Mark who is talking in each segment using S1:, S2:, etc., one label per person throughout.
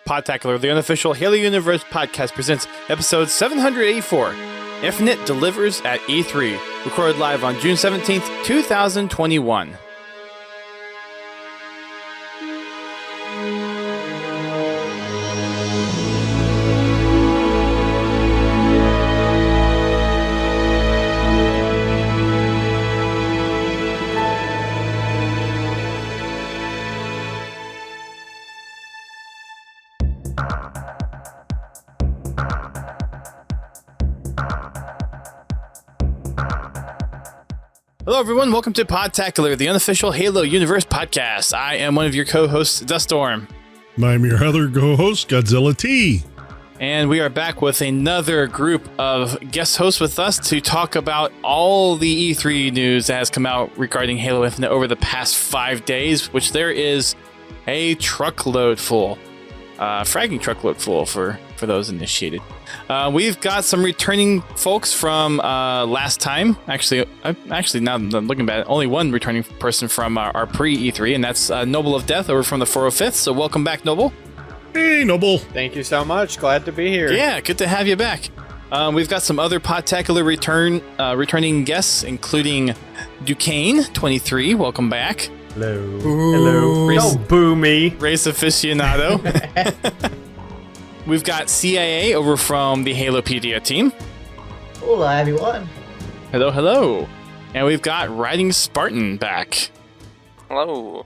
S1: Podtacular, the unofficial Halo Universe podcast, presents episode 784, Infinite Delivers at E3, recorded live on June 17th, 2021. Hello, everyone. Welcome to Podtacular, the unofficial Halo Universe podcast. I am one of your co-hosts, Duststorm.
S2: I'm your other co-host, Godzilla T.
S1: And we are back with another group of guest hosts with us to talk about all the E3 news that has come out regarding Halo Infinite over the past 5 days, which there is a truckload full. Fragging truckload full for those initiated. We've got some returning folks from last time. Actually, now that I'm looking at it, only one returning person from our pre-E3, and that's Noble of Death over from the 405th. So welcome back, Noble.
S2: Hey, Noble.
S3: Thank you so much. Glad to be here.
S1: Yeah, good to have you back. We've got some other Podtacular returning guests, including Ducain23. Welcome back.
S4: Hello.
S1: Ooh.
S4: Hello. Don't boo me.
S1: Race aficionado. We've got CIA over from the Halopedia team.
S5: Hola, everyone.
S1: Hello, hello. And we've got Writing Spartan back.
S6: Hello.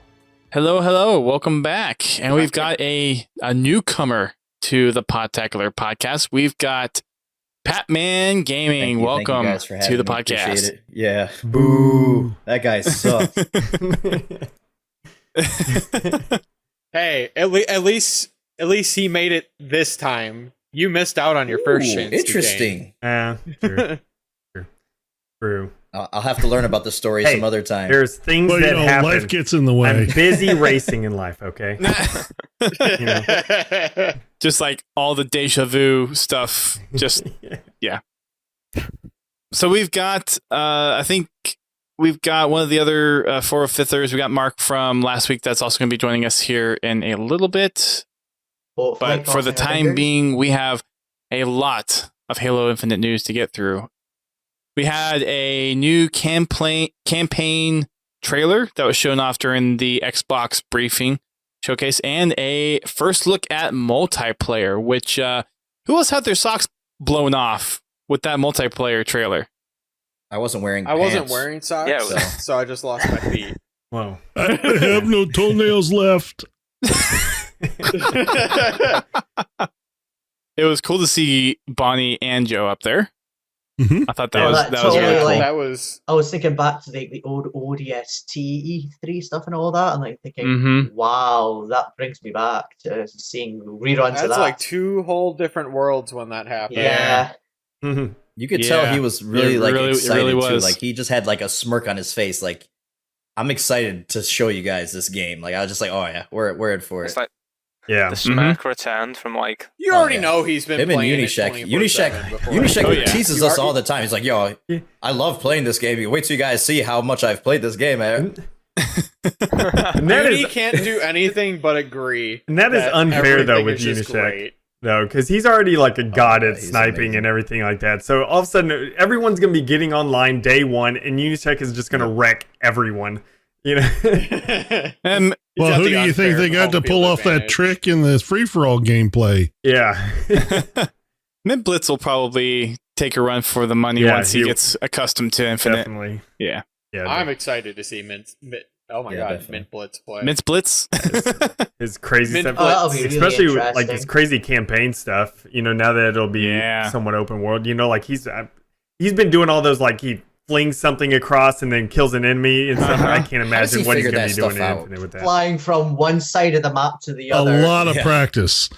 S1: Hello, hello. Welcome back. And we've got a newcomer to the Podtacular podcast. We've got Patman Gaming. Welcome
S7: thank you guys for
S1: to the
S7: having me.
S1: podcast.
S7: Appreciate it. Yeah. Boo. That guy sucks.
S3: Hey, at least he made it this time. You missed out on your first chance.
S7: Interesting.
S4: True.
S7: I'll have to learn about the story some other time.
S4: There's things
S2: Well,
S4: that happen.
S2: life gets in the way.
S4: I'm busy racing in life, okay?
S1: Just like all the deja vu stuff. Just, yeah. So we've got, I think we've got one of the other 405thers. We got Mark from last week that's also going to be joining us here in a little bit. But for the time being, we have a lot of Halo Infinite news to get through. We had a new campaign trailer that was shown off during the Xbox briefing showcase, and a first look at multiplayer, which who else had their socks blown off with that multiplayer trailer?
S7: I wasn't wearing
S3: I wasn't wearing socks,
S6: Yeah,
S3: so I just lost my feet.
S4: Whoa.
S2: I have no toenails left.
S1: It was cool to see Bonnie and Joe up there.
S2: Mm-hmm.
S1: I thought
S5: Yeah,
S1: that was
S5: totally
S1: really cool.
S5: like-
S3: That was
S5: I was thinking back to the old ODST E3 stuff and all that, and like thinking,
S1: Mhm.
S5: wow, that brings me back to seeing reruns of
S3: that's
S5: that.
S3: like two whole different worlds when that happened.
S5: yeah.
S7: You could
S1: Yeah.
S7: tell he was really
S1: It
S7: like
S1: really- it
S7: excited
S1: really
S7: too.
S1: was.
S7: Like he just had like a smirk on his face. Like I'm excited to show you guys this game. Like I was just like, oh yeah, we're in for it.
S6: It's like
S4: Yeah.
S6: the smirk returned from like.
S3: You
S7: Oh,
S3: already
S7: yeah.
S3: know he's been
S7: Him and
S3: playing
S7: Unisec.
S3: it 24/7 before.
S7: Unisec
S1: Oh, yeah.
S7: teases
S3: You
S7: us
S3: are-
S7: all the time. He's like, yo, I love playing this game. Wait till you guys see how much I've played this game.
S4: And that
S3: Uni
S4: is
S3: can't do anything but agree.
S4: And that is unfair, though,
S3: everything
S4: with
S3: is just
S4: Unisec.
S3: great.
S4: though, because he's already like a god
S7: yeah,
S4: at
S7: he's
S4: sniping
S7: amazing.
S4: and everything like that. So all of a sudden, everyone's gonna be getting online day one, and Unisec is just gonna wreck everyone. You know.
S1: And
S2: Well,
S3: got
S2: who
S3: the
S2: do you think
S3: unfair
S2: they got to
S3: home
S2: pull
S3: field
S2: off that
S3: advantage.
S2: trick in the free-for-all gameplay?
S4: Yeah.
S1: Mid Blitz will probably take a run for the money
S4: Yeah,
S1: once he
S4: he-
S1: gets accustomed to Infinite.
S4: Definitely.
S1: Yeah.
S4: Yeah.
S3: I'm excited to see oh my
S7: Yeah,
S3: god,
S7: definitely.
S3: Mint Blitz play.
S1: Mint Blitz.
S4: his crazy
S3: Mint
S4: stuff,
S5: Oh, that'll be really
S4: especially like his
S5: interesting.
S4: crazy campaign stuff. You know, now that it'll be
S1: Yeah.
S4: somewhat open world. You know, like he's been doing all those, like he flings something across and then kills an enemy and stuff. I can't
S7: How does he
S4: imagine what he's
S7: figure
S4: gonna
S7: that
S4: be doing
S7: stuff
S4: in
S7: out?
S4: Infinite with that.
S5: Flying from one side of the map to the other.
S2: A lot of
S7: Yeah.
S2: practice.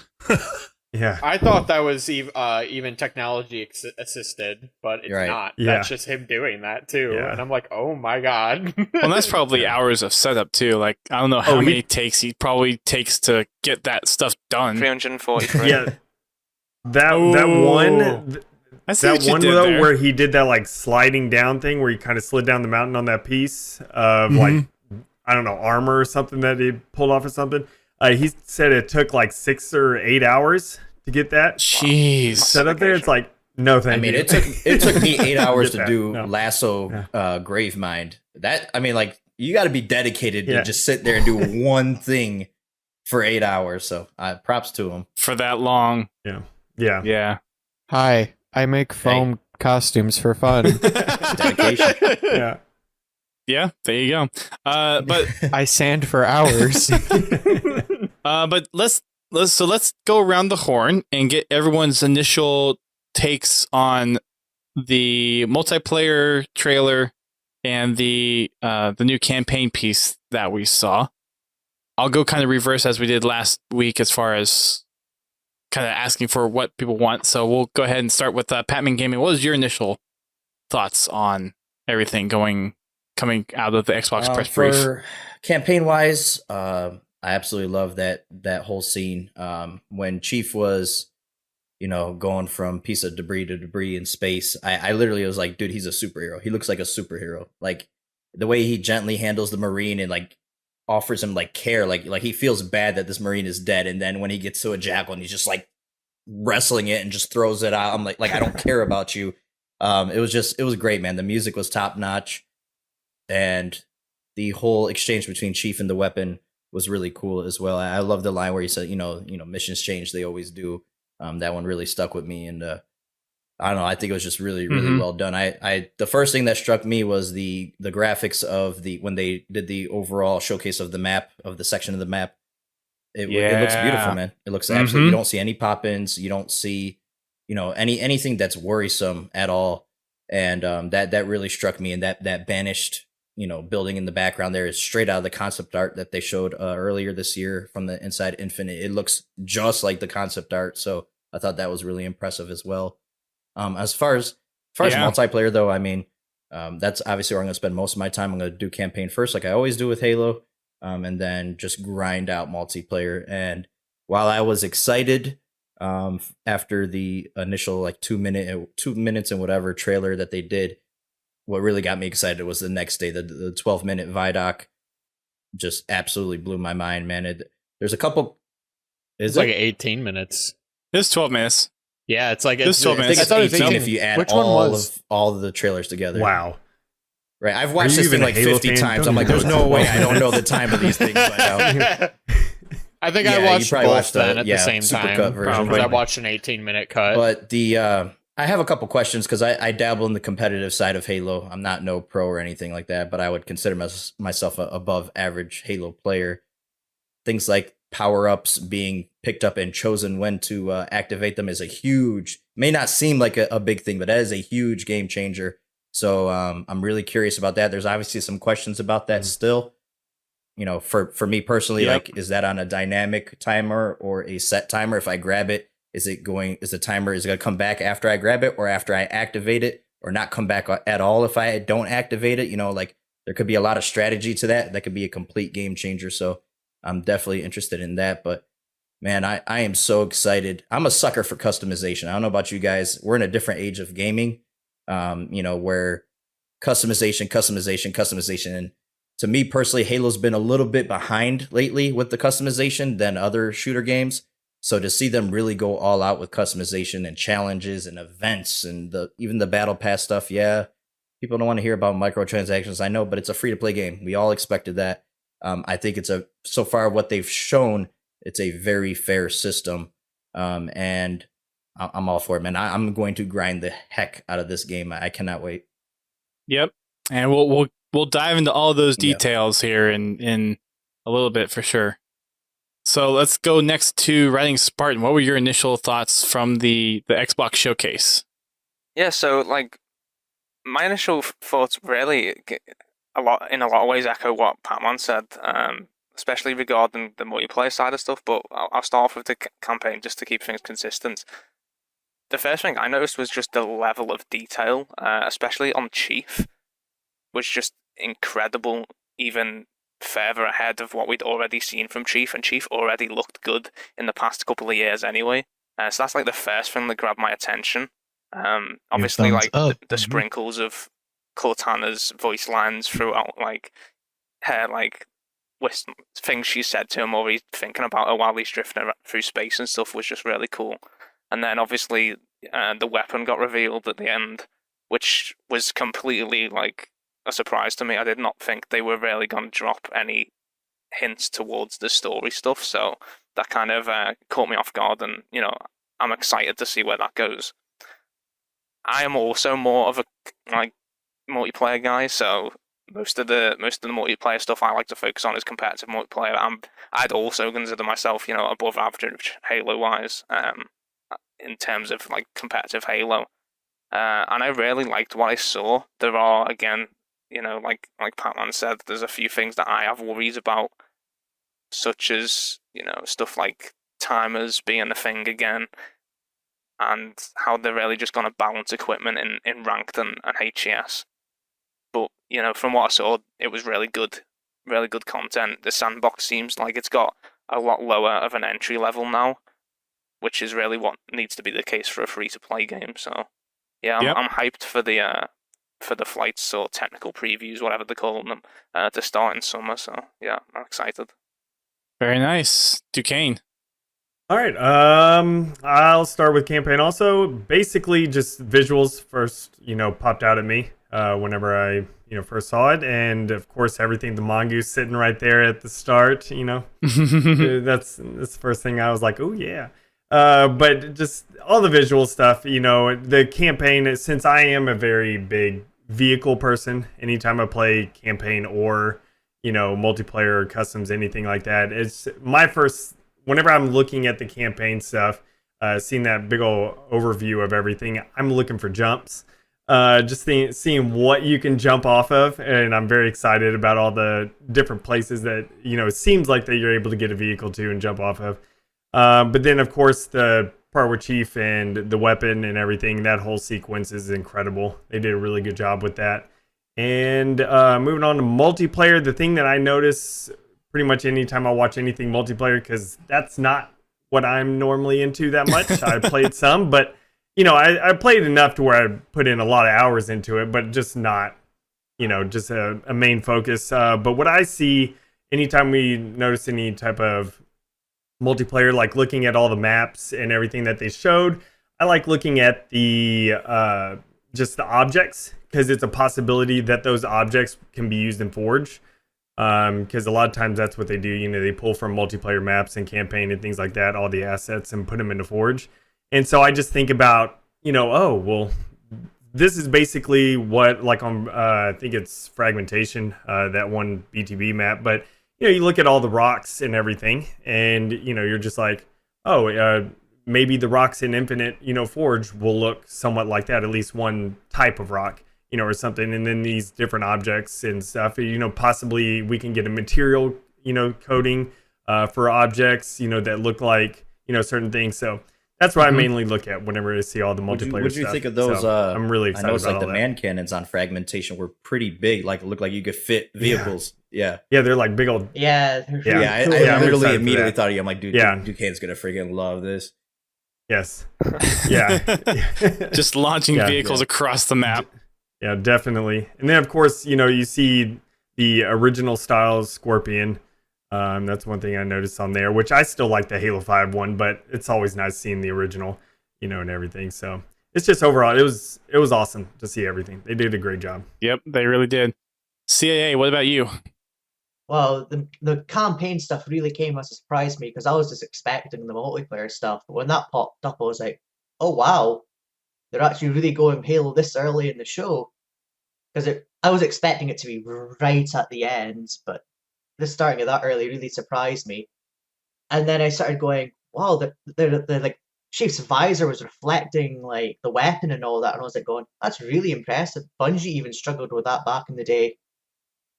S4: Yeah.
S3: I thought that was even technology assisted, but it's
S7: You're right.
S3: not.
S4: Yeah.
S3: That's just him doing that too.
S4: Yeah.
S3: And I'm like, oh my god.
S1: Well, that's probably hours of setup too. Like, I don't know how
S4: Oh, he-
S1: many takes he probably takes to get that stuff done.
S6: 343.
S4: Yeah. That
S1: Ooh.
S4: one.
S1: I see
S4: That
S1: what you
S4: one
S1: did
S4: though,
S1: there.
S4: where he did that like sliding down thing, where he kind of slid down the mountain on that piece of like I don't know, armor or something that he pulled off or something. He said it took like 6 or 8 hours to get that
S1: Jeez.
S4: set up there. It's like, no, thank you.
S7: I mean, it took me 8 hours
S4: Get
S7: to
S4: that.
S7: do
S4: No.
S7: Lasso Gravemind. That, I mean, like, you got to be dedicated
S4: Yeah.
S7: to just sit there and do one thing for 8 hours. So props to him.
S1: For that long.
S4: Yeah.
S1: Yeah.
S3: Hi, I make foam costumes for fun.
S7: Dedication.
S4: Yeah.
S1: Yeah, there you go. But
S3: I sand for hours.
S1: but let's go around the horn and get everyone's initial takes on the multiplayer trailer and the new campaign piece that we saw. I'll go kind of reverse as we did last week as far as kind of asking for what people want. So we'll go ahead and start with Patman Gaming. What was your initial thoughts on everything coming out of the Xbox press brief?
S7: For campaign wise, I absolutely love that whole scene. When Chief was, going from piece of debris to debris in space, I literally was like, dude, he's a superhero. He looks like a superhero. Like the way he gently handles the Marine and like offers him like care, like he feels bad that this Marine is dead. And then when he gets to a jackal and he's just like wrestling it and just throws it out, I'm like I don't care about you. It was great, man. The music was top notch. And the whole exchange between Chief and the weapon was really cool as well. I love the line where he said, missions change, they always do. That one really stuck with me, and I don't know. I think it was just really, really well done. The first thing that struck me was the graphics of when they did the overall showcase of the map, of the section of the map. It looks beautiful, man. It looks absolutely. You don't see any pop-ins. You don't see, anything that's worrisome at all. And that really struck me, and that banished, building in the background there is straight out of the concept art that they showed earlier this year from the Inside Infinite. It looks just like the concept art, so I thought that was really impressive as well. As far as multiplayer though, I mean, that's obviously where I'm going to spend most of my time. I'm going to do campaign first, like I always do with Halo, and then just grind out multiplayer. And while I was excited after the initial like 2 minutes and whatever trailer that they did, what really got me excited was the next day, the 12-minute Vidoc just absolutely blew my mind, man. There's a couple.
S3: It's like 18 minutes.
S1: It's 12 minutes.
S3: Yeah, it's like
S1: It's 12
S7: I think
S1: minutes.
S7: it's 18 if you add
S3: Which one was?
S7: all of the trailers together.
S4: Wow.
S7: Right, I've watched
S4: you
S7: this thing
S4: even a
S7: like
S4: Halo
S7: 50
S4: fan?
S7: times.
S4: Don't
S7: I'm like,
S4: even
S7: there's
S4: know
S7: no
S4: what's
S7: way
S4: going
S7: I don't know the time of these things by now.
S3: I think
S7: Yeah,
S3: I
S7: you
S3: watched
S7: probably
S3: both
S7: watched
S3: then at the same
S7: supercut
S3: time.
S7: version.
S3: Because I watched an 18-minute cut.
S7: But I have a couple questions because I dabble in the competitive side of Halo. I'm not no pro or anything like that, but I would consider myself a above average Halo player. Things like power-ups being picked up and chosen when to activate them is a huge, may not seem like a big thing, but that is a huge game changer. So I'm really curious about that. There's obviously some questions about that still. For me personally, like, is that on a dynamic timer or a set timer? If I grab it, is it going to come back after I grab it or after I activate it, or not come back at all if I don't activate it? Like there could be a lot of strategy to that. That could be a complete game changer. So I'm definitely interested in that. But man, I am so excited. I'm a sucker for customization. I don't know about you guys. We're in a different age of gaming, where customization. And to me personally, Halo's been a little bit behind lately with the customization than other shooter games. So to see them really go all out with customization and challenges and events and even the battle pass stuff, yeah, people don't want to hear about microtransactions, I know, but it's a free-to-play game. We all expected that. I think so far what they've shown, it's a very fair system, and I'm all for it, man. I'm going to grind the heck out of this game. I cannot wait.
S1: Yep, and we'll dive into all those details here in a little bit for sure. So let's go next to Writing Spartan. What were your initial thoughts from the Xbox showcase?
S6: Yeah, so like my initial thoughts really in a lot of ways echo what Patman said, especially regarding the multiplayer side of stuff. But I'll start off with the campaign just to keep things consistent. The first thing I noticed was just the level of detail, especially on Chief, was just incredible, even further ahead of what we'd already seen from Chief, and Chief already looked good in the past couple of years anyway. So that's like the first thing that grabbed my attention. Obviously, like the sprinkles of Cortana's voice lines throughout, like her like things she said to him, or he's thinking about her while he's drifting through space and stuff, was just really cool. And then obviously the weapon got revealed at the end, which was completely like a surprise to me. I did not think they were really going to drop any hints towards the story stuff, so that kind of caught me off guard, and I'm excited to see where that goes. I am also more of a multiplayer guy, so most of the multiplayer stuff I like to focus on is competitive multiplayer. I'd also consider myself, above average Halo wise, in terms of like competitive Halo. And I really liked what I saw. There are, again, like Patman said, there's a few things that I have worries about, such as, stuff like timers being a thing again, and how they're really just going to balance equipment in ranked and HES. But, from what I saw, it was really good content. The sandbox seems like it's got a lot lower of an entry level now, which is really what needs to be the case for a free-to-play game. So, yeah, I'm hyped for the flights or technical previews, whatever they're calling them, to start in summer. So, yeah, I'm excited.
S1: Very nice. Ducain.
S4: All right. I'll start with campaign also. Basically, just visuals first, popped out at me whenever I, first saw it. And, of course, everything, the mongoose sitting right there at the start, that's the first thing I was like, oh, yeah. But just all the visual stuff, the campaign, since I am a very big vehicle person, anytime I play campaign or, multiplayer or customs, anything like that, it's my first, whenever I'm looking at the campaign stuff, seeing that big old overview of everything, I'm looking for jumps, just seeing what you can jump off of. And I'm very excited about all the different places that, it seems like that you're able to get a vehicle to and jump off of. But then, of course, the part with Chief and the weapon and everything, that whole sequence is incredible. They did a really good job with that. And moving on to multiplayer, the thing that I notice pretty much anytime I watch anything multiplayer, because that's not what I'm normally into that much. I played some, but, I played enough to where I put in a lot of hours into it, but just not, just a main focus. But what I see anytime we notice any type of multiplayer, like looking at all the maps and everything that they showed, I like looking at the just the objects, because it's a possibility that those objects can be used in Forge, because a lot of times that's what they do. They pull from multiplayer maps and campaign and things like that, all the assets, and put them into Forge. And so I just think about, oh, well, this is basically what, like on I think it's Fragmentation, that one BTB map, but you look at all the rocks and everything, and, you're just like, oh, maybe the rocks in Infinite, Forge will look somewhat like that, at least one type of rock, or something. And then these different objects and stuff, possibly we can get a material, coding for objects, that look like, certain things. So that's what I mainly look at whenever I see all the multiplayer stuff.
S7: What do you think of those?
S4: So I'm really excited
S7: I noticed
S4: about
S7: like the
S4: all
S7: man cannons on Fragmentation were pretty big. Like it looked like you could fit vehicles. Yeah,
S4: they're like big old.
S5: Yeah,
S7: I
S4: I'm
S7: literally
S4: excited
S7: immediately
S4: for
S7: thought of you. I'm like, dude, Ducain's gonna freaking love this.
S4: Yes. Yeah.
S1: Just launching vehicles across the map.
S4: Yeah, definitely. And then, of course, you see the original style Scorpion. That's one thing I noticed on there, which I still like the Halo 5 one, but it's always nice seeing the original, and everything. So it's just overall, it was awesome to see everything. They did a great job.
S1: Yep, they really did. CAA, what about you?
S5: Well, the campaign stuff really came as a surprise to me, because I was just expecting the multiplayer stuff. But when that popped up, I was like, oh wow, they're actually really going Halo this early in the show. Because I was expecting it to be right at the end, but the starting of that early really surprised me. And then I started going, wow, the like Chief's visor was reflecting like the weapon and all that, and I was like going, that's really impressive. Bungie even struggled with that back in the day.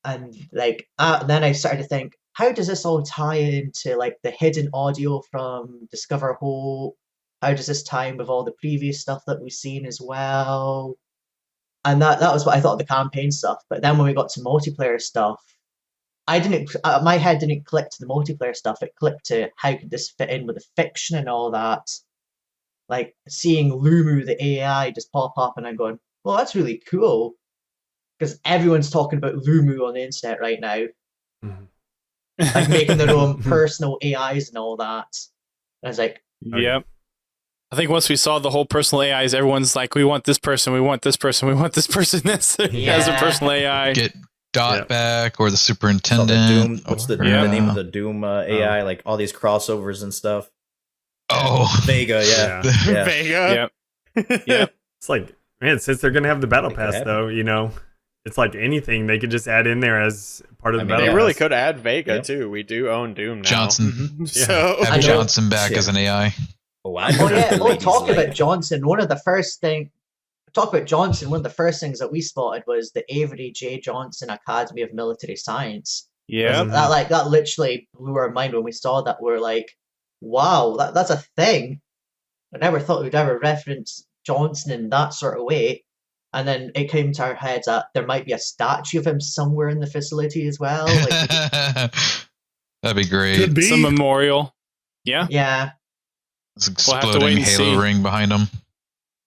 S5: And like then I started to think, how does this all tie into like the hidden audio from Discover Hope? How does this tie in with all the previous stuff that we've seen as well? And that was what I thought of the campaign stuff. But then when we got to multiplayer stuff, my head didn't click to the multiplayer stuff. It clicked to how could this fit in with the fiction and all that. Like seeing Lumu, the AI, just pop up, and I'm going, well, that's really cool. Because everyone's talking about Lumu on the internet right now.
S1: Mm-hmm.
S5: like making their own personal AIs and all that. And I was like,
S1: Yep. I think once we saw the whole personal AIs, everyone's like, we want this person, we want this person, we want this person as a personal AI.
S8: Get Dot back or the
S7: So
S8: superintendent.
S7: the Doom, what's the
S1: Yeah.
S7: name of the Doom AI? Like all these crossovers and stuff.
S8: Oh,
S7: Vega, yeah. Yeah.
S3: Vega.
S1: Yep. Yep.
S4: It's like, man, since they're gonna have the battle
S7: Make it
S4: pass,
S7: happen.
S4: though, you know, it's like anything they could just add in there as part of the
S7: I mean,
S4: battle
S3: They
S7: Yeah.
S3: really
S4: pass.
S3: could add Vega
S7: Yep.
S3: too. We do own Doom now.
S8: Johnson.
S3: So
S5: I
S8: Have
S5: know.
S8: Johnson back
S7: Yeah.
S8: as an AI.
S7: Oh, I
S5: oh yeah,
S7: know.
S5: we'll talk
S7: Ladies
S5: about
S7: like-
S5: Johnson. One of the first things that we spotted was the Avery J. Johnson Academy of Military Science.
S1: Yep.
S5: That literally blew our mind when we saw that. We're like, wow, that's a thing. I never thought we'd ever reference Johnson in that sort of way. And then it came to our heads that there might be a statue of him somewhere in the facility as well. Like,
S8: That'd be great.
S2: Could be.
S1: Some memorial. Yeah.
S5: yeah.
S8: It's
S1: We'll have to
S8: exploding
S1: wait and
S8: halo
S1: see.
S8: ring behind him.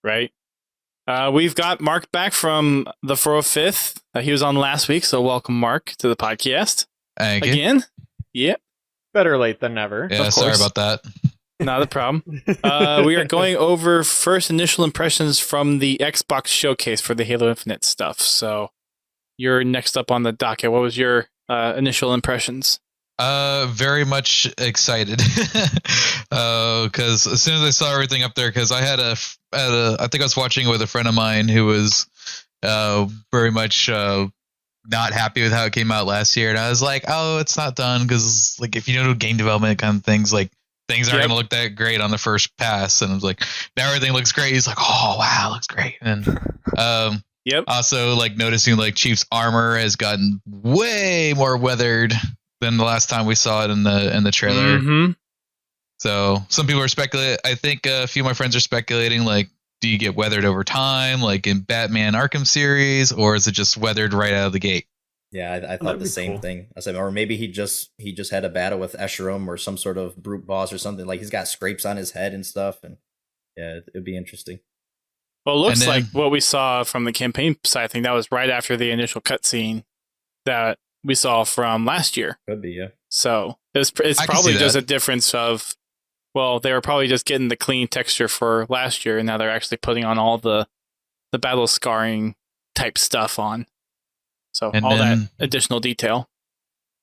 S1: Right. We've got Mark back from the 405th. He was on last week, so welcome, Mark, to the podcast.
S8: Thank you.
S1: Again. Yep.
S3: better late than never.
S8: Yeah,
S1: Of
S8: sorry
S1: course.
S8: about that.
S1: Not a problem. We are going over first initial impressions from the Xbox showcase for the Halo Infinite stuff. So you're next up on the docket. What was your initial impressions?
S8: Very much excited. Because as soon as I saw everything up there, because I had I think I was watching it with a friend of mine who was very much not happy with how it came out last year, and I was like, oh, it's not done, because like if you know game development kind of things, like things aren't
S1: Yep.
S8: gonna look that great on the first pass. And I was like, now everything looks great. He's like, oh wow, looks great. And
S1: Yep.
S8: also like noticing like Chief's armor has gotten way more weathered than the last time we saw it in the trailer.
S1: Mm-hmm.
S8: So some people are speculating. I think a few of my friends are speculating, like, do you get weathered over time, like in Batman Arkham series, or is it just weathered right out of the gate?
S7: Yeah, I thought
S4: That'd
S7: the
S4: be
S7: same
S4: cool.
S7: thing. I said, or maybe he just had a battle with Escherum or some sort of brute boss or something. Like he's got scrapes on his head and stuff, and yeah, it'd be interesting.
S1: Well, it looks
S8: And then-
S1: like what we saw from the campaign side. I think that was right after the initial cutscene that we saw from last year.
S7: Could be, yeah.
S1: So it's
S8: I can
S1: probably
S8: see
S1: just
S8: that.
S1: a difference of, well, they were probably just getting the clean texture for last year, and now they're actually putting on all the battle scarring type stuff on. So
S8: And
S1: all
S8: then-
S1: that additional detail.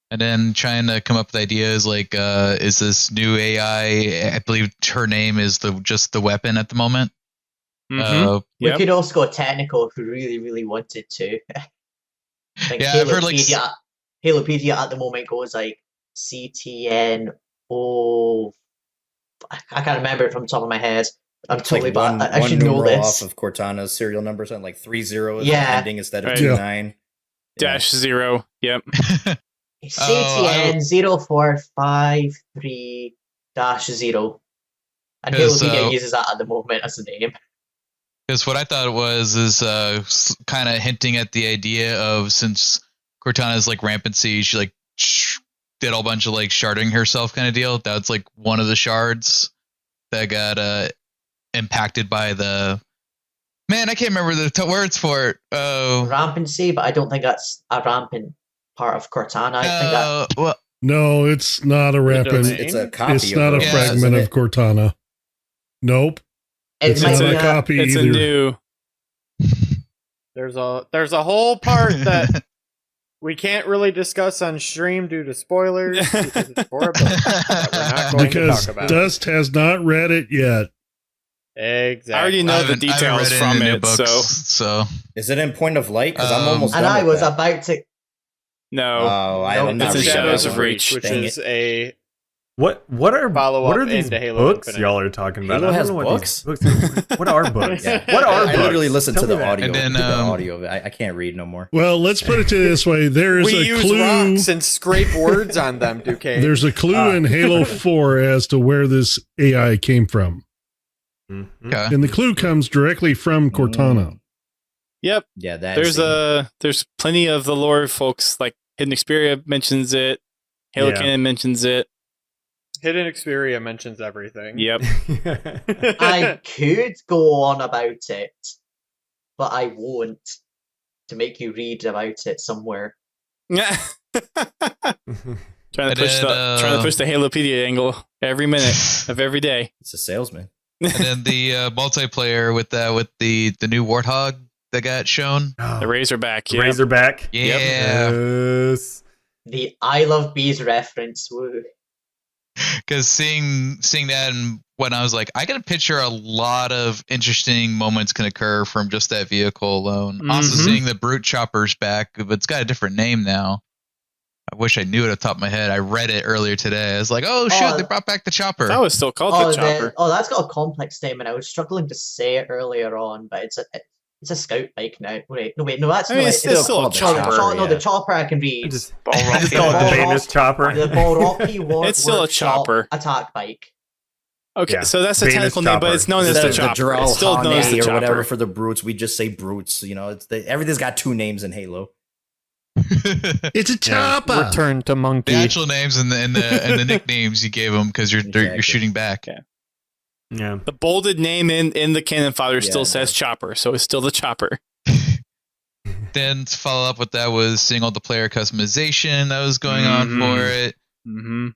S8: And then trying to come up with ideas like, is this new AI? I believe her name is just the weapon at the moment.
S1: Mhm.
S5: We
S1: Yep.
S5: could also go technical if we really, really wanted to. Like
S8: Yeah, I've heard, like,
S5: Halopedia at the moment goes like CTN. I can't remember it from the top of my head. I'm
S7: It's like
S5: totally bad.
S7: one,
S5: I
S7: one
S5: should know
S7: numeral
S5: this.
S7: off of Cortana's serial number, something like 3 zeros
S5: Yeah.
S7: ending instead of
S1: Right.
S7: 2
S2: Yeah.
S7: 9.
S1: -0. Yep.
S5: CTN 0453-0. And
S8: 'Cause,
S5: Halopedia uses that at the moment as a name.
S8: Because what I thought it was is kind of hinting at the idea of, since Cortana's like rampancy, she like did a whole bunch of like sharding herself kind of deal. That's like one of the shards that got impacted by the, man, I can't remember the words for it. Oh,
S5: Rampancy, but I don't think that's a rampant part of Cortana. I think that
S8: well,
S2: No, it's not a
S3: domain.
S2: rapid.
S7: It's a copy
S2: It's not a
S7: of
S8: Yeah,
S2: fragment
S7: isn't
S2: of
S7: it?
S2: Cortana. Nope.
S5: it
S2: It's
S5: might
S2: not
S5: be
S2: a copy
S1: It's
S2: either.
S1: a new.
S3: There's a whole part that we can't really discuss on stream due to spoilers because it's for a book that we're not going
S2: Because
S3: to talk about.
S2: Dust has not read it yet.
S3: Exactly.
S1: I already know the details
S8: read
S1: from
S8: any new
S1: it,
S8: books,
S1: so
S8: so
S7: Is it in Point of Light? Because I'm
S8: Um,
S7: almost
S5: and
S7: done
S5: I
S7: with
S5: was
S7: that.
S5: about to.
S1: no.
S7: Oh, I
S5: No,
S7: haven't
S1: it's in
S7: read
S1: Shadows
S7: that
S1: of
S7: one.
S1: Reach.
S3: which
S7: Dang
S3: is
S7: it.
S3: a
S4: What are
S3: Follow
S4: what
S3: up
S4: are these
S3: into Halo
S4: books
S3: Infinite.
S4: y'all are talking about?
S7: Halo
S4: I don't
S7: has
S4: know what
S7: books?
S4: these books. What are books?
S7: Yeah.
S4: What are
S7: I literally
S4: books?
S7: listened
S4: Tell
S7: to
S4: me
S7: the
S4: that.
S7: audio.
S8: And then,
S7: to the audio of it. I can't read no more.
S2: Well, let's put it to this way. There is
S3: we
S2: a
S3: use
S2: clue.
S3: rocks and scrape words on them, Ducain.
S2: There's a clue in Halo 4 as to where this AI came from.
S4: Mhm.
S8: okay.
S2: And the clue comes directly from Cortana.
S1: Yep.
S7: Yeah, that.
S1: There's plenty of the lore folks, like Hidden Xperia mentions it. Halo
S4: Yeah.
S1: Canon mentions it.
S3: Hidden Xperia mentions everything.
S1: Yep.
S5: I could go on about it, but I won't. To make you read about it somewhere.
S1: Trying to push the Halopedia angle every minute of every day.
S7: It's a salesman.
S8: And then the multiplayer with the new Warthog that got shown.
S1: The Razorback.
S4: Yeah. Razorback.
S8: Yeah.
S4: Yes.
S5: The I Love Bees reference. Woo.
S8: Because seeing that, and when I was like, I can picture a lot of interesting moments can occur from just that vehicle alone. Also seeing the Brute Chopper's back, but it's got a different name now. I wish I knew it off the top of my head. I read it earlier today. I was like, oh shoot, they brought back the Chopper.
S1: That was still called the Chopper.
S5: That's got a complex name, and I was struggling to say it earlier on, but it's a scout bike now. Wait, no, that's
S1: it's still a Chopper.
S5: No, the Chopper I can read.
S4: I just call it the Danish Chopper.
S5: The Balrocky War.
S1: It's still a Chopper
S5: attack bike.
S1: Okay, so that's a technical name, but it's known as the Chopper. It's still known as the Chopper.
S7: Or whatever for the Brutes. We just say Brutes. You know, everything's got two names in Halo.
S2: It's a Chopper.
S3: Return to Monkey.
S8: The actual names and the nicknames you gave them because you're shooting back.
S4: Yeah.
S1: The bolded name in the cannon fodder still says Chopper, so it's still the Chopper.
S8: Then to follow up with that was seeing all the player customization that was going on for it.
S1: Mm-hmm.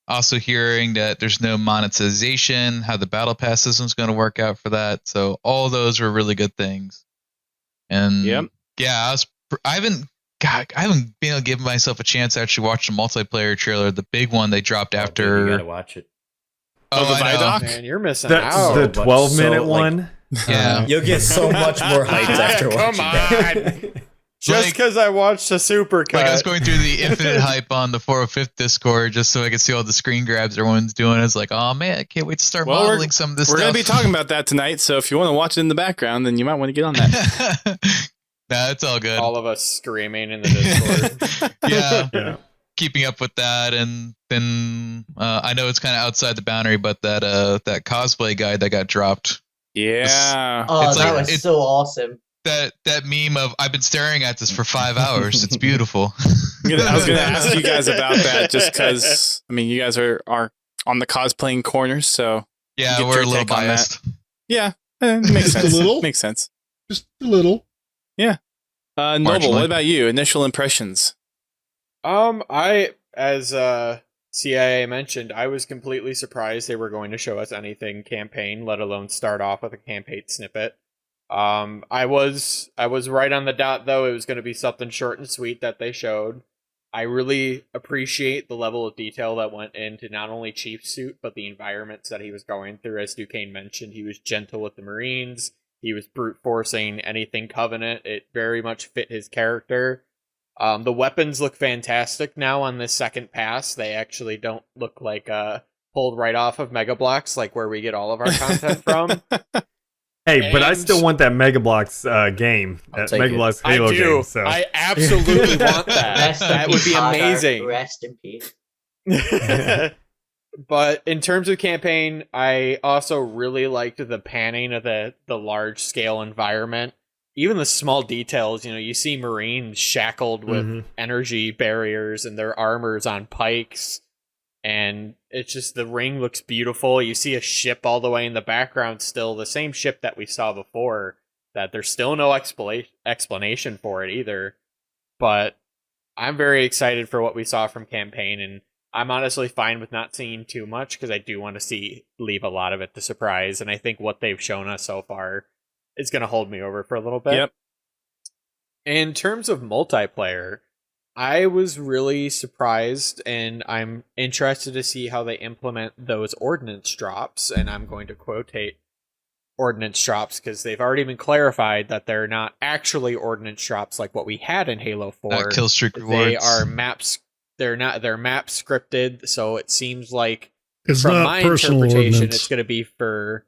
S8: Also hearing that there's no monetization, how the battle pass system is going to work out for that. So all those were really good things. And yeah, I haven't been able to give myself a chance to actually watch the multiplayer trailer, the big one they dropped after.
S7: Dude, you gotta watch it.
S1: Oh, the Vidoc?
S3: Man, you're missing out.
S4: The 12-minute one.
S8: Yeah.
S7: You'll get so much more hyped after watching that.
S3: Just because I watched a supercut.
S8: Like I was going through the infinite hype on the 405th Discord just so I could see all the screen grabs everyone's doing. I was like, oh man, I can't wait to start modeling some of this stuff.
S1: We're going to be talking about that tonight, so if you want to watch it in the background, then you might want to get on that.
S8: Nah, it's all good.
S3: All of us screaming in the Discord.
S8: Yeah. Keeping up with that, and then I know it's kind of outside the boundary, but that cosplay guide that got dropped.
S1: Yeah.
S5: That was so awesome.
S8: That meme of I've been staring at this for 5 hours. It's beautiful.
S1: I was going to ask you guys about that just because, I mean, you guys are on the cosplaying corners, so.
S8: Yeah, we're a little biased.
S1: Yeah, it makes sense.
S2: A little?
S1: Makes sense.
S2: Just a little.
S1: Yeah. Noble, what about you? Initial impressions?
S3: As CIA mentioned, I was completely surprised they were going to show us anything campaign, let alone start off with a campaign snippet. I was right on the dot, though. It was going to be something short and sweet that they showed. I really appreciate the level of detail that went into not only Chief's suit, but the environments that he was going through. As Ducain mentioned, he was gentle with the Marines. He was brute forcing anything Covenant. It very much fit his character. The weapons look fantastic now on this second pass. They actually don't look like pulled right off of Mega Bloks, like where we get all of our content from.
S4: Hey, but I still want that Mega Bloks game. That Mega Bloks Halo game. So.
S3: I absolutely want that. That would be amazing.
S5: Rest in peace.
S3: But in terms of campaign, I also really liked the panning of the large scale environment. Even the small details, you see Marines shackled with energy barriers and their armors on pikes. And it's just, the ring looks beautiful. You see a ship all the way in the background still, the same ship that we saw before, that there's still no explanation for it either. But I'm very excited for what we saw from campaign, and I'm honestly fine with not seeing too much, because I do want to leave a lot of it to surprise, and I think what they've shown us so far is going to hold me over for a little bit.
S1: Yep.
S3: In terms of multiplayer, I was really surprised, and I'm interested to see how they implement those ordnance drops, and I'm going to quotate ordnance drops because they've already been clarified that they're not actually ordnance drops like what we had in Halo 4.
S8: Not kill streak rewards.
S3: They are maps. They're map scripted, so it seems like
S2: it's
S3: from
S2: not
S3: my
S2: personal
S3: interpretation,
S2: ordnance.
S3: it's going to be for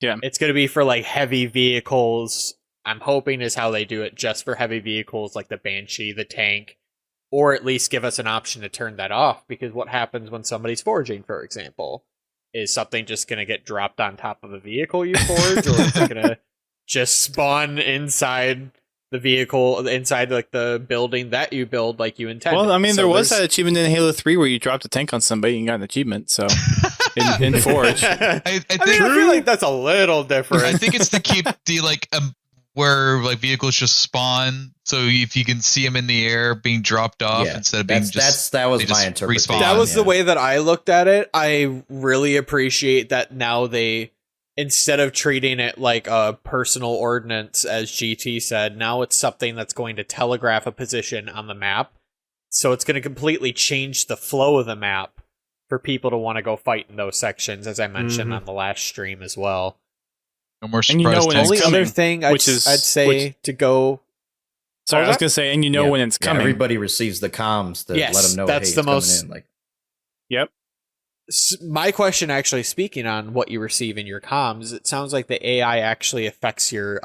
S3: it's going to be for like heavy vehicles. I'm hoping is how they do it, just for heavy vehicles like the Banshee, the tank. Or at least give us an option to turn that off, because what happens when somebody's forging, for example? Is something just going to get dropped on top of a vehicle you forge, or is it going to just spawn inside the vehicle, inside like the building that you build like you intended?
S1: Well, I mean, there was that achievement in Halo 3 where you dropped a tank on somebody and got an achievement, so in Forge.
S3: I feel like that's a little different.
S8: I think it's to keep the where like vehicles just spawn. So if you can see them in the air being dropped off instead of being
S7: that was my interpretation.
S3: That was the way that I looked at it. I really appreciate that now they, instead of treating it like a personal ordnance, as GT said, now it's something that's going to telegraph a position on the map. So it's going to completely change the flow of the map for people to want to go fight in those sections, as I mentioned on the last stream as well.
S8: No more
S1: And you know
S8: surprise
S1: when
S8: tanks.
S3: Only
S1: coming,
S3: other thing I'd say to go...
S1: Sorry, I was going to say, and you know when it's coming.
S7: Everybody receives the comms to let them know,
S3: that's
S7: hey,
S3: the
S7: it's
S3: most...
S7: coming in. Like,
S1: Yep.
S3: My question, actually, speaking on what you receive in your comms, it sounds like the AI actually affects your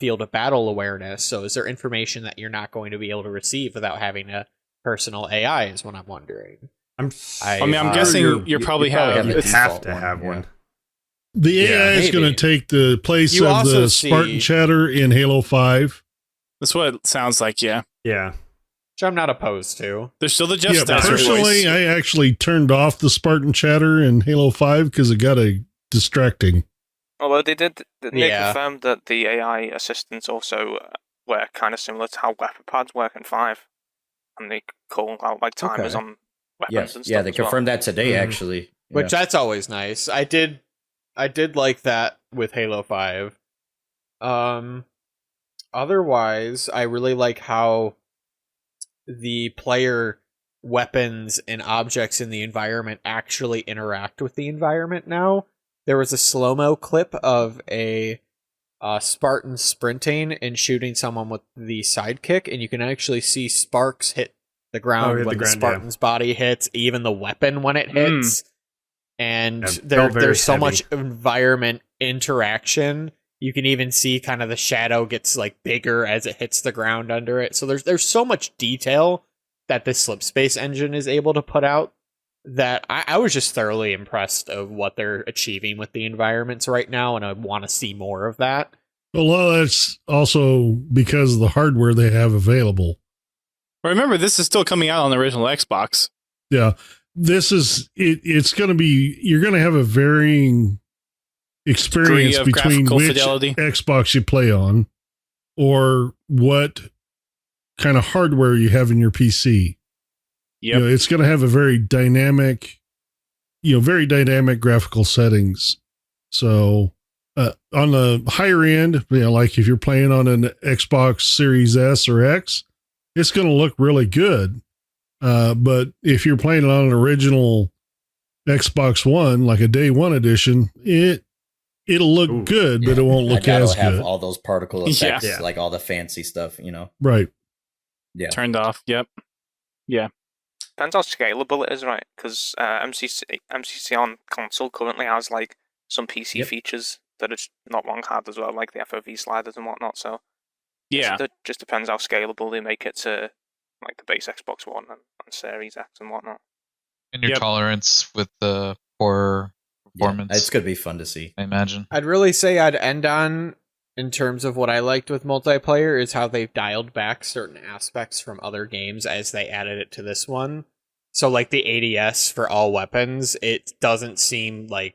S3: field of battle awareness. So is there information that you're not going to be able to receive without having a personal AI, is what I'm wondering.
S4: I'm
S1: guessing you probably have
S4: to have one.
S2: The AI is going to take the place
S3: You
S2: of
S3: also
S2: the Spartan chatter in Halo 5.
S1: That's what it sounds like, yeah.
S4: Yeah.
S3: Which I'm not opposed to.
S1: There's still the Jeff
S2: Yeah,
S1: Stasser
S2: personally,
S1: voice.
S2: I actually turned off the Spartan chatter in Halo 5 because it got distracting.
S6: Although they confirmed that the AI assistants also work kind of similar to how weapon pods work in 5. And they call out like timers on weapons and stuff.
S7: Yeah, they confirmed that today, actually.
S3: Which that's always nice. I did like that with Halo 5. Otherwise, I really like how the player weapons and objects in the environment actually interact with the environment now. There was a slow-mo clip of a Spartan sprinting and shooting someone with the sidekick, and you can actually see sparks hit the ground when the Spartan's body hits, even the weapon when it hits. And there's so much environment interaction. You can even see kind of the shadow gets like bigger as it hits the ground under it. So there's so much detail that this slipspace engine is able to put out that I was just thoroughly impressed of what they're achieving with the environments right now, and I want to see more of that.
S2: A lot of that's also because of the hardware they have available.
S1: Remember, this is still coming out on the original Xbox.
S2: Yeah, this is it's going to be. You're going to have a varying experience between which fidelity. Xbox you play on, or what kind of hardware you have in your PC.
S1: Yep.
S2: It's going to have a very dynamic graphical settings. So on the higher end, like if you're playing on an Xbox Series S or X, it's going to look really good. But if you're playing it on an original Xbox One, like a Day One edition, it'll look good, but it won't look as good.
S7: Have all those particle effects, like all the fancy stuff,
S2: Right.
S7: Yeah.
S1: Turned off. Yep. Yeah.
S6: Depends how scalable it is, right? Because MCC on console currently has like some PC features that it's not long had as well, like the FOV sliders and whatnot. So
S1: yeah,
S6: it just depends how scalable they make it to like the base Xbox One and Series X and whatnot.
S8: And your tolerance with the poor performance.
S7: It's going to be fun to see,
S8: I imagine.
S3: I'd really say I'd end on, in terms of what I liked with multiplayer, is how they've dialed back certain aspects from other games as they added it to this one. So like the ADS for all weapons, it doesn't seem like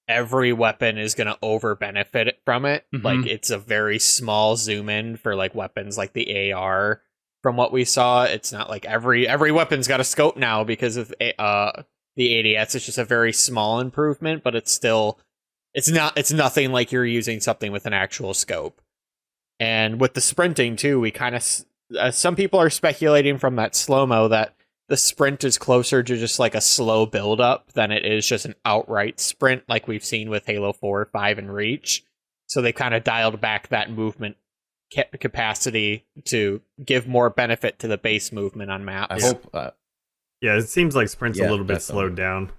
S3: every weapon is going to over benefit from it. Like it's a very small zoom in for like weapons like the AR. From what we saw, it's not like every weapon's got a scope now because of the ADS. It's just a very small improvement, but it's nothing like you're using something with an actual scope. And with the sprinting too, we kind of some people are speculating from that slow-mo that the sprint is closer to just like a slow build up than it is just an outright sprint like we've seen with Halo 4, 5, and Reach. So they kind of dialed back that movement capacity to give more benefit to the base movement on maps.
S7: I hope.
S4: It seems like sprint's a little bit slowed down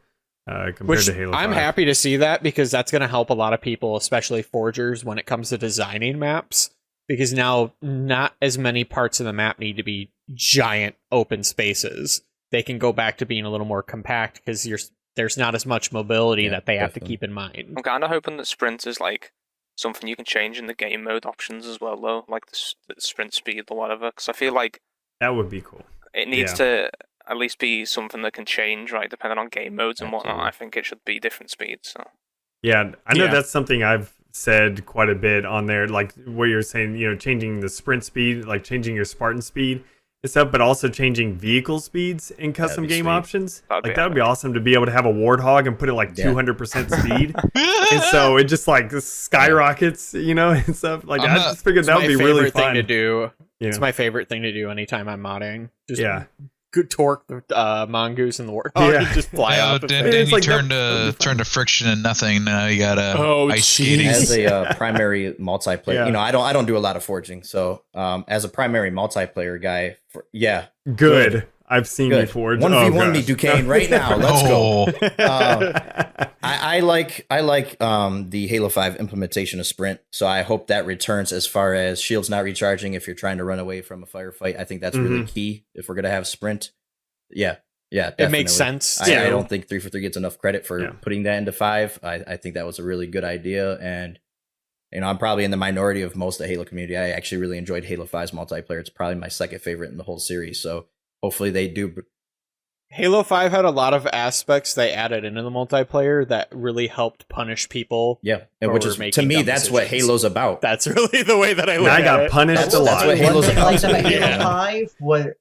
S4: compared to Halo 5.
S3: I'm happy to see that, because that's going to help a lot of people, especially forgers, when it comes to designing maps. Because now not as many parts of the map need to be giant open spaces. They can go back to being a little more compact because there's not as much mobility that they have to keep in mind.
S6: I'm kind of hoping that sprint is like something you can change in the game mode options as well, though, like the sprint speed or whatever. Because I feel like
S4: that would be cool.
S6: It needs to at least be something that can change, right, depending on game modes and whatnot. I think it should be different speeds. So.
S4: Yeah, I know that's something I've said quite a bit on there, like where you're saying, changing the sprint speed, like changing your Spartan speed and stuff, but also changing vehicle speeds in custom game
S7: sweet.
S4: options. That would be awesome to be able to have a Warthog and put it like 200% speed. And so it just like skyrockets, and stuff. Like I just figured that would be really fun
S3: thing to do. It's my favorite thing to do anytime I'm modding. Just good torque the mongoose and the Warthog and just fly off.
S8: Then you turn to friction and nothing. Now you gotta ice skating.
S7: As a primary multiplayer, I don't do a lot of forging, so as a primary multiplayer guy,
S4: good. I've seen you forge.
S7: 1v1 me, Ducain, right now. Let's go. I like the Halo 5 implementation of sprint, so I hope that returns as far as shields not recharging if you're trying to run away from a firefight. I think that's really key if we're going to have sprint. Yeah, definitely.
S3: It makes sense.
S7: I don't think 343 gets enough credit for putting that into 5. I think that was a really good idea, and I'm probably in the minority of most of the Halo community. I actually really enjoyed Halo 5's multiplayer. It's probably my second favorite in the whole series, so hopefully they do.
S3: Halo 5 had a lot of aspects they added into the multiplayer that really helped punish people.
S7: Yeah, which is, to me, that's what Halo's about.
S3: That's really the way that I look at it.
S4: I got punished a lot.
S7: That's what Halo's about.
S5: Like Halo 5,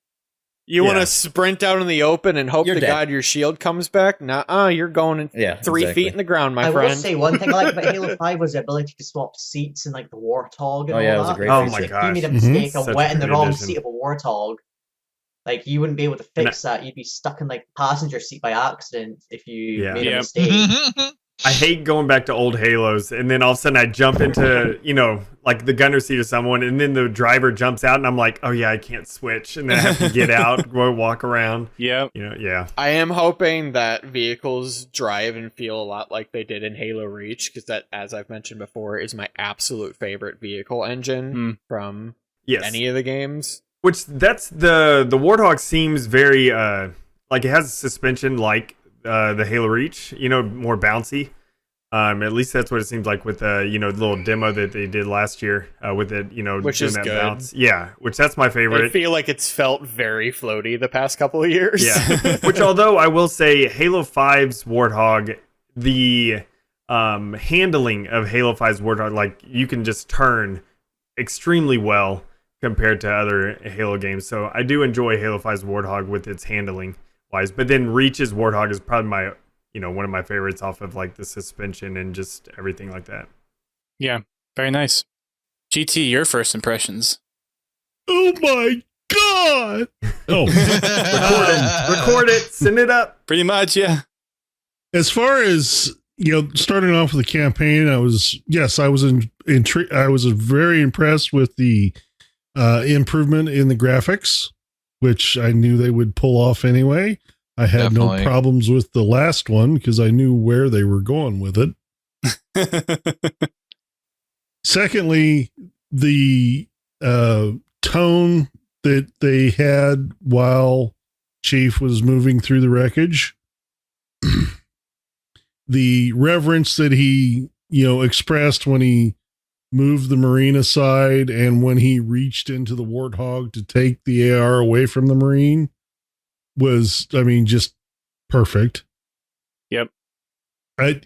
S3: you want to sprint out in the open and hope to God your shield comes back? Nah, you're going 3 feet in the ground, my friend.
S5: I will say one thing I liked about Halo 5 was the ability to swap seats and like the Warthog and all that.
S7: It was a great
S4: Oh my gosh.
S5: If you made a mistake of
S4: Such
S5: wetting
S4: a
S5: the
S4: good
S5: wrong
S4: addition.
S5: seat of a Warthog, like you wouldn't be able to fix that. You'd be stuck in like passenger seat by accident if you made a mistake.
S4: I hate going back to old Halos, and then all of a sudden I jump into, like the gunner seat of someone, and then the driver jumps out, and I'm like, oh yeah, I can't switch, and then I have to get out, go walk around.
S1: Yep.
S3: I am hoping that vehicles drive and feel a lot like they did in Halo Reach, because that, as I've mentioned before, is my absolute favorite vehicle engine from any of the games.
S4: Which that's the Warthog seems very like it has a suspension like the Halo Reach, more bouncy. At least that's what it seems like with the little demo that they did last year with it,
S3: which
S4: doing
S3: is
S4: that
S3: good.
S4: bounce. Yeah, which that's my favorite.
S3: I feel like it's felt very floaty the past couple of years.
S4: Yeah, which although I will say Halo 5's Warthog, the handling of Halo 5's Warthog, like you can just turn extremely well compared to other Halo games. So I do enjoy Halo 5's Warthog with its handling wise, but then Reach's Warthog is probably my one of my favorites off of like the suspension and just everything like that.
S1: Yeah, very nice. GT, your first impressions?
S2: Oh my god! Oh,
S4: record it, send it up.
S1: Pretty much, yeah.
S2: As far as starting off with the campaign, I was very impressed with the improvement in the graphics, which I knew they would pull off anyway. I had no problems with the last one because I knew where they were going with it. Secondly, the tone that they had while Chief was moving through the wreckage, the reverence that he expressed when he moved the Marine aside and when he reached into the Warthog to take the AR away from the Marine was, just perfect.
S1: Yep.
S2: I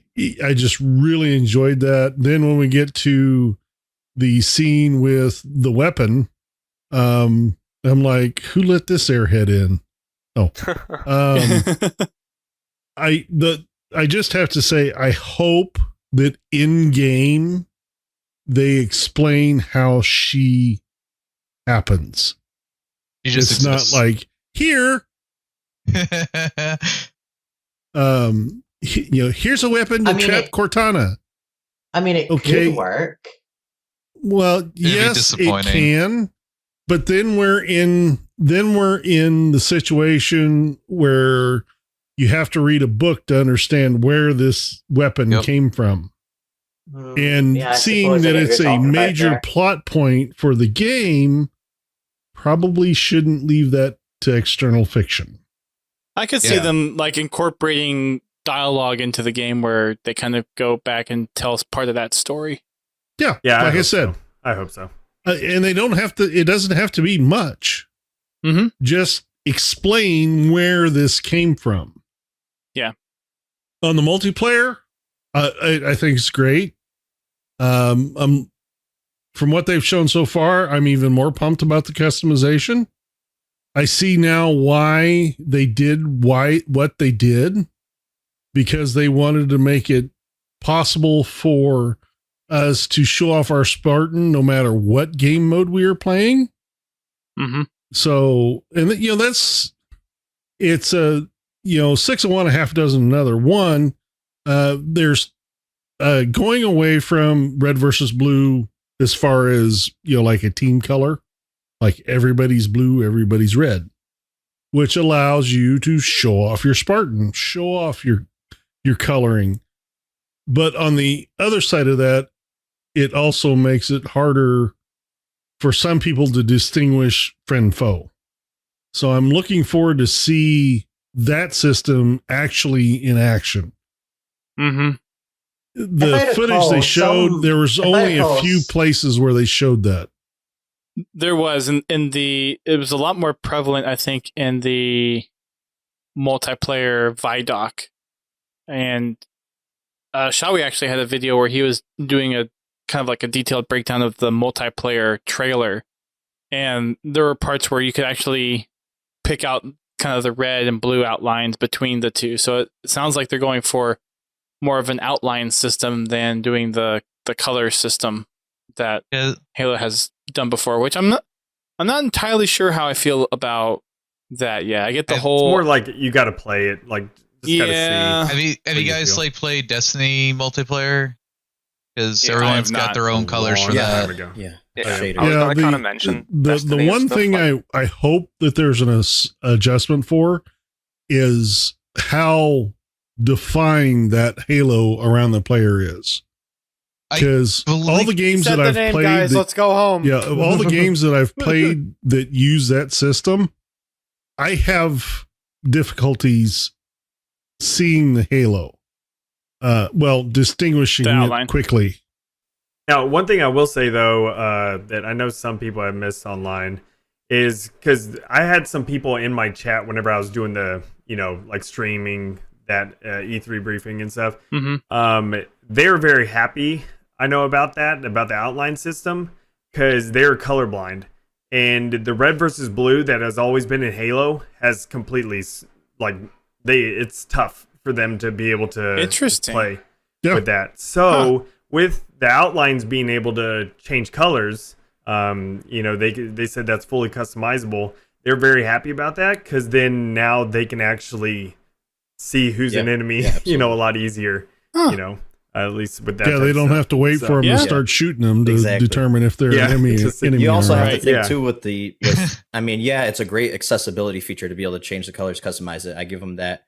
S2: just really enjoyed that. Then when we get to the scene with the weapon, I'm like, who let this airhead in? Oh, I just have to say, I hope that in game they explain how she happens. It's not like here. Here's a weapon to trap Cortana.
S5: It could work.
S2: Well, yes, it can. But then we're in the situation where you have to read a book to understand where this weapon came from. And seeing that it's a major plot point for the game, probably shouldn't leave that to external fiction.
S1: I could see them like incorporating dialogue into the game where they kind of go back and tell us part of that story.
S2: Yeah. Like I said,
S4: I hope so.
S2: And they don't have to, it doesn't have to be much.
S1: Mm-hmm.
S2: Just explain where this came from.
S1: Yeah.
S2: On the multiplayer, I think it's great. From what they've shown so far, I'm even more pumped about the customization. I see now why they did what they did, because they wanted to make it possible for us to show off our Spartan no matter what game mode we are playing.
S1: Mm-hmm.
S2: So, and it's a, 6 of one, a half dozen another. One, there's going away from red versus blue as far as, like a team color, like everybody's blue, everybody's red, which allows you to show off your Spartan, show off your coloring. But on the other side of that, it also makes it harder for some people to distinguish friend and foe. So I'm looking forward to see that system actually in action.
S1: Mm-hmm.
S2: The footage they showed, there was only a few places where they showed that.
S1: There was, it was a lot more prevalent, I think, in the multiplayer Vidoc. And Shawi actually had a video where he was doing a kind of like a detailed breakdown of the multiplayer trailer. And there were parts where you could actually pick out kind of the red and blue outlines between the two. So it sounds like they're going for more of an outline system than doing the color system that Halo has done before, which I'm not entirely sure how I feel about that. Yeah, I get the whole.
S4: It's more like you got to play it. Like, just
S1: yeah.
S4: gotta see.
S8: Have you guys like played Destiny multiplayer? Because everyone's got their own colors for that.
S7: Yeah.
S6: I was going to kind of mention
S2: the one thing I hope that there's an adjustment for is how defined that halo around the player is. Because all the games that I've played,
S3: guys, let's go home.
S2: Yeah, of all the games that I've played that use that system, I have difficulties seeing the halo. Distinguishing it quickly.
S4: Now, one thing I will say, though, that I know some people have missed online is because I had some people in my chat whenever I was doing the, like streaming that E3 briefing and stuff.
S1: Mm-hmm.
S4: They're very happy, I know, about that, about the outline system, because they're colorblind. And the red versus blue that has always been in Halo has completely, it's tough for them to be able to play with that. So with the outlines being able to change colors, they said that's fully customizable. They're very happy about that, because then now they can actually see who's an enemy, a lot easier, at least with that.
S2: Yeah, they don't have to wait for them to start shooting them to determine if they're an enemy.
S7: You also have to think too with it's a great accessibility feature to be able to change the colors, customize it. I give them that.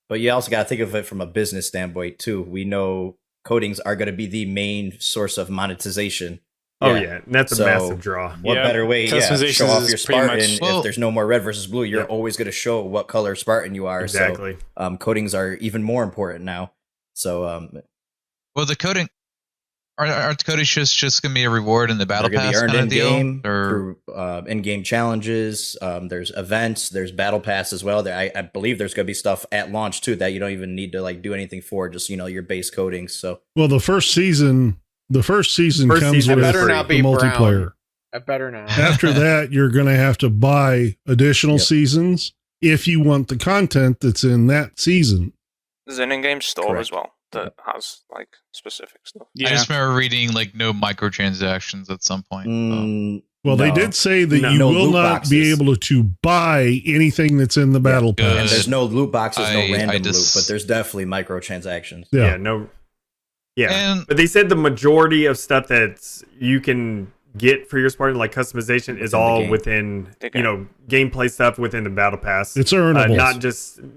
S7: But you also got to think of it from a business standpoint too. We know coatings are going to be the main source of monetization.
S4: Oh yeah, and that's a massive draw.
S7: What better way? Show off your Spartan. If there's no more red versus blue, you're always going to show what color Spartan you are.
S4: Exactly.
S7: So coatings are even more important now. So
S8: the coating aren't the coatings just going to be a reward in the battle pass
S7: earned
S8: kind of deal,
S7: in-game, or through in-game challenges. There's events. There's battle pass as well. I believe there's going to be stuff at launch too that you don't even need to do anything for. Just your base coatings. So
S2: the first season comes with the multiplayer.
S3: I better not.
S2: After that, you're going to have to buy additional seasons if you want the content that's in that season.
S6: There's an in-game store as well that has specific stuff.
S8: I just remember reading no microtransactions at some point.
S2: They did say that you will not be able to buy anything that's in the battle pass.
S7: And there's no loot boxes, no random loot, but there's definitely microtransactions.
S4: But they said the majority of stuff that you can get for your Spartan, like customization, is all within gameplay stuff within the battle pass.
S2: It's earnable,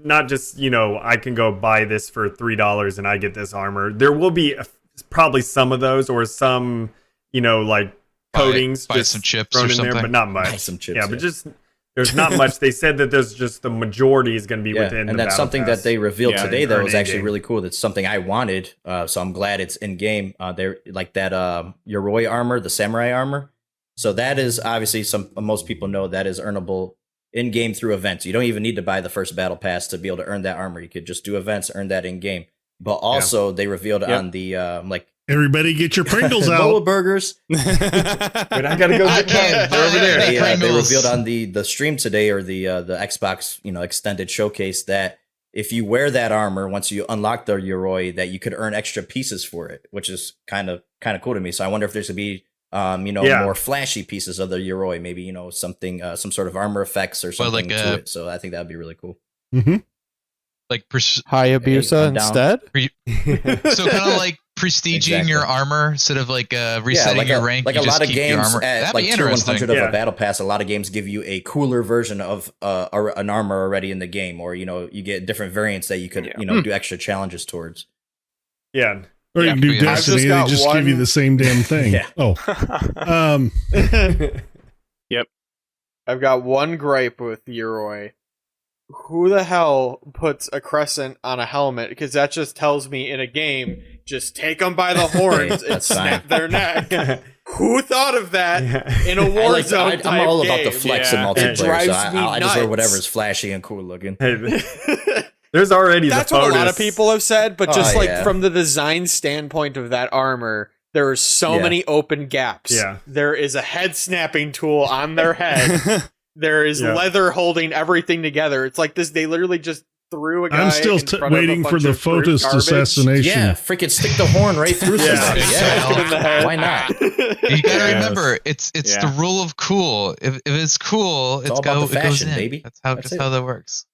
S4: not just I can go buy this for $3 and I get this armor. There will be probably some of those, or some coatings,
S8: buy some chips or something,
S4: but not much.
S7: Buy some chips,
S4: but just there's not much. They said that there's just the majority is going to be within.
S7: And
S4: the
S7: that's something
S4: pass.
S7: that they revealed today that was actually really cool. That's something I wanted, so I'm glad it's in game. They're like that Yoroi armor, the samurai armor. So that is obviously most people know that is earnable in game through events. You don't even need to buy the first battle pass to be able to earn that armor. You could just do events, earn that in game. But also they revealed on the
S2: Everybody get your Pringles
S7: Bowl of
S2: out.
S7: burgers.
S4: But I gotta go get mine. They're over there.
S7: They revealed on the stream today, or the Xbox extended showcase, that if you wear that armor, once you unlock the Yoroi, that you could earn extra pieces for it, which is kind of cool to me. So I wonder if there's gonna be more flashy pieces of the Yoroi, maybe something some sort of armor effects or something to it. So I think that'd be really cool.
S2: Mm-hmm.
S8: Like
S3: Hayabusa instead.
S8: So kind of like prestiging your armor instead of like resetting your rank.
S7: Like
S8: you
S7: a
S8: just
S7: lot of
S8: keep your
S7: games
S8: armor.
S7: at
S8: That'd
S7: like
S8: be
S7: tier
S8: interesting.
S7: 100 of a battle pass. A lot of games give you a cooler version of an armor already in the game, or you get different variants that you could do extra challenges towards.
S4: Yeah.
S2: Or you can do Destiny, they just give you the same damn thing.
S7: Yeah.
S2: Oh.
S1: Yep.
S3: I've got one gripe with Yoroi. Who the hell puts a crescent on a helmet? Because that just tells me in a game, just take them by the horns and snap their neck. Who thought of that in a Warzone
S7: I'm all
S3: game?
S7: about the flex in
S3: It
S7: multiplayer,
S3: drives
S7: so
S3: me
S7: I just wear
S3: nuts.
S7: whatever's flashy and cool looking.
S4: There's already
S3: That's
S4: the
S3: what
S4: POTUS.
S3: a lot of people have said, but just
S7: yeah.
S3: from the design standpoint of that armor, there are so many open gaps.
S4: Yeah.
S3: There is a head snapping tool on their head. There is leather holding everything together. It's like this. They literally just threw a guy.
S2: I'm still
S3: in front of a
S2: waiting for
S3: bunch
S2: the
S3: of fruit
S2: POTUS
S3: garbage.
S2: assassination.
S7: Yeah, freaking stick the horn right through somebody. Yeah, why not?
S8: You gotta remember, it's the rule of cool. If it's cool,
S7: all about the
S8: it goes
S7: fashion,
S8: in.
S7: baby.
S8: That's
S7: That's
S8: how that works.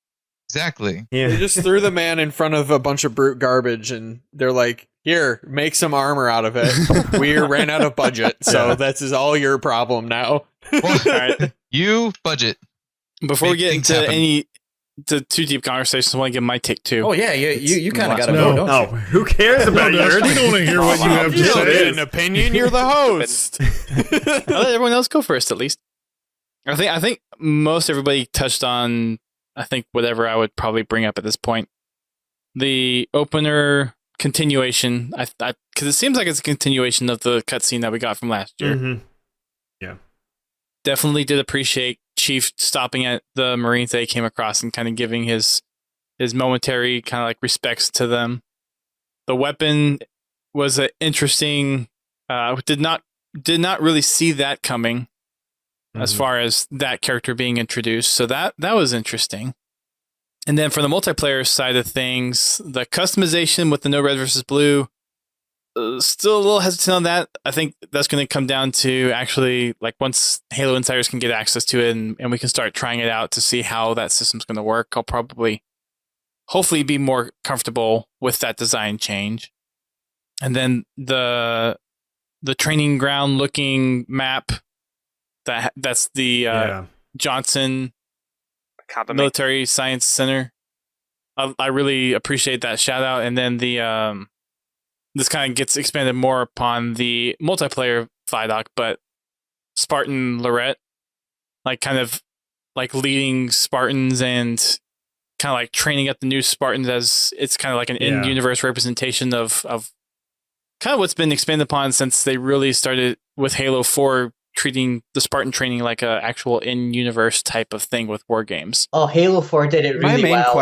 S8: Exactly.
S4: Yeah.
S3: They just threw the man in front of a bunch of brute garbage, and they're like, "Here, make some armor out of it." We ran out of budget, so that's all your problem now.
S8: Well, all right. You budget.
S1: Before we
S8: Make
S1: get
S8: things
S1: into
S8: happen.
S1: too deep conversations, I want to give my take too.
S7: Oh yeah, you kind of got to
S2: No.
S7: go, don't
S4: No,
S7: you?
S4: who cares about
S2: No,
S4: yours?
S2: we don't want to hear what you have to
S3: You don't
S2: say.
S3: need an opinion. You're the host.
S1: I'll let everyone else go first, at least. I think most everybody touched on. I think whatever I would probably bring up at this point, the opener continuation. Because it seems like it's a continuation of the cutscene that we got from last year.
S4: Mm-hmm.
S1: Definitely did appreciate Chief stopping at the Marines that he came across and kind of giving his momentary kind of like respects to them. The weapon was an interesting. Did not really see that coming as far as that character being introduced. So that was interesting. And then for the multiplayer side of things, the customization with the no red versus blue, still a little hesitant on that. I think that's going to come down to actually like once Halo Insiders can get access to it and we can start trying it out to see how that system's going to work. I'll probably hopefully be more comfortable with that design change. And then the training ground looking map, that's the Johnson
S6: Academy.
S1: Military Science Center. I really appreciate that shout out. And then the this kind of gets expanded more upon the multiplayer Vidoc, but Spartan Lorette, like kind of like leading Spartans and kind of like training up the new Spartans as it's kind of like an in-universe representation of kind of what's been expanded upon since they really started with Halo 4 treating the Spartan training like a actual in-universe type of thing with war games.
S5: Oh, Halo 4 did it really well,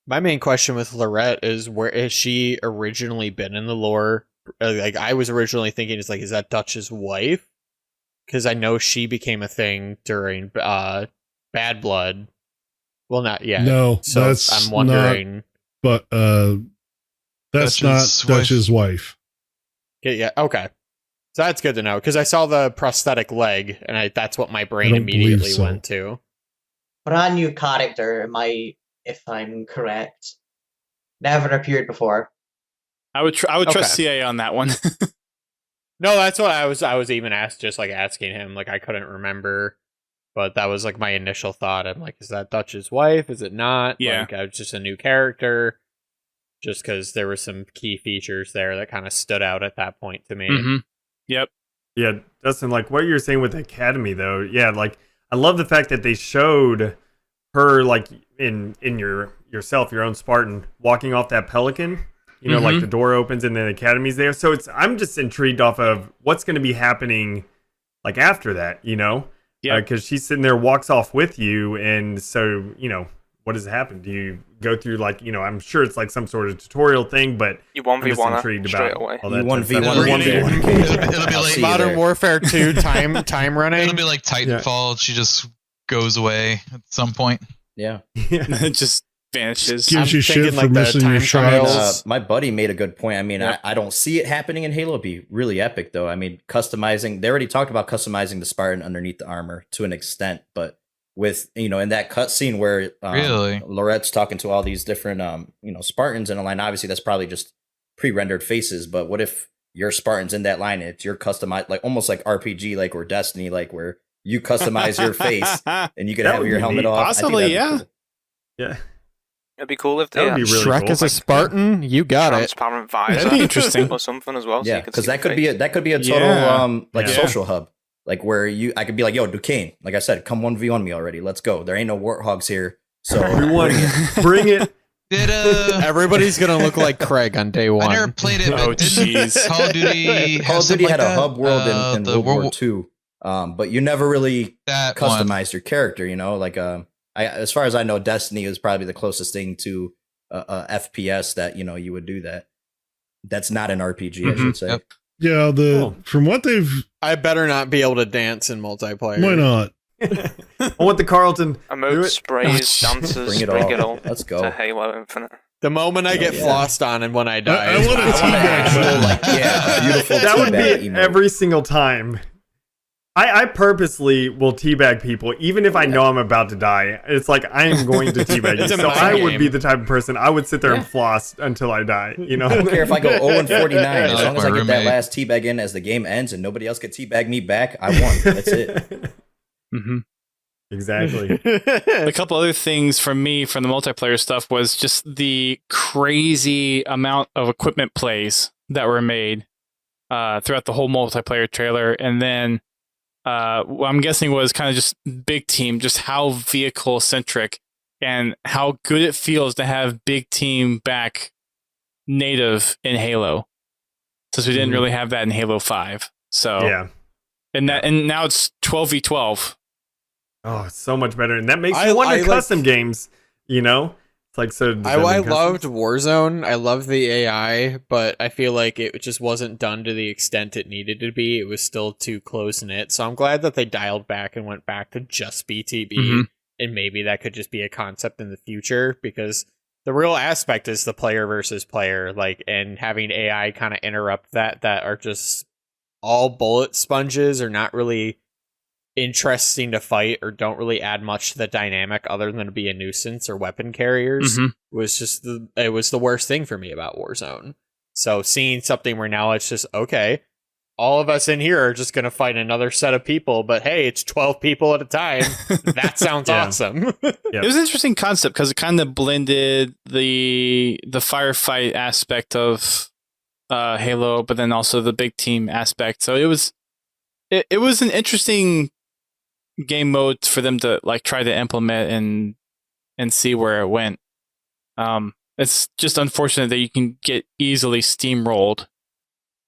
S3: My main question with Lorette is, where has she originally been in the lore? Like, I was originally thinking, is that Dutch's wife? Because I know she became a thing during Bad Blood. Well, not yet.
S2: No,
S3: so
S2: that's
S3: I'm wondering.
S2: Not, but that's
S8: Dutch's
S2: not Dutch's wife.
S3: Yeah, okay. So that's good to know, because I saw the prosthetic leg, and that's what my brain
S2: I don't
S3: immediately
S2: believe so.
S3: went to.
S5: Brand new character, if I'm correct. Never appeared before.
S1: I would trust CA on that one.
S3: No, that's what I was even asking him. Like, I couldn't remember, but that was like my initial thought. I'm like, is that Dutch's wife? Is it not?
S1: Yeah.
S3: Like, it's just a new character. Just because there were some key features there that kind of stood out at that point to me.
S1: Mm-hmm. Yep.
S4: Yeah, Dustin, like what you're saying with the Academy, though. Yeah, like I love the fact that they showed her like in yourself, your own Spartan, walking off that Pelican. You know, like the door opens and the Academy's there. So I'm just intrigued off of what's going to be happening like after that. You know,
S1: yeah,
S4: because she's sitting there, walks off with you, and so what does happen? Do go through like, you know, I'm sure it's like some sort of tutorial thing, but
S6: You
S4: I'm just
S6: 1v1
S4: intrigued
S6: straight
S4: about
S6: away.
S4: all that.
S7: You 1v1
S4: stuff.
S8: It'll be
S7: I'll
S8: like
S7: see you
S3: Modern
S7: there.
S3: Warfare 2 time running.
S8: it'll be like Titanfall. She just goes away at some point.
S7: Yeah.
S1: it just vanishes.
S2: Gives
S3: I'm
S2: you shit
S3: thinking,
S2: for
S3: like, the
S2: missing your
S3: time
S2: shots.
S3: trials.
S7: My buddy made a good point. I mean, I don't see it happening in Halo. It'd be really epic, though. I mean, customizing. They already talked about customizing the Spartan underneath the armor to an extent, but with, you know, in that cutscene where
S8: Really?
S7: Lorette's talking to all these different you know, Spartans in a line. Obviously, that's probably just pre-rendered faces. But what if your Spartans in that line? It's your customized, like almost like RPG, like or Destiny, like where you customize your face and you can
S4: That
S7: have
S4: would
S7: your
S4: be
S7: helmet
S4: neat.
S7: off. I think
S1: Possibly,
S7: that'd be
S1: yeah.
S7: cool.
S4: Yeah.
S6: It'd be cool if
S4: That
S6: they
S4: would be really
S3: Shrek
S4: cool.
S3: is a
S4: Like,
S3: Spartan. You got it.
S6: transparent visor
S1: That'd be interesting.
S6: or something as well. so
S7: Yeah,
S6: you could
S7: because
S6: see
S7: that
S6: the
S7: could be
S6: face.
S7: that could be a total
S1: Yeah.
S7: like
S4: Yeah.
S7: social hub, like where I could be like, yo, Ducain, like I said, come 1v1 me already. Let's go. There ain't no warthogs here, so
S4: Everyone, bring it.
S8: Did
S3: Everybody's gonna look like Craig on day one.
S8: I never played it,
S1: Oh,
S8: but didn't
S1: jeez.
S8: Call of Duty
S7: Call
S8: have
S7: of Duty
S8: something
S7: had
S8: like
S7: a
S8: that?
S7: hub world in
S8: The
S7: World War II, but you never really
S8: that one.
S7: customized your character. You know, like as far as I know, Destiny is probably the closest thing to FPS that, you know, you would do that. That's not an RPG, I should say.
S8: Yep.
S2: Yeah, from what they've,
S3: I better not be able to dance in multiplayer.
S2: why not?
S4: I want the Carlton. Do
S6: Emotes,
S4: it.
S6: sprays, dances,
S7: Bring it all. Let's go.
S6: to Halo Infinite.
S3: The moment I get
S7: Yeah.
S3: flossed on and when I die.
S2: I want a teabag
S7: Actual,
S2: button.
S7: like, yeah, beautiful.
S4: That would
S7: teabag
S4: be
S7: emote.
S4: every single time. I purposely will teabag people, even if I know I'm about to die. It's like I am going to teabag you.
S3: It's a
S4: So
S3: mind
S4: I would
S3: game.
S4: be the type of person I would sit there and floss until I die. You know,
S7: I don't care if I go 0 and 49. As
S8: Like
S7: long as
S8: my
S7: I get that
S8: roommate.
S7: last teabag in as the game ends and nobody else can teabag me back, I won. That's it.
S1: hmm
S4: Exactly.
S1: A couple other things from me from the multiplayer stuff was just the crazy amount of equipment plays that were made throughout the whole multiplayer trailer, and then what I'm guessing was kind of just big team, just how vehicle centric and how good it feels to have big team back native in Halo, since we didn't
S4: Mhm.
S1: really have that in Halo 5. So
S4: Yeah.
S1: and now it's 12v12.
S4: Oh, it's so much better, and that makes
S3: I-
S4: you want
S3: I
S4: to
S3: like-
S4: custom games. You know, it's like so.
S3: I
S4: custom.
S3: loved Warzone. I loved the AI, but I feel like it just wasn't done to the extent it needed to be. It was still too close knit. So I'm glad that they dialed back and went back to just BTB,
S1: Mhm.
S3: and maybe that could just be a concept in the future, because the real aspect is the player versus player, like, and having AI kind of interrupt that are just all bullet sponges or not really interesting to fight or don't really add much to the dynamic other than to be a nuisance or weapon carriers
S1: Mhm.
S3: was just it was the worst thing for me about Warzone. So seeing something where now it's just, okay, all of us in here are just going to fight another set of people, but hey, it's 12 people at a time. That sounds
S4: Yeah.
S3: awesome.
S4: Yep.
S1: It was an interesting concept because it kind of blended the firefight aspect of Halo, but then also the big team aspect. So it was an interesting game mode for them to like try to implement and see where it went. It's just unfortunate that you can get easily steamrolled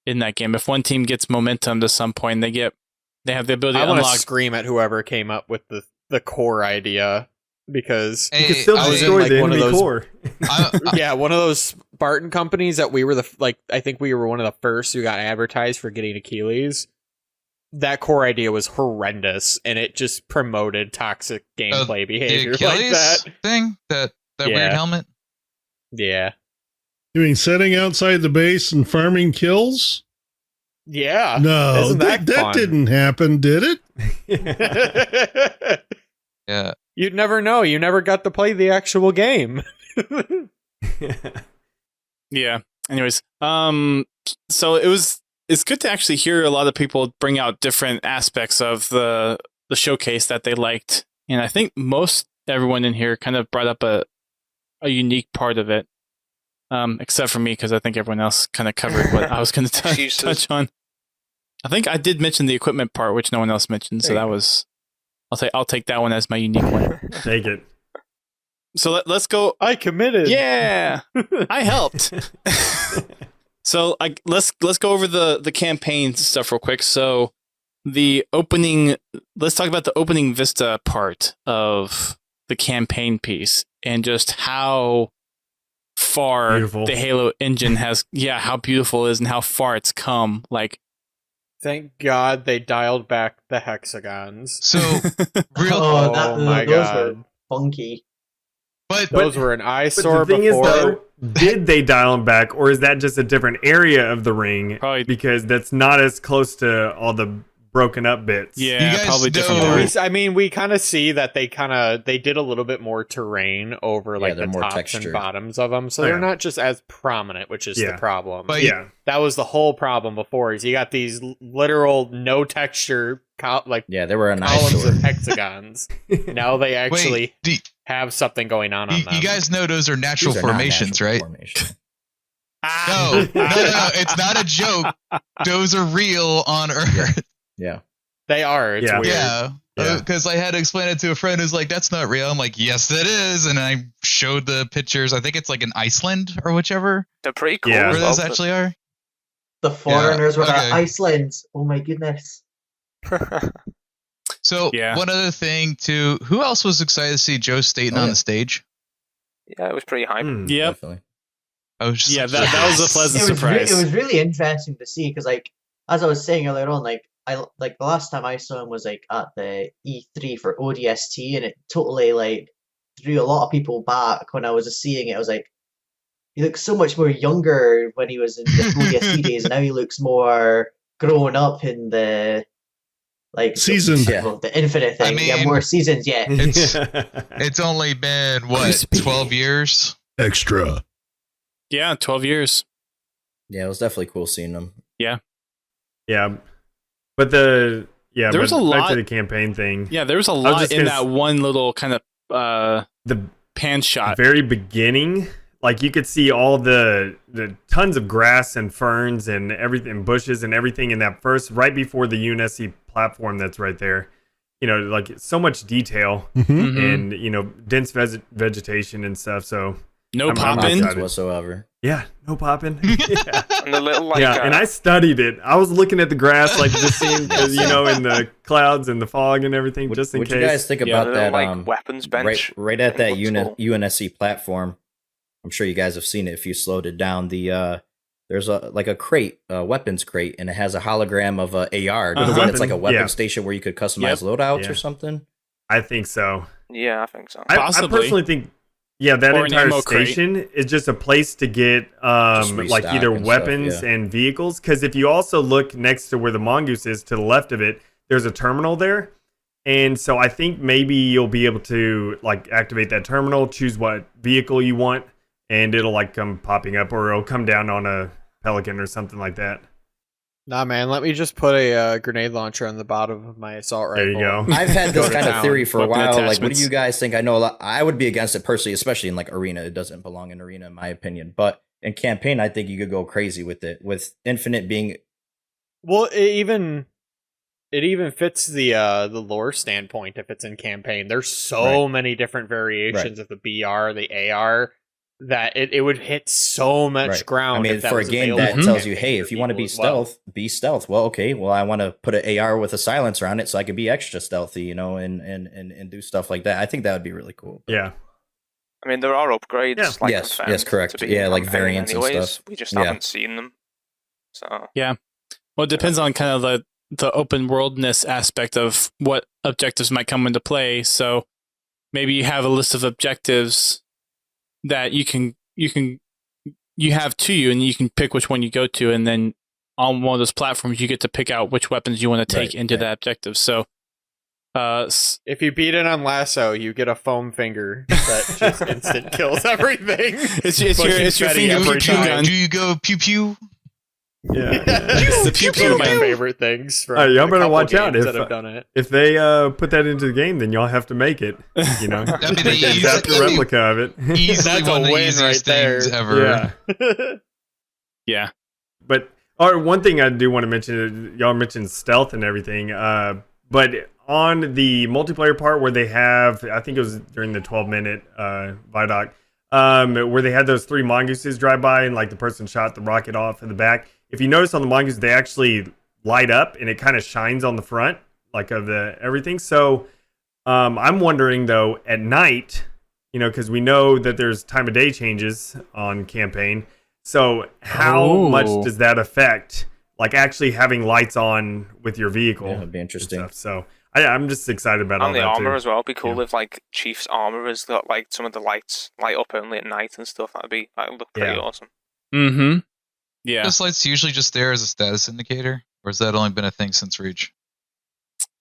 S1: in that game. If one team gets momentum to some point, they have the ability
S3: I
S1: to
S3: want to
S1: unlock.
S3: scream at whoever came up with the core idea, because
S4: You can
S8: Hey,
S4: still
S8: I was in,
S4: destroy
S3: like,
S4: the
S3: one of
S4: enemy
S3: those-
S4: core.
S3: yeah, one of those Spartan companies that we were I think we were one of the first who got advertised for getting Achilles. That core idea was horrendous, and it just promoted toxic gameplay
S8: the
S3: behavior like
S8: Achilles
S3: that.
S8: thing, that
S3: Yeah.
S8: weird helmet.
S3: Yeah.
S2: You mean setting outside the base and farming kills?
S3: Yeah.
S2: No,
S3: Isn't
S2: that
S3: that fun?
S2: didn't happen, did it?
S8: Yeah.
S3: You'd never know. You never got to play the actual game.
S1: Yeah. Anyways, so it's good to actually hear a lot of people bring out different aspects of the showcase that they liked, and I think most everyone in here kind of brought up a unique part of it, except for me, because I think everyone else kind of covered what I was going to
S6: Excuses.
S1: touch on. I think I did mention the equipment part, which no one else mentioned, so
S4: There you
S1: that
S4: go.
S1: was I'll take that one as my unique one.
S4: Take it.
S1: So let's go.
S3: I committed.
S1: Yeah, I helped. So let's go over the campaign stuff real quick. So let's talk about the opening vista part of the campaign piece and just how far
S4: Beautiful.
S1: the Halo engine has, how beautiful it is and how far it's come. Like,
S3: Thank God they dialed back the hexagons.
S8: So real,
S3: Oh my
S5: those
S3: God.
S5: were funky.
S8: but
S3: Those were an
S4: But
S3: eyesore
S4: the thing
S3: before.
S4: is, though, did they dial them back, or is that just a different area of the ring?
S1: Probably-
S4: Because that's not as close to all the broken up bits.
S1: yeah,
S8: You guys
S1: probably different
S8: know-
S1: parts.
S3: We kind of see that they did a little bit more terrain over like
S7: they're
S3: the
S7: more
S3: tops
S7: textured.
S3: and bottoms of them, so
S4: Oh,
S3: they're
S4: yeah.
S3: not just as prominent, which is the
S4: Yeah.
S3: problem.
S8: But
S4: Yeah.
S3: That was the whole problem before. Is you got these literal no texture
S7: Yeah, they were an
S3: columns
S7: eyesore.
S3: of hexagons. Now they actually
S8: wait, do,
S3: have something going on them.
S8: you guys know those are natural
S7: These are not
S8: formations,
S7: natural
S8: right?
S7: formation.
S8: No, it's not a joke. Those are real on Earth.
S7: Yeah.
S3: They are. It's
S4: Yeah.
S3: weird.
S8: Yeah.
S4: Yeah.
S8: Because I had to explain it to a friend who's like, that's not real. I'm like, yes, it is. And I showed the pictures. I think it's like in Iceland or whichever,
S6: They're pretty cool.
S4: Yeah.
S6: as
S8: where
S6: well,
S8: those actually are.
S5: The foreigners were
S8: okay.
S5: at Iceland. Oh my goodness.
S8: So
S1: Yeah.
S8: one other thing too, who else was excited to see Joe Staten
S7: Oh,
S8: on
S7: yeah.
S8: the stage?
S6: Yeah, it was pretty hype.
S1: Yep.
S7: Definitely.
S8: I was just
S1: Yeah,
S8: like,
S1: that was a
S8: yes.
S1: pleasant
S5: It was,
S1: surprise.
S5: it was really interesting to see because, like, as I was saying earlier on, like the last time I saw him was like at the E3 for ODST, and it totally like threw a lot of people back when I was seeing it. I was like, he looks so much more younger when he was in the ODST days, and now he looks more grown up in the like
S2: Seasoned.
S7: Yeah.
S5: well, the Infinite thing.
S8: I
S5: Yeah,
S8: mean-
S5: more seasons. Yeah,
S8: It's only been what,
S7: Crispy.
S8: 12 years?
S2: Extra.
S1: Yeah, 12 years.
S7: Yeah, it was definitely cool seeing them.
S4: Yeah. But there
S1: was a
S4: back
S1: lot-
S4: to the campaign thing.
S1: Yeah, there was a
S4: was
S1: lot
S4: just
S1: in
S4: gonna
S1: that one little kind of
S4: The
S1: pan shot.
S4: very beginning, like you could see all the tons of grass and ferns and everything, bushes and everything in that first, right before the UNSC platform that's right there. You know, like so much detail
S2: Mm-hmm.
S1: Mhm.
S4: and dense vegetation and stuff. So
S1: No
S4: I'm
S1: popping.
S4: excited.
S7: Whatsoever.
S4: yeah, no popping. Yeah.
S6: And the little like
S4: And I studied it. I was looking at the grass, like just seeing, in the clouds and the fog and everything, just in
S7: What
S4: case.
S7: you guys think
S1: Yeah,
S7: about
S6: little,
S7: that?
S6: like weapons bench.
S7: Right at that
S6: It looks cool.
S7: UNSC platform. I'm sure you guys have seen it if you slowed it down. There's a crate, a weapons crate, and it has a hologram of a AR. Does it mean it's like a weapon
S4: Yeah.
S7: station where you could customize loadouts
S4: Yeah.
S7: or something?
S4: I think so.
S6: Yeah, I think so.
S4: I
S1: Possibly.
S4: personally think, that
S1: Or an
S4: entire
S1: ammo crate.
S4: station is just a place to get like
S7: restock
S4: either
S7: and stuff,
S4: weapons
S7: yeah.
S4: and vehicles. Because if you also look next to where the mongoose is, to the left of it, there's a terminal there. And so I think maybe you'll be able to like activate that terminal, choose what vehicle you want, and it'll like come popping up, or it'll come down on a Pelican or something like that.
S3: Nah, man. Let me just put a grenade launcher on the bottom of my assault rifle.
S4: There you go.
S7: I've had
S3: Go
S7: this
S3: to
S7: kind of
S3: town.
S7: theory for a
S1: Weapon
S7: while. Like, what
S1: attachments.
S7: do you guys think? I know a lot. I would be against it personally, especially in like arena. It doesn't belong in arena, in my opinion. But in campaign, I think you could go crazy with it. With infinite being,
S3: Well, it even fits the lore standpoint if it's in campaign. There's so many different variations of the BR, the AR, that it would hit so much
S7: right.
S3: ground.
S7: I mean,
S3: if that
S7: for a
S3: was
S7: game
S3: available
S7: that
S3: in
S7: tells you,
S3: campaign
S7: hey,
S3: for
S7: if you want to
S3: people
S7: be
S3: as well.
S7: stealth, be stealth. Well, okay. Well, I want to put an AR with a silencer on it so I could be extra stealthy, and do stuff like that. I think that would be really cool.
S4: Yeah.
S6: I mean, there are upgrades.
S4: Yeah.
S6: Like
S7: Yes,
S6: confirmed
S7: yes, correct.
S6: to be in
S7: Yeah, like
S6: campaign
S7: variants and
S6: anyways.
S7: stuff.
S6: We just
S7: Yeah.
S6: haven't seen them. So
S1: Well, it depends on kind of the open worldness aspect of what objectives might come into play. So maybe you have a list of objectives that you have to you, and you can pick which one you go to, and then on one of those platforms you get to pick out which weapons you want to take
S7: Right,
S1: into
S7: right.
S1: that objective. So
S3: If you beat it on lasso, you get a foam finger that just instant kills everything.
S1: it's your
S3: Confetti
S1: finger
S3: every
S1: pew
S3: time.
S1: gun.
S8: Do you go pew pew?
S4: Yeah.
S1: It's the pew
S3: One
S1: pew
S3: of my
S1: gun.
S3: favorite things. From
S4: Y'all
S3: a
S4: better
S3: couple
S4: watch out
S3: games
S4: if-
S3: that have done it.
S4: If they put that into the game, then y'all have to make it. You know,
S8: That'd be the
S4: Make an exact
S8: easiest-
S4: replica of it.
S8: Easily
S3: That's a
S8: one of the
S3: win
S8: easiest
S3: right there.
S8: things ever.
S4: Yeah.
S1: Yeah.
S4: But one thing I do want to mention, y'all mentioned stealth and everything. But on the multiplayer part where they have, I think it was during the 12-minute Vidoc, where they had those 3 mongooses drive by and like the person shot the rocket off in the back. If you notice on the mongoose, they actually light up and it kind of shines on the front, like of the everything. So I'm wondering though, at night, because we know that there's time of day changes on campaign. So how much does that affect, like actually having lights on with your vehicle?
S7: Yeah, that'd be interesting.
S4: So I'm just excited about all
S6: On the
S4: that
S6: armor
S4: too.
S6: as well. It'd be cool if like Chief's armor has got like some of the lights light up only at night and stuff. That would look pretty awesome.
S1: Mm-hmm. Yeah.
S8: This light's usually just there as a status indicator, or has that only been a thing since Reach?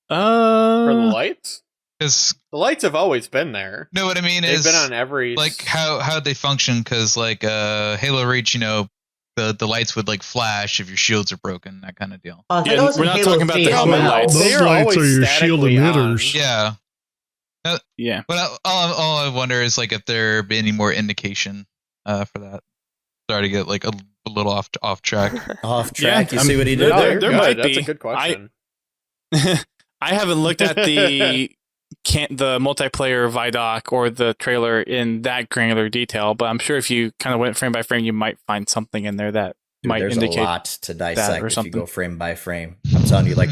S3: For the lights?
S8: Because
S3: the lights have always been there.
S8: No, what I mean
S3: They've
S8: is
S3: been on every
S8: like how they function. Because like Halo Reach, the lights would like flash if your shields are broken, that kind of deal.
S1: We're not talking about the helmet lights.
S2: Those lights are your shield emitters.
S8: Yeah.
S1: Yeah.
S8: But all I wonder is like if there be any more indication for that. Sorry to get like a little off track.
S7: Off track. You see what he did there?
S1: There might be.
S3: That's a good question.
S1: I haven't looked at the multiplayer Vidoc or the trailer in that granular detail, but I'm sure if you kind of went frame by frame, you might find something in there that might
S7: there's
S1: indicate
S7: a lot to dissect
S1: or
S7: if
S1: something.
S7: you go frame by frame. I'm telling you, like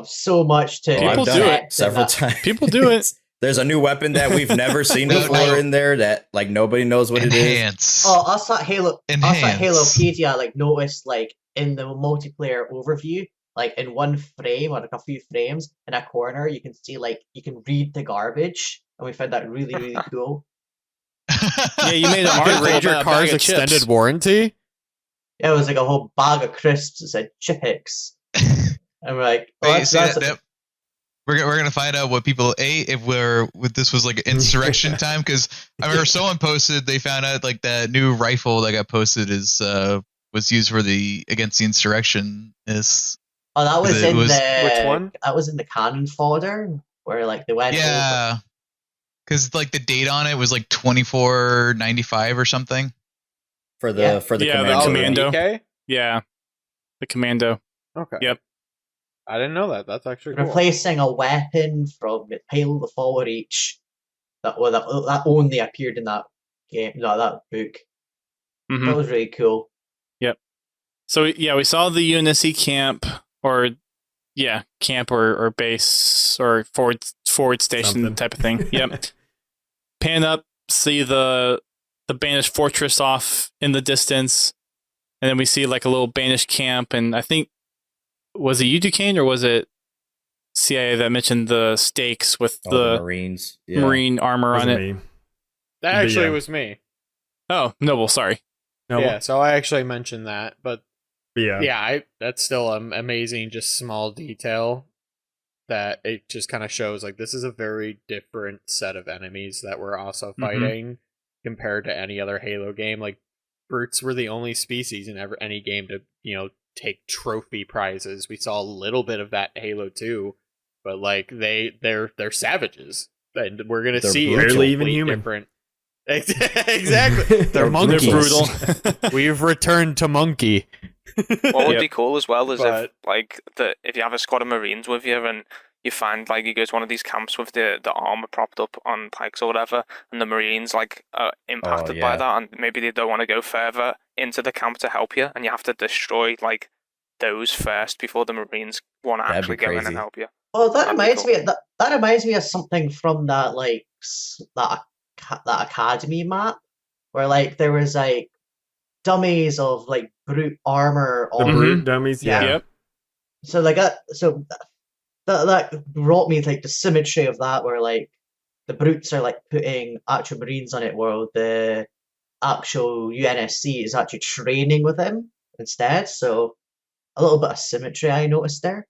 S5: so much to
S1: People do it
S7: several times.
S1: People do it.
S7: There's a new weapon that we've never seen before in there that like nobody knows what it is.
S5: Oh, us at Halopedia like noticed like in the multiplayer overview, like in one frame or like a few frames in a corner, you can see like you can read the garbage, and we found that really really cool.
S1: Yeah, you made an article
S3: read your
S1: about a
S3: car's
S1: bag of
S3: extended
S1: chips.
S3: warranty.
S5: Yeah, it was like a whole bag of crisps that said Chipix. And we're like,
S8: We're gonna find out what people ate if this was like insurrection time, because I remember someone posted they found out like that new rifle that got posted was used for against the insurrectionists.
S5: Oh, that was in
S8: which
S3: one?
S5: That was in the cannon fodder where like they went.
S8: Yeah, because like the date on it was like 2495 or something
S7: for the
S1: commando.
S3: Okay.
S1: Yeah, the commando.
S3: Okay.
S1: Yep.
S3: I didn't know that. That's actually cool.
S5: Replacing a weapon from Halo the Fall Reach that only appeared in that game, that book.
S1: Mm-hmm.
S5: That was really cool.
S1: Yep. So yeah, we saw the Unity camp or base or forward station
S4: Something.
S1: type of thing. Yep. Pan up, see the banished fortress off in the distance, and then we see like a little banished camp, and I think. Was it you, Ducain, or was it CIA that mentioned the stakes with the
S7: Marines,
S1: marine armor on it?
S3: That actually was me.
S1: Oh, Noble, sorry.
S4: Noble.
S3: Yeah, so I actually mentioned that, but
S4: yeah,
S3: that's still an amazing, just small detail that it just kind of shows like this is a very different set of enemies that we're also fighting compared to any other Halo game. Like brutes were the only species in any game to take trophy prizes. We saw a little bit of that in Halo 2, but like they're savages, and we're gonna see
S4: barely even human.
S3: Different. Exactly, they're monkeys.
S1: They're brutal.
S3: We've returned to monkey.
S6: What would be cool as well is if you have a squad of Marines with you and you find like you go to one of these camps with the armor propped up on pikes or whatever, and the Marines like are impacted by that, and maybe they don't want to go further into the camp to help you, and you have to destroy like those first before the Marines want to actually go in and help you.
S5: Well, that reminds me of something from that like that academy map where like there was like dummies of like brute armor.
S4: The brute dummies, yeah.
S1: Yep.
S5: So like that brought me like the symmetry of that, where like the brutes are like putting actual Marines on it, while the actual UNSC is actually training with them instead. So a little bit of symmetry I noticed there.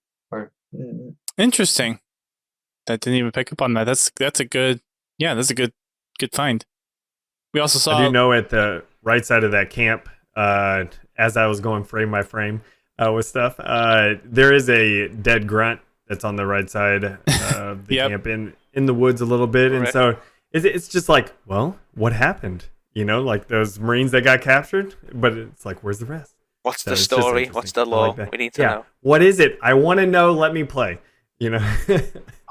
S1: Interesting. That didn't even pick up on that. That's a good find. We also saw.
S4: I do know at the right side of that camp, as I was going frame by frame with stuff, there is a dead grunt that's on the right side of the camp in the woods a little bit. And so it's just like, well, what happened? Like those Marines that got captured, but it's like, where's the rest?
S6: What's the story? What's the lore? We need to know.
S4: What is it? I want to know. Let me play.
S1: I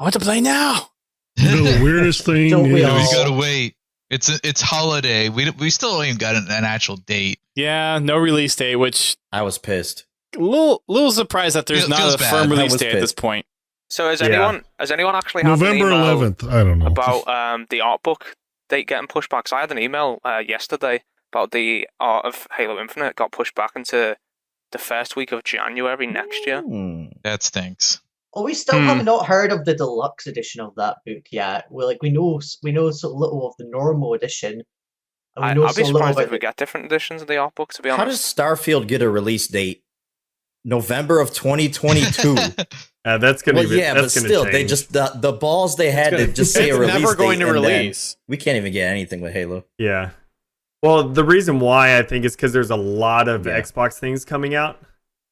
S1: want to play now.
S2: The weirdest thing
S5: Don't we
S2: is
S5: all?
S8: We gotta wait. It's holiday. We still don't even got an actual date.
S1: Yeah, no release date, which
S7: I was pissed.
S1: little surprised that there's not
S8: Feels
S1: a
S8: bad.
S1: firm
S7: I
S1: release
S7: was
S1: date at this
S7: pissed.
S1: point.
S6: So has anyone actually had
S2: November
S6: an email
S2: 11th. I don't know.
S6: about the art book date getting pushed back? 'Cause I had an email yesterday about the art of Halo Infinite got pushed back into the first week of January next year.
S8: That stinks.
S5: Oh, we still have not heard of the deluxe edition of that book yet. We know so little of the normal edition. And we know
S6: I'd be
S5: so little
S6: surprised
S5: about
S6: if we get different editions of the art book, to be
S7: How
S6: honest.
S7: does Starfield get a release date? November of 2022.
S4: That's gonna
S7: Well,
S4: be.
S7: yeah, but
S4: that's gonna
S7: still,
S4: change.
S7: they just the balls they had to just say a
S3: It's
S7: release
S3: never going
S7: date,
S3: to
S7: and then
S3: release.
S7: we can't even get anything with Halo.
S4: Yeah. Well, the reason why I think is because there's a lot of
S7: Yeah.
S4: Xbox things coming out.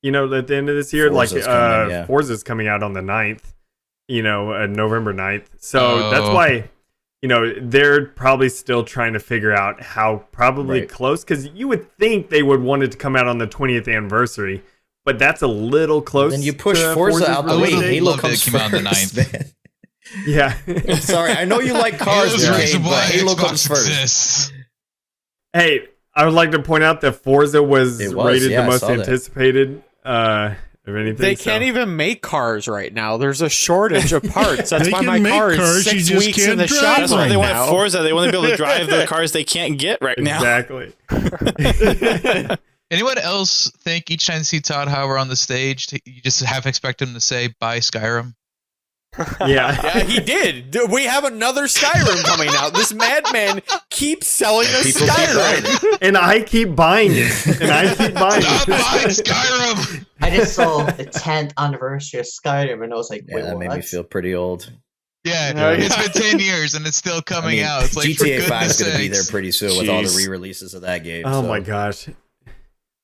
S4: You know, at the end of this year,
S7: Forza's coming, yeah.
S4: Forza's coming out on the 9th. You know, November 9th. So that's why. You know, they're probably still trying to figure out how
S7: Right.
S4: close, because you would think they would want it to come out on the 20th anniversary, but that's a little close.
S7: Then you push
S4: to
S7: Forza
S4: Forza's
S7: out the
S4: release
S7: way.
S4: date.
S7: Halo
S8: loved it
S7: comes
S8: came out on the
S7: first,
S8: 9th.
S7: man.
S4: Yeah.
S7: I'm sorry, I know you like cars,
S8: Halo's the
S7: Ducain,
S8: reason
S7: but
S8: why
S7: Halo
S8: Xbox
S7: comes first.
S8: exists.
S4: Hey, I would like to point out that Forza was
S7: It was,
S4: rated
S7: yeah,
S4: the
S7: I
S4: most
S7: saw that.
S4: anticipated of anything.
S3: They can't even make cars right now. There's a shortage of parts. That's
S2: They
S3: why
S2: can
S3: my
S2: make
S3: car is
S2: cars,
S3: 6
S2: you just
S3: weeks in
S2: can't
S3: the
S2: drive
S3: shop
S1: That's why
S3: right
S1: they want
S3: now.
S1: Forza. They want to be able to drive the cars they can't get right now.
S4: Exactly.
S8: Anyone else think each time you see Todd Howard on the stage, you just half expect him to say, "Buy Skyrim"?
S4: Yeah.
S3: Yeah, he did. Dude, we have another Skyrim coming out. This madman keeps selling us
S7: People keep buying
S3: Skyrim.
S7: it.
S4: And I keep buying it. And I keep buying
S8: Stop
S4: it.
S8: buying Skyrim!
S5: I just saw the 10th anniversary of Skyrim, and I was like,
S7: Yeah,
S5: wait,
S7: that
S5: what?
S7: made me feel pretty old.
S8: Yeah,
S3: Yeah.
S8: it's been 10 years and it's still coming out. It's like,
S7: GTA
S8: for
S7: 5 is
S8: goodness
S7: going to be there
S8: sakes.
S7: pretty soon with all the
S1: Jeez.
S7: re-releases of that game.
S4: Oh
S7: so.
S4: my gosh.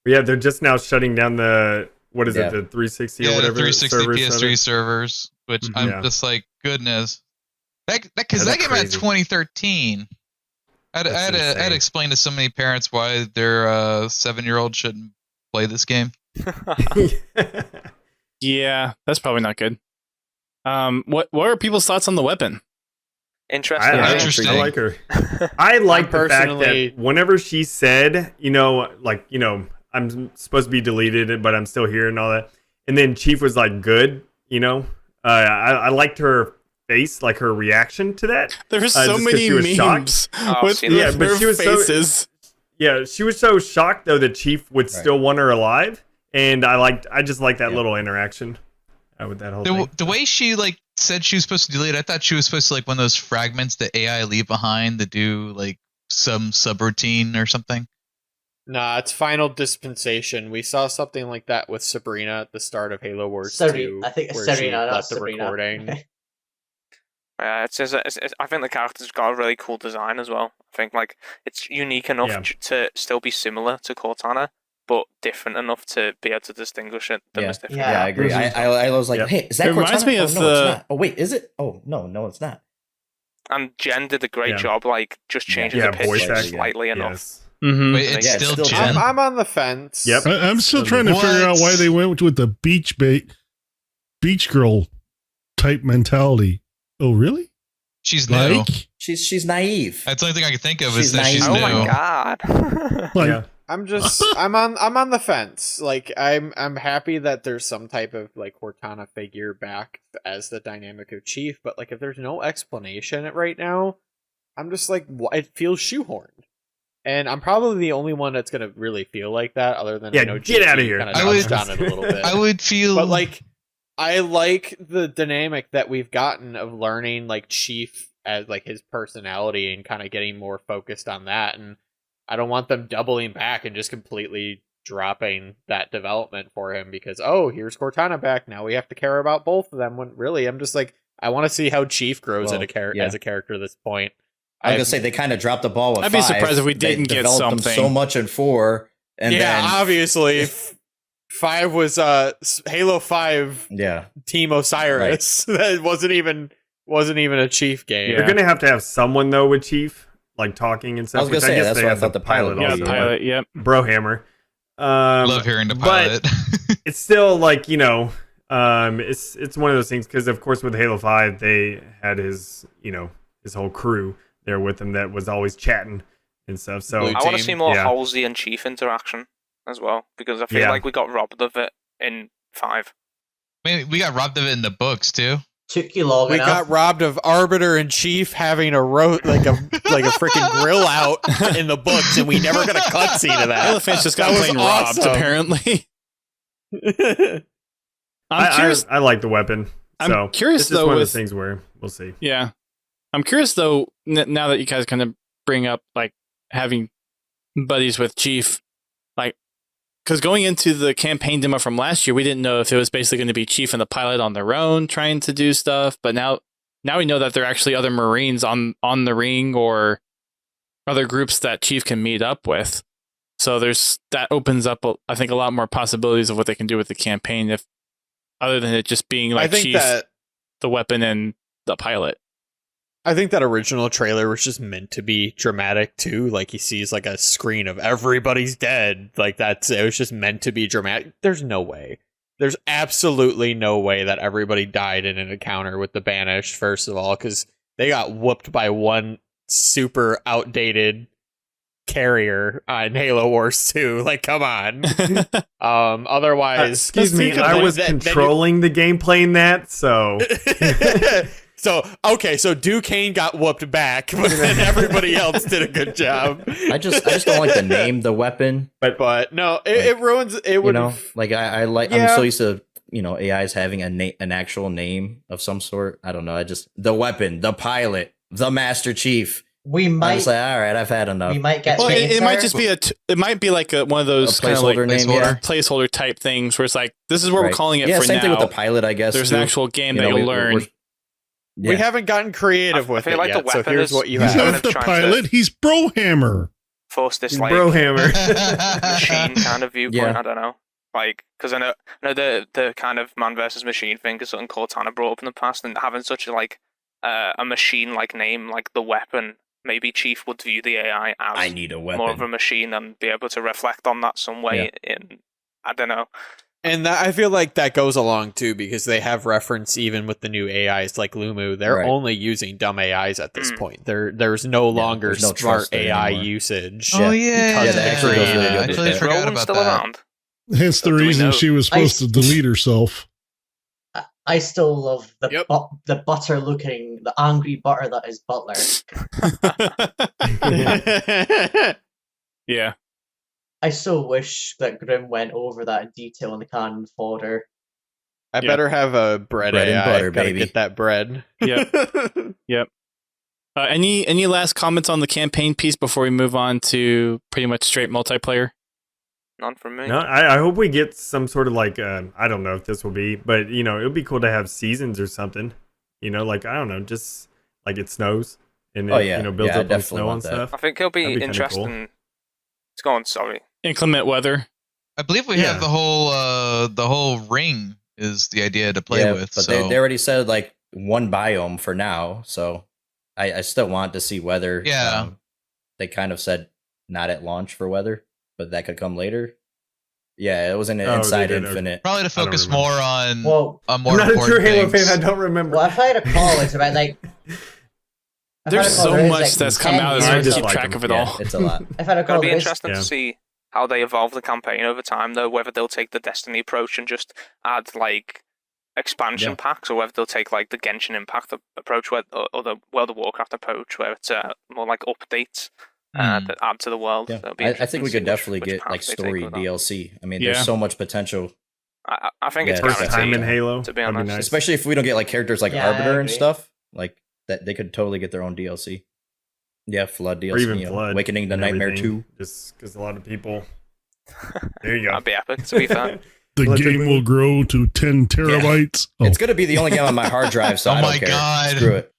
S4: Yeah, they're just now shutting down the, what is
S7: Yeah.
S4: it, the 360 or
S8: Yeah, the
S4: whatever?
S8: 360
S4: servers
S8: PS3
S4: of it?
S8: servers, which I'm
S4: Yeah.
S8: just like, goodness. Because
S4: Yeah,
S8: that
S4: that's
S8: came out in
S4: crazy.
S8: 2013. I had
S4: That's
S8: to
S4: insane.
S8: explain to so many parents why their 7-year-old shouldn't play this game.
S1: Yeah, that's probably not good. What are people's thoughts on the weapon?
S6: Interesting.
S4: I
S8: Interesting.
S4: like her. I like the fact
S3: personally-
S4: that whenever she said, I'm supposed to be deleted, but I'm still here and all that. And then Chief was like, good, I liked her face, like her reaction to that.
S1: There's
S4: Just
S1: so
S4: 'cause
S1: many
S4: she was
S1: memes
S6: Oh,
S1: with
S6: see,
S4: yeah,
S1: their
S4: but she was so-
S1: faces.
S4: Yeah, she was so shocked though that Chief would still want her alive. And I just like that
S7: Yeah.
S4: little interaction with that whole thing.
S8: The way she said she was supposed to delete it, I thought she was supposed to one of those fragments that AI leave behind to do some subroutine or something.
S3: Nah, it's Final Dispensation. We saw something like that with Sabrina at the start of Halo Wars 2.
S5: I think it's
S3: where she
S5: Serena,
S3: left
S5: that's
S3: the
S5: Sabrina.
S3: recording.
S6: I think the character's got a really cool design as well. I think it's unique enough
S4: Yeah.
S6: to still be similar to Cortana, but different enough to be able to distinguish them
S7: Yeah.
S6: as different.
S5: Yeah.
S7: Yeah, I agree. I was like,
S4: Yep.
S7: hey, is that
S1: It reminds
S7: Cortana?
S1: me
S7: Oh,
S1: of
S7: no,
S1: the-
S7: it's not. Oh, wait, is it? Oh, no, it's not.
S6: And Jen did a great
S4: Yeah.
S6: job, just changing
S4: Yeah,
S6: the
S4: voice
S6: pitch
S4: acting.
S6: slightly enough.
S4: Yes.
S1: Mm-hmm.
S8: Wait,
S6: Yeah,
S8: it's
S6: it's
S8: still
S7: still
S8: Jen.
S7: Jen.
S3: I'm on the fence.
S4: Yep.
S2: I'm still trying to
S8: What?
S2: figure out why they went with the beach girl type mentality. Oh, really?
S8: She's new.
S2: Like,
S7: She's naive.
S8: That's the only thing I can think of
S7: She's
S8: is that she's
S7: naive.
S6: Oh
S8: new.
S6: my god.
S2: like
S4: Yeah.
S3: I'm just I'm on the fence. I'm happy that there's some type of Cortana figure back as the dynamic of Chief, but if there's no explanation right now, I'm just it feels shoehorned. And I'm probably the only one that's gonna really feel like that, other than
S4: Yeah,
S3: I know
S4: get
S3: GT
S4: outta here.
S3: kinda
S8: I would-
S3: touched on it a little bit.
S8: I would feel.
S3: But I like the dynamic that we've gotten of learning Chief as his personality and kind of getting more focused on that, and I don't want them doubling back and just completely dropping that development for him because here's Cortana back, now we have to care about both of them, when really I'm just I want to see how Chief grows
S7: Well,
S3: as a character at this point.
S7: I was gonna say they kind of dropped the ball with
S1: I'd
S7: 5.
S1: be surprised if we
S7: They
S1: didn't get
S7: developed them
S1: something.
S7: so much in 4, and
S3: yeah,
S7: then
S3: obviously 5 was Halo 5
S7: yeah,
S3: Team Osiris. That wasn't even a Chief game.
S4: They're gonna have to have someone though with Chief, talking and stuff.
S7: I was gonna
S4: which
S7: say,
S4: guess
S7: that's
S4: they
S7: what I
S4: have
S7: thought the pilot
S1: Yeah,
S7: also.
S1: pilot. Yep.
S4: Brohammer.
S8: Love hearing the
S4: but
S8: pilot.
S4: it's still it's one of those things because of course with Halo 5 they had his whole crew there with him that was always chatting and stuff. So
S3: Blue
S6: I want to
S3: team.
S6: see more
S4: Yeah.
S6: Halsey and Chief interaction as well, because I feel
S4: Yeah.
S6: like we got robbed of it in 5.
S8: We got robbed of it in the books too.
S5: Took you long
S3: We
S5: enough.
S3: got robbed of Arbiter and Chief having a like a freaking grill out in the books, and we never got a cutscene of that.
S1: Elephants just got
S3: That was
S1: plain robbed,
S3: awesome.
S1: apparently. I'm curious.
S4: I like the weapon.
S1: I'm
S4: So
S1: curious,
S4: it's just
S1: though,
S4: one of
S1: with-
S4: the things where we'll see.
S1: Yeah. I'm curious, though, now that you guys kind of bring up, like, having buddies with Chief, like, because going into the campaign demo from last year, we didn't know if it was basically going to be Chief and the pilot on their own trying to do stuff, but now we know that there are actually other Marines on the ring or other groups that Chief can meet up with. So that opens up, I think, a lot more possibilities of what they can do with the campaign, if other than it just being like Chief, the weapon, and the pilot.
S3: I think that original trailer was just meant to be dramatic too. Like he sees like a screen of everybody's dead. Like it was just meant to be dramatic. There's no way. There's absolutely no way that everybody died in an encounter with the Banished, first of all, because they got whooped by one super outdated carrier in Halo Wars 2. Like, come on. Otherwise,
S4: Excuse me, I was controlling the gameplay in that, so
S3: So Ducain got whooped back, but then everybody else did a good job.
S7: I just don't like the name, the weapon.
S3: But no, it ruins it. Would
S7: like I like.
S3: Yeah.
S7: I'm so used to AIs having an actual name of some sort. I don't know. The weapon, the pilot, the Master Chief.
S5: We
S7: I'm
S5: might.
S7: just like, all right, I've had enough.
S5: We might get.
S1: Well, it might
S5: Chainsaw.
S1: just be it might be like one of those kind of like
S7: placeholder name, yeah.
S1: placeholder type things where it's like, this is what we're
S7: Right.
S1: calling it
S7: Yeah,
S1: for
S7: same
S1: now.
S7: thing with the pilot, I guess.
S1: There's
S7: too.
S1: an actual game
S7: You
S1: that
S7: know,
S1: you'll learn.
S3: We haven't gotten creative with
S6: feel
S3: it
S6: like the
S3: yet. So
S6: weapon
S3: here's
S6: is-
S3: what you
S2: He's
S3: have.
S2: not the
S6: trying
S2: pilot. He's Brohammer.
S6: Force this like
S4: Brohammer.
S6: machine kind of viewpoint.
S7: Yeah.
S6: I don't know. Like, because I know the kind of man versus machine thing is something Cortana brought up in the past, and having such a machine like name like the weapon, maybe Chief would view the AI as
S7: I need a weapon.
S6: more of a machine and be able to reflect on that some way. In I don't know.
S3: And I feel like that goes along too, because they have reference even with the new AIs like Lumu. They're
S7: Right.
S3: only using dumb AIs at this point. There's no longer
S7: there's no
S3: smart
S7: trust there
S3: AI
S7: anymore.
S3: used.
S8: Oh yeah,
S3: Because
S7: that actually goes really good
S8: I
S7: with
S8: totally
S7: that.
S8: forgot
S6: Roland's
S8: about
S6: still
S8: that.
S6: around.
S2: Hence the
S6: Do we
S2: reason
S6: know?
S2: she was supposed to delete herself.
S5: I still love the
S3: Yep.
S5: the butter looking, the angry butter that is Butler.
S1: Yeah.
S5: I so wish that Grim went over that in detail in the canon fodder.
S3: I better have a bread
S7: Bread and
S3: AI.
S7: butter,
S3: Gotta
S7: baby.
S3: get that bread.
S1: Yep. Any last comments on the campaign piece before we move on to pretty much straight multiplayer?
S6: None from me.
S4: No, I hope we get some sort of like I don't know if this will be, but it would be cool to have seasons or something. Like I don't know, just like it snows and
S7: Oh,
S4: it,
S7: yeah.
S4: builds
S7: Yeah, I
S4: up on
S7: definitely
S4: snow
S7: want
S4: and
S7: that.
S4: stuff.
S6: I think it'll be
S4: That'd be kinda
S6: interesting.
S4: cool.
S6: It's going. Sorry.
S1: Inclement weather.
S8: I believe we
S4: Yeah.
S8: have the whole ring is the idea to play
S7: Yeah,
S8: with.
S7: but
S8: So
S7: they already said like one biome for now, so I still want to see weather.
S8: Yeah.
S7: They kind of said not at launch for weather, but that could come later. Yeah, it was in
S4: Oh, they
S7: Inside
S4: did, okay.
S7: Infinite.
S8: probably to
S4: don't
S8: focus
S4: remember.
S8: more on
S5: Well,
S8: more
S4: I'm not a true
S8: important
S4: Halo
S8: things.
S4: fan. I don't remember.
S5: well, if I recall, it's about like.
S1: There's so much that's come out. It's
S4: I
S1: hard to
S4: just
S1: keep
S4: like
S1: track
S4: them.
S1: of it
S7: Yeah,
S1: all.
S7: it's a lot.
S5: If I recall,
S6: It'll be
S5: there is-
S6: interesting
S4: Yeah.
S6: to see how they evolve the campaign over time, though. Whether they'll take the Destiny approach and just add like expansion
S7: Yeah.
S6: packs, or whether they'll take like the Genshin Impact approach, or the World of Warcraft approach, where it's more like updates that add to the world.
S7: Yeah.
S6: It'll be
S7: I
S6: interesting
S7: think we
S6: to see
S7: could definitely
S6: which
S7: get
S6: path
S7: like
S6: they take
S7: story
S6: with that.
S7: DLC. I mean,
S1: Yeah.
S7: there's so much potential,
S6: I think
S7: Yeah,
S6: it's
S7: first
S4: First
S6: guaranteed.
S4: time in Halo.
S6: to be
S4: That'd
S6: honest.
S4: nice.
S7: especially if we don't get like characters like
S5: Yeah, I
S7: Arbiter and
S5: agree.
S7: stuff. Like that, they could totally get their own DLC. Yeah, Flood DLC.
S4: Or even Flood.
S7: Awakening the
S4: and
S7: Nightmare
S4: everything,
S7: 2.
S4: Just because a lot of people. There you go.
S6: That'd be epic. To be fair.
S2: The
S4: Electric
S2: game
S4: Moon.
S2: will grow to 10 terabytes. Oh,
S7: It's gonna be the only game on my hard drive, so
S8: Oh
S7: I don't
S8: my
S7: care.
S8: God.
S7: Screw it.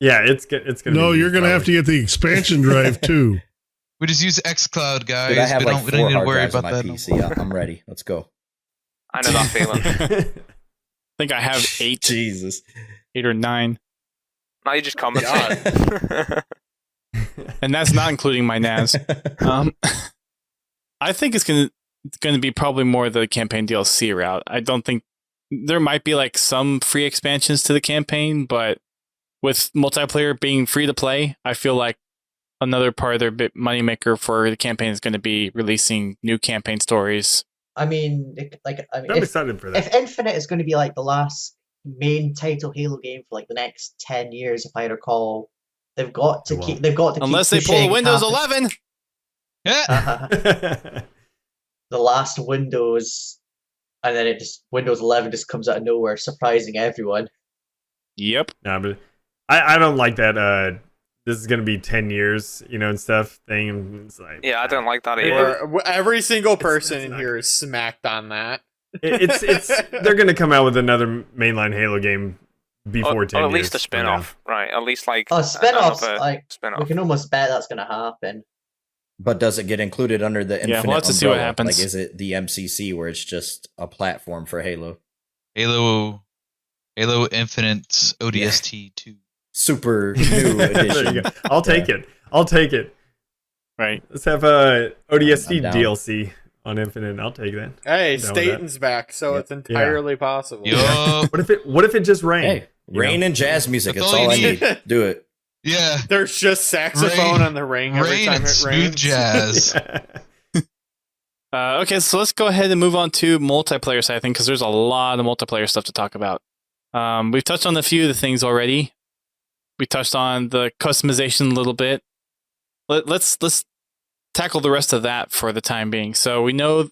S4: Yeah, it's gonna.
S2: no,
S4: be
S2: you're going to have to
S4: probably-
S2: get the expansion drive too.
S8: We just use xCloud, guys.
S7: Dude, I have
S8: we
S7: like
S8: don't
S7: 4
S8: need to
S7: hard
S8: worry
S7: drives on
S8: about
S7: my
S8: that.
S7: PC. I'm ready. Let's go.
S6: I know that feeling.
S1: I think I have 8
S7: Jesus.
S1: or 9,
S6: Now you just comment.
S1: and that's not including my NAS. I think it's gonna be probably more the campaign DLC route. I don't think there might be like some free expansions to the campaign, but with multiplayer being free to play, I feel like another part of their bit moneymaker for the campaign is going to be releasing new campaign stories
S5: I mean,
S4: I'm
S5: if
S4: excited for that.
S5: if Infinite is going to be like the last main title Halo game for like the next 10 years, if I recall, they've got to
S4: It
S5: keep
S4: won't.
S5: they've got to
S1: Unless
S5: keep
S1: they pull a
S5: pushing
S1: Windows
S5: Cap-
S1: 11.
S8: Yeah.
S5: the last Windows, and then Windows 11 just comes out of nowhere, surprising everyone.
S1: Yep.
S4: Nah, but I don't like that. This is gonna be 10 years, and stuff thing. And it's like,
S6: Yeah, I don't like that either.
S3: Every single person
S4: it's
S3: in
S4: not-
S3: here is smacked on that.
S4: it's they're gonna come out with another mainline Halo game before 10
S6: or
S4: years.
S6: at least a
S4: from
S6: spin-off, right? At least like
S5: Oh, spin-offs,
S6: another
S5: like we
S6: spin-off.
S5: can almost bet that's going to happen.
S7: But does it get included under the
S1: Yeah,
S7: Infinite
S1: we'll have to see what
S7: umbrella?
S1: happens.
S7: Like, is it the MCC where it's just a platform for Halo?
S8: Halo Infinite's ODST 2.
S7: Super new
S4: There you
S7: edition.
S4: go. I'll take it. I'll take it.
S1: Right.
S4: Let's have a ODST
S7: I'm down.
S4: DLC on Infinite. I'll take that.
S3: Hey,
S4: Down with that.
S3: Staten's back, so
S7: Yep.
S3: it's entirely possible.
S8: Yup.
S4: What if it just rained?
S7: Hey, rain and jazz music.
S8: That's
S7: It's
S8: all
S7: all I
S8: you
S7: need.
S3: need.
S7: Do it.
S8: Yeah.
S3: There's just saxophone
S8: Rain-
S3: on the ring every
S8: Rain
S3: time
S8: and
S3: it
S8: smooth
S3: rains.
S8: jazz.
S1: Okay, so let's go ahead and move on to multiplayer side thing because there's a lot of multiplayer stuff to talk about. We've touched on a few of the things already. We touched on the customization a little bit. Let's tackle the rest of that for the time being. So we know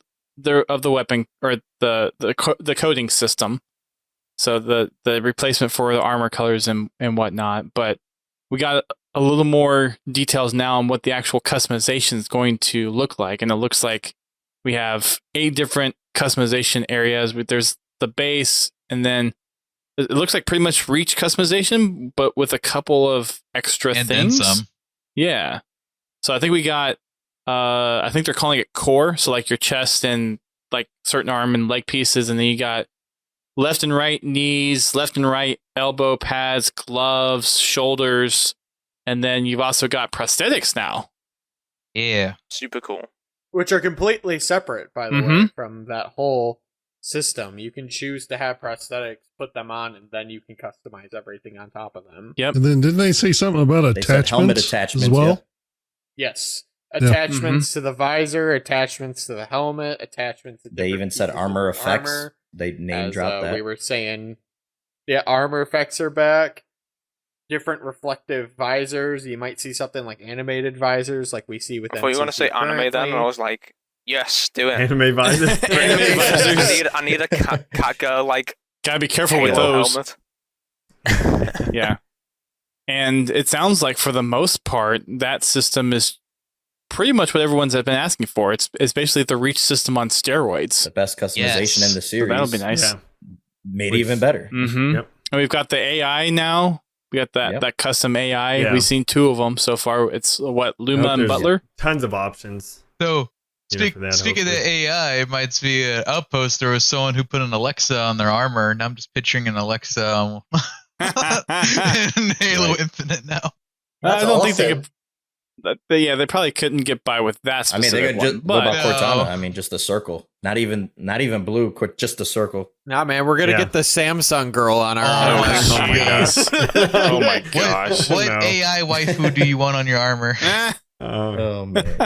S1: of the weapon or the coding system. So the replacement for the armor colors and whatnot, but we got a little more details now on what the actual customization is going to look like, and it looks like we have 8 different customization areas. There's the base, and then it looks like pretty much reach customization, but with a couple of extra
S8: And then
S1: things.
S8: some.
S1: Yeah. So I think we got, I think they're calling it core. So like your chest and like certain arm and leg pieces. And then you got left and right knees, left and right elbow pads, gloves, shoulders. And then you've also got prosthetics now.
S8: Yeah.
S6: Super cool.
S3: Which are completely separate, by the way,
S1: Mhm.
S3: from that whole system. You can choose to have prosthetics, put them on, and then you can customize everything on top of them.
S1: Yep.
S2: And then didn't they say something about
S7: They said helmet
S2: attachments
S7: attachments
S2: as well?
S3: Yes. Attachments to the visor, attachments to the helmet, attachments to
S7: They
S3: different
S7: even said
S3: pieces of
S7: armor
S3: the
S7: effects.
S3: armor.
S7: They name
S3: As,
S7: dropped that.
S3: we were saying, yeah, armor effects are back. Different reflective visors. You might see something like animated visors, like we see with.
S6: I thought you were going to say anime then, and
S3: currently.
S6: I was like, yes, do it.
S4: Anime visor.
S1: Anime visors.
S6: I need a cat girl like
S1: Gotta be careful with
S6: Halo
S1: those.
S6: helmet.
S1: Yeah. And it sounds like for the most part, that system is pretty much what everyone's been asking for. It's basically the reach system on steroids.
S7: The best customization
S8: Yes.
S7: in the
S1: So
S7: series.
S1: that'll be nice.
S4: Yeah.
S7: Made even better.
S1: Mm-hmm.
S4: Yep.
S1: And we've got the AI now. We got that
S7: Yep.
S1: custom AI.
S4: Yeah.
S1: We've seen 2 of them so far. It's what, Luma and
S4: there's-
S1: Butler?
S4: Tons of options.
S8: So
S4: For that,
S8: speaking of
S4: hopefully.
S8: AI, it might be an outpost. There was someone who put an Alexa on their armor, and I'm just picturing an Alexa in Halo
S7: Right.
S8: Infinite now.
S1: I don't think they
S5: awesome.
S1: could. Yeah, they probably couldn't get by with that
S7: I mean,
S1: specific
S7: they could just.
S1: one.
S7: What
S1: But
S7: about Cortana?
S8: No.
S7: I mean, just a circle. Not even blue. Just a circle.
S3: Nah, man, we're gonna
S4: Yeah.
S3: get the Samsung girl on our.
S8: Oh,
S3: armor.
S1: jeez. Oh my gosh.
S8: What
S4: No.
S8: AI waifu do you want on your armor?
S7: Oh man.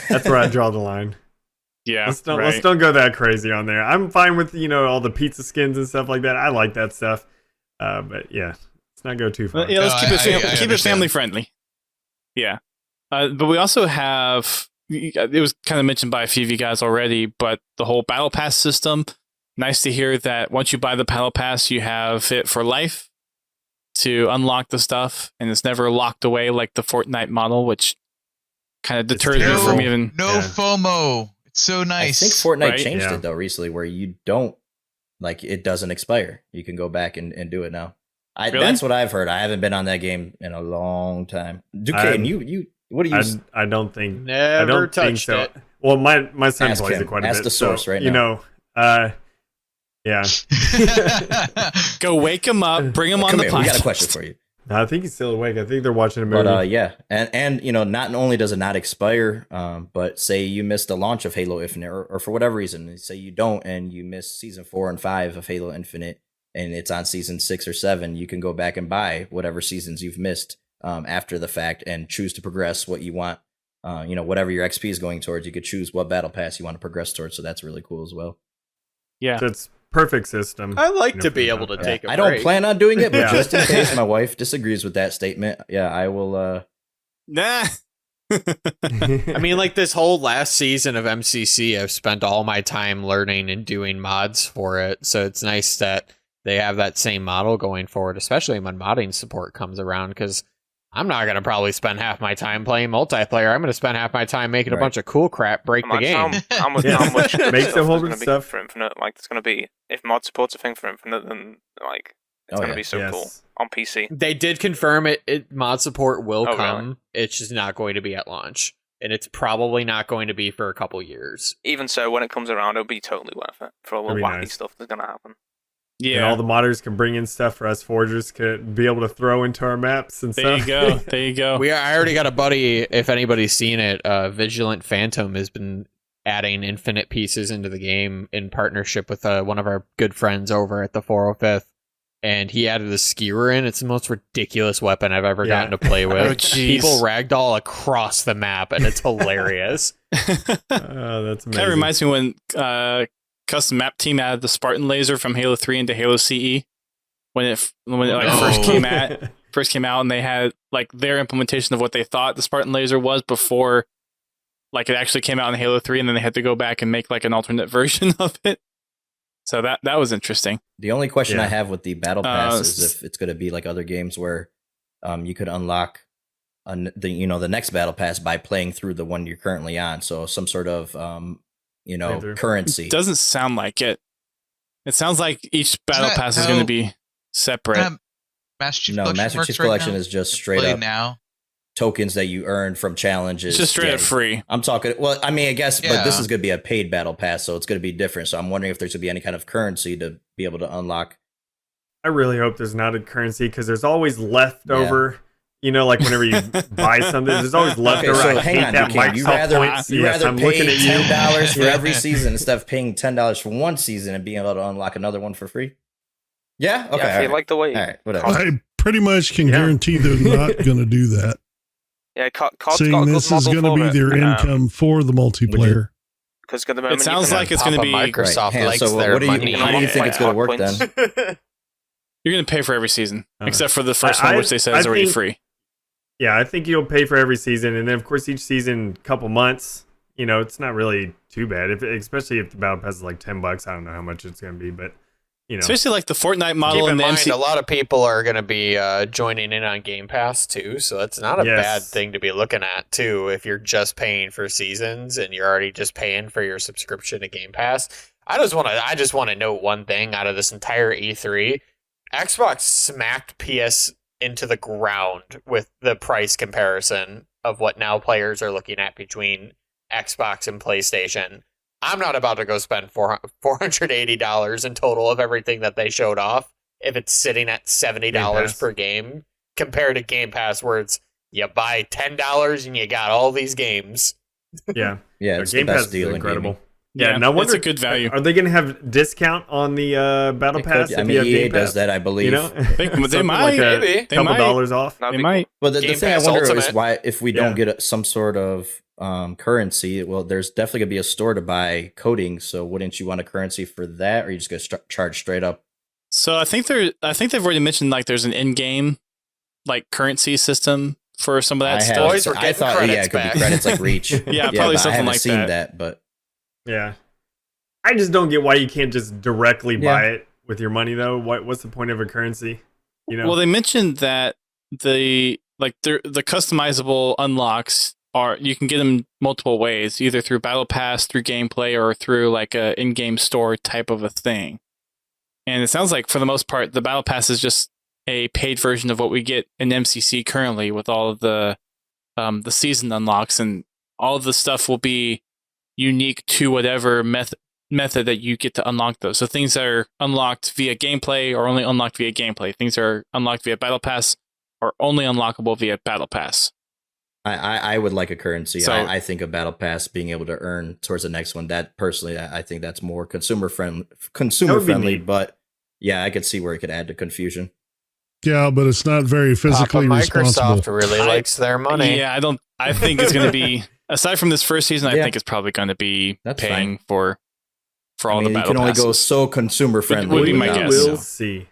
S4: That's where I draw the line.
S1: Yeah,
S4: Let's don't
S1: right.
S4: go that crazy on there. I'm fine with all the pizza skins and stuff like that. I like that stuff. But yeah, let's not go too far.
S1: Yeah, let's
S8: No,
S1: keep it
S8: I
S1: keep it
S8: understand.
S1: family friendly. Yeah, but we also have. It was kind of mentioned by a few of you guys already, but the whole battle pass system. Nice to hear that once you buy the battle pass, you have it for life to unlock the stuff, and it's never locked away like the Fortnite model, which kind of deters me
S4: terrible.
S1: from even.
S8: No
S4: Yeah.
S8: FOMO. It's so nice.
S7: I think Fortnite
S1: Right?
S7: changed
S4: Yeah.
S7: it though recently, where you don't it doesn't expire. You can go back and do it now.
S1: Really?
S7: That's what I've heard. I haven't been on that game in a long time. Ducain, you what do you?
S4: I don't think. I
S3: Never
S4: don't think
S3: touched
S4: so.
S3: it.
S4: Well, my son
S7: Ask
S4: plays
S7: him.
S4: it quite a
S7: Ask
S4: bit.
S7: the source
S4: so,
S7: right
S4: you
S7: now.
S4: Yeah.
S1: Go wake him up, bring him on
S7: Come
S1: the
S7: here.
S1: podcast.
S7: We got a question for you.
S4: I think he's still awake. I think they're watching a movie.
S7: But yeah, and not only does it not expire, but say you missed the launch of Halo Infinite, or for whatever reason, say you don't, and you miss season 4 and 5 of Halo Infinite, and it's on season 6 or 7, you can go back and buy whatever seasons you've missed after the fact, and choose to progress what you want whatever your XP is going towards, you could choose what battle pass you want to progress towards. So that's really cool as well.
S1: Yeah.
S4: So it's perfect system.
S3: I like to
S4: for
S3: be
S4: the
S3: able to
S4: battle
S3: take a
S7: I
S3: break.
S7: don't plan on doing it, but
S4: Yeah.
S7: just in case my wife disagrees with that statement, yeah, I will.
S1: Nah.
S3: I mean, like this whole last season of MCC, I've spent all my time learning and doing mods for it. So it's nice that they have that same model going forward, especially when modding support comes around, because I'm not going to probably spend half my time playing multiplayer. I'm going to spend half my time making a
S7: Right.
S3: bunch of cool crap break the game.
S6: How much
S4: Yeah.
S6: stuff
S4: Makes
S6: there's
S4: a whole
S6: gonna
S4: bunch of
S6: be
S4: stuff.
S6: for Infinite. Like, it's going to be, if mod support's a thing for Infinite, then like it's
S7: Oh,
S6: going to
S7: yeah.
S6: be so
S4: Yes.
S6: cool on PC.
S3: They did confirm it mod support will
S6: Oh,
S3: come.
S6: really?
S3: It's just not going to be at launch. And it's probably not going to be for a couple years.
S6: Even so, when it comes around, it'll be totally worth it for all the
S4: That'd be
S6: wacky
S4: nice.
S6: stuff that's going to happen.
S4: And
S1: Yeah.
S4: all the modders can bring in stuff for us forgers could be able to throw into our maps and
S1: There
S4: stuff.
S1: you go. There you go.
S3: I already got a buddy, if anybody's seen it, Vigilant Phantom has been adding infinite pieces into the game in partnership with one of our good friends over at the 405th. And he added a skewer in. It's the most ridiculous weapon I've ever
S4: Yeah.
S3: gotten to play with.
S1: Oh, jeez.
S3: People ragdoll across the map, and it's hilarious.
S4: That's amazing.
S1: Kind of reminds me when Custom Map Team added the Spartan laser from Halo 3 into Halo CE when it like
S8: Oh.
S1: first came out, and they had like their implementation of what they thought the Spartan laser was before like it actually came out in Halo 3, and then they had to go back and make like an alternate version of it. So that was interesting.
S7: The only question I
S4: Yeah.
S7: have with the battle pass is
S1: s-
S7: if it's going to be like other games where you could unlock the next battle pass by playing through the one you're currently on. So some sort of
S4: Playthrough.
S7: currency.
S1: Doesn't sound like it. It sounds like each battle
S8: that
S1: pass is going
S8: how-
S1: to be separate.
S8: Master Chief
S7: No,
S8: Collection
S7: Master
S8: works
S7: Chief
S8: right
S7: Collection
S8: now?
S7: is just
S8: It's
S7: straight
S8: played
S7: up
S8: now.
S7: tokens that you earn from challenges.
S1: It's just straight
S7: Yeah,
S1: up free.
S7: I'm talking. Well, I mean, I guess, but this
S8: Yeah.
S7: is going to be a paid battle pass, so it's going to be different. So I'm wondering if there's going to be any kind of currency to be able to unlock.
S4: I really hope there's not a currency because there's always leftover. Like whenever you buy something, there's always leftover.
S7: so
S4: I
S7: hang
S4: hate
S7: on,
S4: that
S7: Ducain, you
S4: Microsoft
S7: rather
S4: points.
S7: you
S4: Yes,
S7: rather
S4: I'm looking
S7: pay
S4: at you.
S7: $10 for
S4: Yeah.
S7: every season instead of paying $10 for one season and being able to unlock another one for free. Yeah. Okay.
S6: Yeah, if
S7: all
S6: you
S7: right.
S6: like the way,
S7: All right, whatever.
S2: I pretty much can
S4: Yeah.
S2: guarantee they're not going to do that.
S6: yeah, COD's got
S2: Seeing
S6: a good
S2: this is
S6: model
S2: going to
S6: for
S2: be
S6: it,
S2: their income for the multiplayer.
S6: because at the moment
S1: It sounds
S6: you can,
S1: like it's going to
S3: Papa
S1: be
S3: Microsoft
S7: Right.
S3: likes
S7: So
S3: their
S7: what do you-
S3: money.
S7: how do you think it's going to work
S6: Points.
S7: then?
S1: You're going to pay for every season,
S4: Uh,
S1: except for the first
S4: I-
S1: one, which they said is
S4: I
S1: already
S4: think-
S1: free.
S4: Yeah, I think you'll pay for every season, and then of course each season, couple months. It's not really too bad, especially if the battle pass is like $10. I don't know how much it's going to be, but
S1: Especially like the Fortnite model
S3: Keep in
S1: and the
S3: mind,
S1: MC.
S3: a lot of people are going to be joining in on Game Pass too, so that's not a
S4: Yes.
S3: bad thing to be looking at too. If you're just paying for seasons and you're already just paying for your subscription to Game Pass, I just want to note one thing out of this entire E3: Xbox smacked PS into the ground with the price comparison of what now players are looking at between Xbox and PlayStation. I'm not about to go spend $480 in total of everything that they showed off if it's sitting at $70
S4: Game Pass.
S3: per game compared to Game Pass where it's you buy $10 and you got all these games.
S4: yeah,
S7: Yeah, it's
S4: Game
S7: the
S4: Pass
S7: best
S4: is
S7: deal in
S4: incredible.
S7: gaming.
S4: Yeah, and I wonder,
S1: it's a good value.
S4: Are they going to have discount on the battle
S7: It could-
S4: pass?
S7: I
S4: if
S7: mean,
S4: you have
S7: EA
S4: Game
S7: does
S4: Pass?
S7: that, I believe.
S1: They
S4: Something
S1: might.
S4: like a
S3: Maybe.
S1: They
S4: couple
S1: might.
S4: dollars off.
S6: That'd
S1: They
S6: be
S1: might.
S7: But the
S3: Game
S7: thing I
S3: Pass
S7: wonder is
S3: Ultimate.
S7: why, if we don't
S4: Yeah.
S7: get some sort of currency, well, there's definitely gonna be a store to buy coding. So wouldn't you want a currency for that, or you just gonna charge straight up?
S1: So I think they've already mentioned like there's an in-game like currency system for some of that stuff.
S3: Boys, we're
S7: I
S3: getting
S7: thought,
S3: credits
S7: it could
S3: back.
S7: be credits like Reach.
S1: Yeah, probably
S7: but I
S1: something
S7: haven't
S1: like
S7: seen
S1: that.
S7: But
S4: Yeah. I just don't get why you can't just directly
S7: Yeah.
S4: buy it with your money, though. What's the point of a currency?
S1: Well, they mentioned that the customizable unlocks are you can get them multiple ways, either through Battle Pass, through gameplay, or through like a in-game store type of a thing. And it sounds like for the most part, the Battle Pass is just a paid version of what we get in MCC currently, with all of the season unlocks, and all of the stuff will be unique to whatever method that you get to unlock those. So things that are unlocked via gameplay are only unlocked via gameplay. Things that are unlocked via Battle Pass are only unlockable via Battle Pass.
S7: I would like a currency.
S1: So-
S7: I think a battle pass being able to earn towards the next one. That personally, I think that's more consumer friendly.
S4: That would be neat.
S7: But yeah, I could see where it could add to confusion.
S2: Yeah, but it's not very physically responsible.
S3: Microsoft really likes their money.
S1: Yeah, I think it's going to be, aside from this first season, I
S7: Yeah.
S1: think it's probably going to be
S7: That's
S1: paying for all the
S7: you
S1: battle
S7: can only
S1: passes.
S7: go so consumer friendly.
S1: Would be my
S4: we
S1: guess.
S4: will see.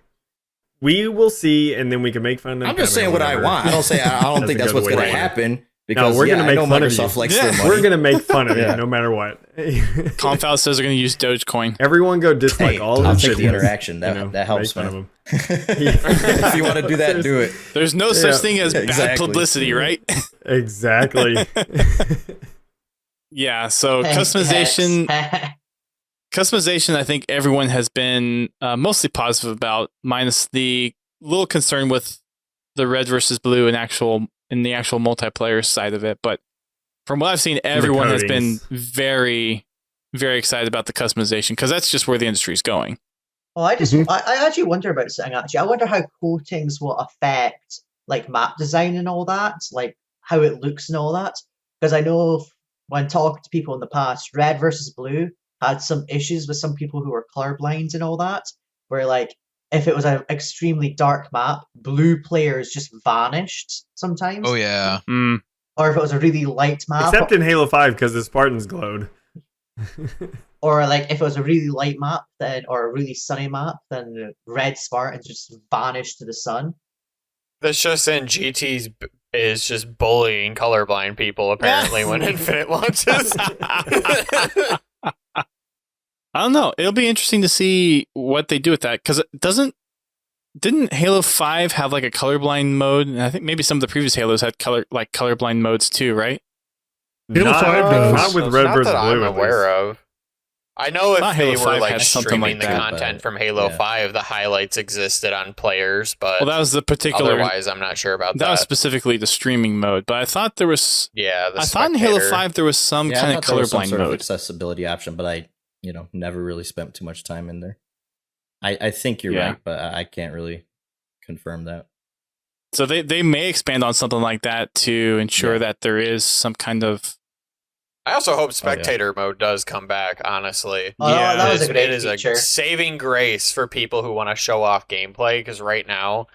S4: We will see, and then we can make fun of them.
S7: I'm just saying what I want. I don't say I don't think that's what's going to happen. Because
S4: we're gonna make
S7: I know
S4: fun of
S7: Microsoft
S4: you.
S7: likes their money.
S4: We're gonna make fun of
S7: Yeah.
S4: you no matter what.
S1: Confal says they're going to use Dogecoin.
S4: Everyone go dislike
S7: Hey,
S4: all
S7: I'll
S4: of
S7: take
S4: the
S7: the interaction. That helps,
S4: make fun
S7: man.
S4: of 'em.
S7: If you want to do that, do it.
S1: There's no such
S4: Yeah.
S1: thing as bad
S7: Exactly.
S1: publicity, right?
S4: Exactly.
S1: Yeah, so customization, I think everyone has been mostly positive about, minus the little concern with the red versus blue in the actual multiplayer side of it. But from what I've seen, everyone has been
S4: coatings.
S1: very, very excited about the customization because that's just where the industry is going.
S5: Well, I just
S2: Mhm.
S5: I actually wonder about something. Actually, I wonder how coatings will affect like map design and all that, like how it looks and all that. Because I know when talking to people in the past, red versus blue had some issues with some people who were colorblind and all that, where like if it was an extremely dark map, blue players just vanished sometimes.
S8: Oh yeah.
S1: Mm.
S5: Or if it was a really light map,
S4: Except in Halo 5 because the Spartans glowed.
S5: or like if it was a really light map, then or a really sunny map, then the red Spartans just vanished to the sun.
S3: That's just in GT's is just bullying colorblind people apparently when Infinite launches.
S1: I don't know. It'll be interesting to see what they do with that because didn't Halo 5 have like a colorblind mode? And I think maybe some of the previous Halos had colorblind modes too, right?
S2: Halo 5 does.
S4: Not with red
S3: Not
S4: versus
S3: that
S4: blue.
S3: I'm aware of. I know if
S1: Thought
S3: they
S1: Halo
S3: were
S1: 5
S3: like
S1: had something
S3: streaming
S1: like
S3: the
S1: that,
S3: content
S7: but-
S3: from Halo
S7: yeah.
S3: 5, the highlights existed on players, but
S1: Well, that was the particular.
S3: otherwise I'm not sure about
S1: that
S3: that.
S1: was specifically the streaming mode, but I thought there was.
S3: Yeah, the
S1: I thought in Halo
S3: spectator.
S1: 5 there was some
S7: Yeah, I
S1: kind of
S7: thought there was some
S1: colorblind
S7: sort of
S1: mode.
S7: accessibility option, but I never really spent too much time in there. I think you're
S1: Yeah.
S7: right, but I can't really confirm that.
S1: So they may expand on something like that to ensure
S7: Yeah.
S1: that there is some kind of.
S3: I also hope
S7: yeah.
S3: spectator mode does come back, honestly.
S5: Oh,
S1: Yeah,
S5: that was a
S3: it
S5: great
S3: is
S5: feature.
S3: a saving grace for people who want to show off gameplay, because right now,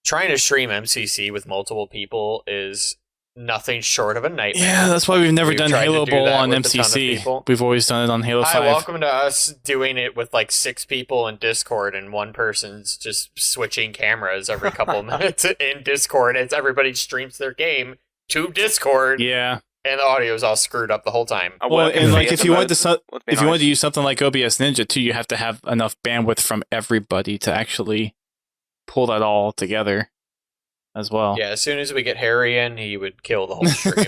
S3: trying to stream MCC with multiple people is nothing short of a nightmare.
S1: Yeah, that's why we've never
S3: We've
S1: done
S3: tried to
S1: Halo
S3: do
S1: Bowl
S3: that
S1: on
S3: with a ton of
S1: MCC.
S3: people.
S1: We've always done it on Halo
S3: Hi,
S1: 5.
S3: welcome to us doing it with like 6 people in Discord, and one person's just switching cameras every couple minutes in Discord as everybody streams their game to Discord,
S1: Yeah.
S3: and the audio is all screwed up the whole time.
S6: A
S1: Well,
S6: working
S1: and like
S6: theatre
S1: if you want
S6: mode
S1: to
S6: would be
S1: if you want
S6: nice.
S1: to use something like OBS Ninja too, you have to have enough bandwidth from everybody to actually pull that all together as well.
S3: Yeah, as soon as we get Harry in, he would kill the whole stream.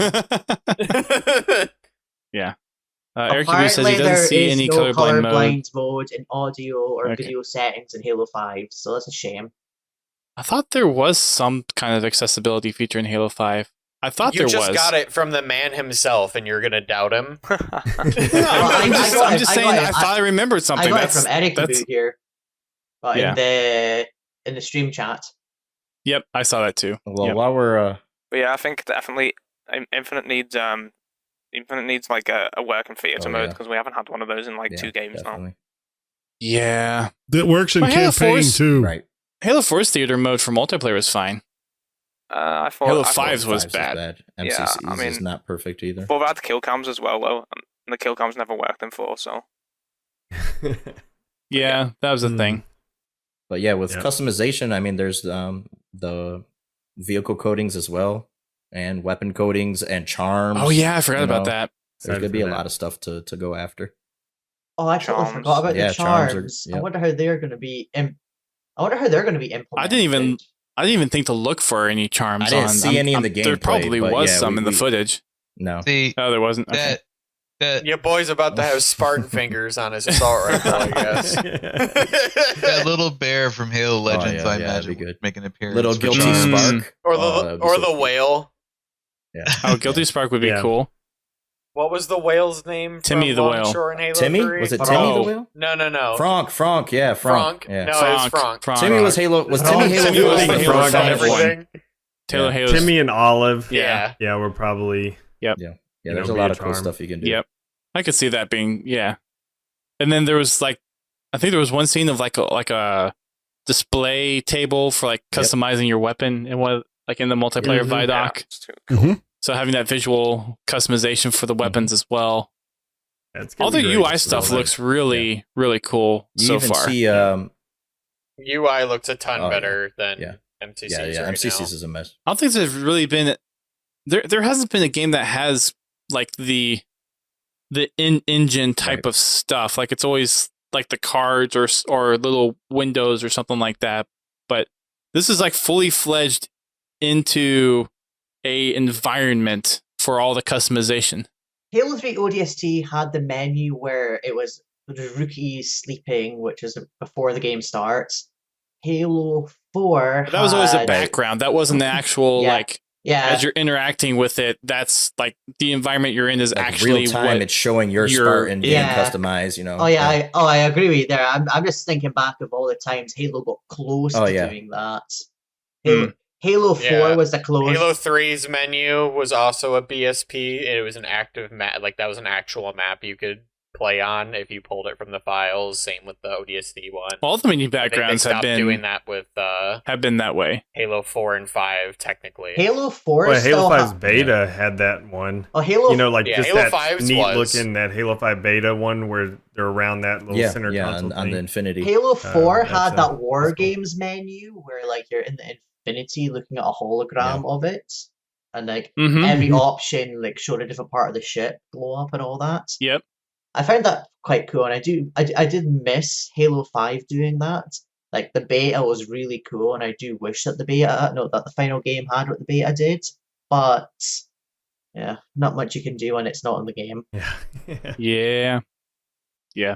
S1: Eric Hughes says he doesn't see any
S5: no
S1: colorblind mode.
S5: colorblind mode in audio or
S1: Okay.
S5: video settings in Halo 5, so that's a shame.
S1: I thought there was some kind of accessibility feature in Halo 5. I thought
S3: You
S1: there
S3: just
S1: was.
S3: got it from the man himself, and you're gonna doubt him.
S1: Yeah, I'm just saying. I thought I remembered something.
S5: I got it
S1: That's
S5: from Eric
S1: that's.
S5: here, but
S1: Yeah.
S5: in the stream chat.
S1: Yep, I saw that too.
S7: Well,
S1: Yep.
S7: while we're
S6: But yeah, I think definitely Infinite needs like a working theatre
S7: Oh,
S6: mode
S7: yeah.
S6: because we haven't had one of those in like
S7: yeah,
S6: 2 games now.
S7: definitely.
S1: Yeah,
S2: That works in
S1: Well, Halo
S2: campaign
S1: 4's
S2: too.
S7: Right.
S1: Halo 4's theater mode for multiplayer was fine.
S6: I thought
S1: Halo
S6: I thought-
S1: 5's was
S7: Fives
S1: bad.
S7: MCC's
S6: Yeah, I mean-
S7: is not perfect either.
S6: But we've had kill cams as well though, and the kill cams never worked in 4, so
S1: Yeah, that was the thing.
S7: But yeah, with
S4: Yeah.
S7: customization, I mean, there's the vehicle coatings as well, and weapon coatings and charms.
S1: Oh yeah, I forgot
S7: you
S1: about
S7: know.
S1: that.
S7: There's gonna be a lot of stuff to go after.
S5: Oh, I totally
S6: Charms.
S5: forgot about
S7: Yeah,
S5: the
S7: charms
S5: charms.
S7: are-
S5: I
S7: yeah.
S5: wonder how they're going to be. I wonder how they're going to be implemented.
S1: I didn't even think to look for any charms.
S7: I didn't
S1: on.
S7: see any in the
S1: There
S7: gameplay,
S1: probably
S7: but
S1: was
S7: yeah,
S1: some in the
S7: we-
S1: footage.
S7: No,
S8: See
S1: Oh, there wasn't. Okay.
S8: that
S3: Your boy's about to have Spartan fingers on his assault rifle, I guess.
S8: that little bear from Halo Legends,
S7: yeah,
S8: I
S7: yeah,
S8: imagine,
S7: that'd be good.
S8: make an appearance.
S7: little
S8: for
S7: guilty
S8: charms.
S7: spark.
S3: Or the
S7: Oh, that'd be
S3: or
S7: so
S3: the
S7: cool.
S3: whale.
S7: Yeah.
S1: Oh, Guilty Spark would be
S4: Yeah.
S1: cool.
S3: What was the whale's name?
S1: Timmy
S3: from
S1: the whale.
S3: Longshore in Halo
S7: Timmy?
S3: 3?
S7: Was it
S5: Oh.
S7: Timmy the whale?
S3: No.
S7: Frank, yeah, Frank. Yeah.
S3: No, it was Frank.
S7: Timmy was Halo. Was Timmy Halo?
S1: Timmy was
S7: 4?
S1: the
S3: He
S1: Halo
S3: was on
S1: 5
S3: everything.
S1: Taylor
S7: Yeah.
S1: Halo's.
S4: Timmy and Olive.
S3: Yeah.
S4: Yeah, we're probably.
S7: Yeah,
S4: You
S7: there's
S4: know,
S7: a
S4: be
S7: lot
S4: a
S7: of cool
S4: charm.
S7: stuff you can do.
S1: Yep, I could see that being And then there was like, I think there was one scene of like a display table for like customizing your weapon and what like in the multiplayer Vidoc.
S6: Yeah, it's too cool.
S2: Mm-hmm.
S1: So having that visual customization for the weapons as well.
S4: That's gonna
S1: All the
S4: be great.
S1: UI stuff looks really, really cool
S7: You
S1: so
S7: even
S1: far.
S7: see
S3: UI looks a ton
S7: Oh,
S3: better than
S7: yeah.
S3: MCC's
S7: yeah,
S3: right
S7: MCC's
S3: now.
S7: is a mess.
S1: I don't think there's really been there hasn't been a game that has like the in-engine type
S7: Right.
S1: of stuff. Like it's always like the cards or little windows or something like that. But this is like fully fledged into a environment for all the customization.
S5: Halo 3 ODST had the menu where it was the rookies sleeping, which is before the game starts. Halo 4
S1: But that was always a
S5: had-
S1: background. That wasn't the actual
S5: Yeah.
S1: like
S5: Yeah,
S1: as you're interacting with it. That's like the environment you're in is
S7: Like
S1: actually
S7: real time,
S1: what
S7: it's showing your
S1: you're
S7: Spartan being
S5: Yeah.
S7: customized. You know.
S5: Oh yeah, I agree with you there. I'm just thinking back of all the times Halo got close
S7: Oh,
S5: to
S7: yeah.
S5: doing that.
S1: Hmm.
S5: Halo 4
S3: Yeah.
S5: was the close.
S3: Halo 3's menu was also a BSP. It was an active map, like that was an actual map you could play on if you pulled it from the files. Same with the ODST one.
S1: all the menu
S3: I think they
S1: backgrounds have
S3: stopped doing
S1: been
S3: that with
S1: that way.
S3: Halo 4 and 5, technically.
S5: Halo 4
S4: Well,
S5: still
S4: Halo 5's
S5: ha-
S4: beta had that one.
S5: Oh, Halo.
S4: You know, like
S3: Yeah,
S4: just
S3: Halo
S4: that
S3: 5's
S4: neat
S3: was.
S4: looking that Halo 5 beta one where they're around that little
S7: yeah,
S4: center console
S7: on the
S4: thing.
S7: Infinity.
S5: Halo 4
S4: that's,
S5: had that War
S4: that's cool.
S5: Games menu where like you're in the Infinity looking at a hologram of it, and like
S1: Mm-hmm.
S5: every option like showed a different part of the ship glow up and all that.
S1: Yep.
S5: I found that quite cool, and I did miss Halo 5 doing that. Like the beta was really cool, and I do wish that the final game had what the beta did. But yeah, not much you can do when it's not in the game.
S4: Yeah.
S1: Yeah.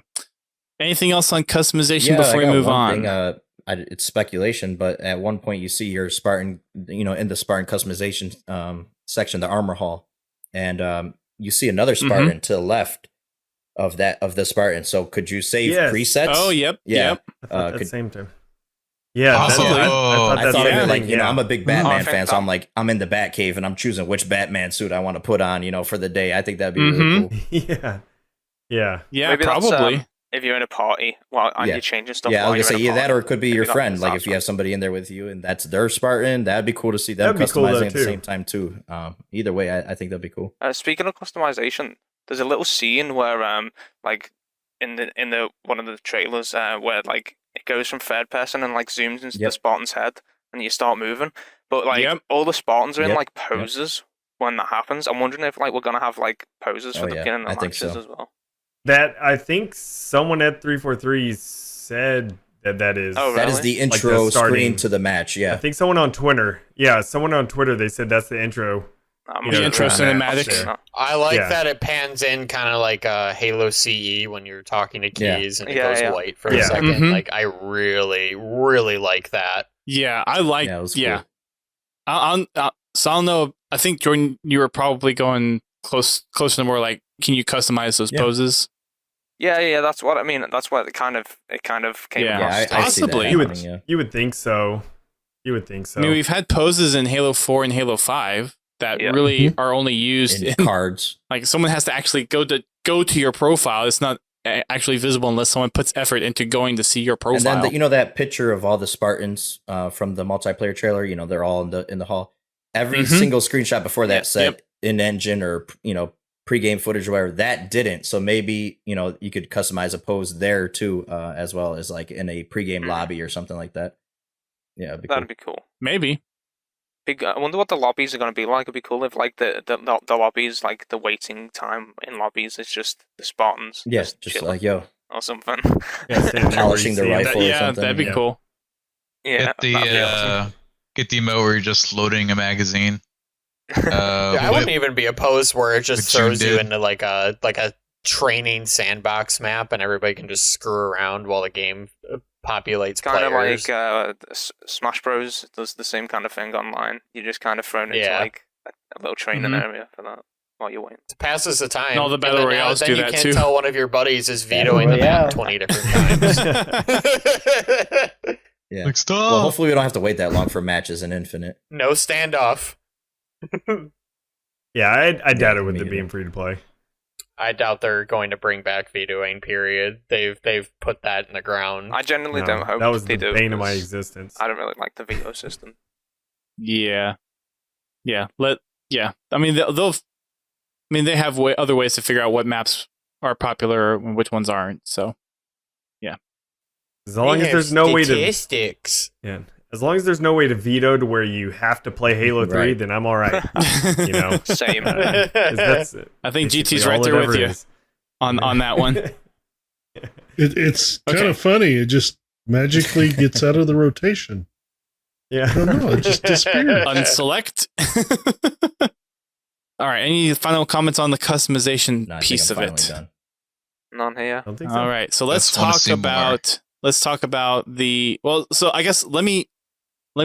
S1: Anything else on customization
S7: Yeah,
S1: before
S7: I
S1: we
S7: got
S1: move
S7: one
S1: on?
S7: thing, it's speculation, but at one point you see your Spartan, you know, in the Spartan customization section, the armor hall, and you see another Spartan to the left of the Spartan. So could you save
S4: Yes.
S7: presets?
S1: Oh, yep.
S7: Yeah.
S1: Yep.
S4: I thought that
S7: could-
S4: same time. Yeah,
S1: Possibly.
S4: I thought
S7: I
S4: that's
S7: thought of
S4: the
S7: it like,
S4: thing,
S7: you know,
S4: yeah.
S7: I'm a big
S6: I
S7: Batman
S6: think
S7: fan, so
S6: that-
S7: I'm like, I'm in the Batcave and I'm choosing which Batman suit I want to put on, you know, for the day. I think that'd be really cool.
S4: Yeah. Yeah.
S1: Yeah,
S6: Maybe that's,
S1: probably.
S6: if you're in a party and
S7: Yeah.
S6: you're changing stuff.
S7: Yeah, I
S6: while
S7: was gonna
S6: you're
S7: say
S6: in a
S7: that,
S6: party.
S7: or it could be your
S6: Maybe
S7: friend.
S6: that's
S7: Like if you have somebody in there with you and that's their Spartan, that'd be cool to see them
S4: That'd be cool,
S7: customizing
S4: though,
S7: at the
S4: too.
S7: same time too. Either way, I think that'd be cool.
S6: Speaking of customization, there's a little scene where like in the one of the trailers where like it goes from third person and like zooms into the
S7: Yep.
S6: Spartan's head and you start moving, but like
S1: Yep.
S6: all the Spartans are in
S7: Yep.
S6: like poses when that happens. I'm wondering if like we're gonna have like poses for
S7: Oh,
S6: the
S7: yeah.
S6: beginning
S7: I
S6: of
S7: think
S6: matches
S7: so.
S6: as well.
S4: That I think someone at 343 said that is.
S6: Oh,
S7: That is
S6: really?
S7: the
S4: Like the
S7: intro
S4: starting-
S7: screen to the match.
S4: I
S7: Yeah.
S4: think someone on Twitter. Yeah, someone on Twitter. They said that's the intro.
S6: I'm
S4: You
S6: not
S4: know,
S1: intro
S6: sure.
S1: cinematic.
S6: Yeah.
S3: I like
S4: Yeah.
S3: that it pans in kind of like Halo CE when you're talking to
S7: Yeah.
S3: keys and it
S6: Yeah,
S3: goes
S6: yeah.
S3: white for
S4: Yeah.
S3: a second.
S1: Mhm.
S3: Like I really, really like that.
S1: Yeah, I like.
S7: Yeah, it was
S1: Yeah,
S7: cool.
S1: so I don't know. I think Jordan, you were probably going closer to more like, can you customize those
S7: Yeah.
S1: poses?
S6: Yeah, that's what I mean. That's what it kind of came
S1: Yeah.
S6: across.
S7: Yeah,
S6: to
S7: I
S6: me.
S7: see that
S1: Possibly.
S7: happening, yeah.
S4: You would think so. You would think so.
S1: I mean, we've had poses in Halo 4 and Halo 5 that
S6: Yeah.
S1: really are only used
S7: In
S1: in
S7: cards.
S1: like someone has to actually go to your profile. It's not actually visible unless someone puts effort into going to see your
S7: And
S1: profile.
S7: then you know that picture of all the Spartans from the multiplayer trailer. You know they're all in the hall. Every
S1: Mhm.
S7: single screenshot before that
S1: Yep,
S7: said
S1: yep.
S7: in engine or pregame footage or whatever. That didn't. So maybe you could customize a pose there too, as well as like in a pregame lobby or something like that. Yeah, it'd be cool.
S6: That'd be cool.
S1: Maybe.
S6: I wonder what the lobbies are going to be like. It'd be cool if like the lobbies, like the waiting time in lobbies, is just the Spartans.
S7: Yes, just
S6: chilling
S7: like yo,
S6: or something.
S4: Yeah, standing there where
S7: polishing
S4: you
S7: the
S4: see 'em.
S7: rifle. or
S1: Yeah,
S7: something.
S1: that'd be
S4: Yeah.
S1: cool.
S6: Yeah,
S8: Get the
S6: that'd be awesome.
S8: get the emote where you're just loading a magazine.
S3: I wouldn't even be opposed where it just
S8: what June
S3: throws you
S8: did.
S3: into like a training sandbox map and everybody can just screw around while the game populates
S6: Kind of
S3: players.
S6: like Smash Bros does the same kind of thing online. You're just kind of thrown into
S3: Yeah.
S6: like a little training
S1: Mhm.
S6: area for that while you're waiting.
S3: passes the time.
S1: And all the
S3: And
S1: battle
S3: then,
S1: royales
S3: then
S1: do
S3: you
S1: that
S3: can't
S1: too.
S3: tell one of your buddies is
S5: Battle
S3: vetoing the
S5: royale.
S3: map 20 different times.
S7: Yeah.
S8: Like stop.
S7: Well, hopefully we don't have to wait that long for matches in Infinite.
S3: No standoff.
S4: Yeah, I doubt it with
S7: me
S4: it being
S7: either.
S4: free to play.
S3: I doubt they're going to bring back vetoing. Period. They've put that in the ground.
S6: I genuinely don't hope
S4: that was
S6: they
S4: the
S6: do.
S4: bane of my
S6: 'cause
S4: existence.
S6: I don't really like the veto system.
S1: Yeah. I mean, they have other ways to figure out what maps are popular and which ones aren't. So, yeah.
S4: As long as there's no way to
S3: statistics.
S4: Yeah. As long as there's no way to veto to where you have to play Halo 3,
S7: Right.
S4: then I'm all right. You know?
S6: Same.
S4: 'Cause that's
S1: I think
S4: basically
S1: GT's right
S4: all
S1: there
S4: it
S1: with
S4: ever
S1: you
S4: is.
S1: on that one.
S2: It's kind
S1: Okay.
S2: of funny. It just magically gets out of the rotation. I
S4: Yeah.
S2: don't know. It just disappeared.
S1: Unselect. All right. Any final comments on the customization
S7: No, I
S1: piece
S7: think I'm
S1: of
S7: finally
S1: it?
S7: done.
S6: None here.
S4: I don't think so.
S1: All right. So let's
S8: Just wanna
S1: talk
S8: see more.
S1: about the so I guess let me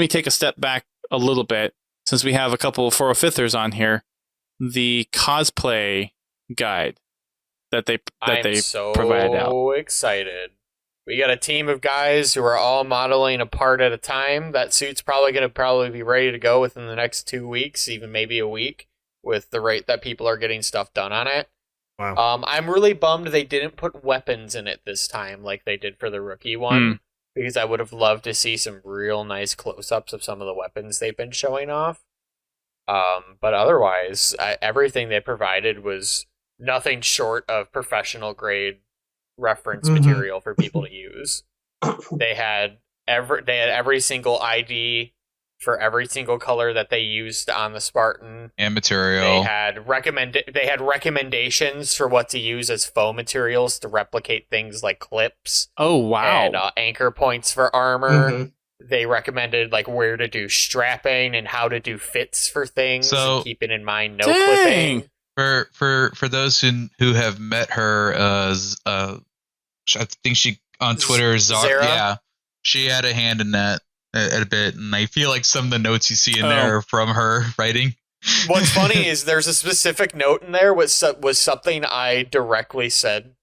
S1: take a step back a little bit since we have a couple of 405thers on here. The cosplay guide that they
S3: I'm so
S1: provided out.
S3: excited. We got a team of guys who are all modeling a part at a time. That suit's probably going to be ready to go within the next 2 weeks, even maybe a week, with the rate that people are getting stuff done on it.
S4: Wow.
S3: I'm really bummed they didn't put weapons in it this time like they did for the rookie one, because I would have loved to see some real nice close-ups of some of the weapons they've been showing off. But otherwise, everything they provided was nothing short of professional grade reference material for people to use. They had every single ID for every single color that they used on the Spartan.
S8: And material.
S3: They had recommendations for what to use as foam materials to replicate things like clips.
S1: Oh wow!
S3: And anchor points for armor.
S5: Mhm.
S3: They recommended like where to do strapping and how to do fits for things.
S8: So-
S3: and keeping in mind no
S1: Dang.
S3: clipping.
S8: For those who have met her, I think she on Twitter,
S3: Zara?
S8: yeah, she had a hand in that a bit, and I feel like some of the notes you see in
S1: Oh.
S8: there are from her writing.
S3: What's funny is there's a specific note in there was something I directly said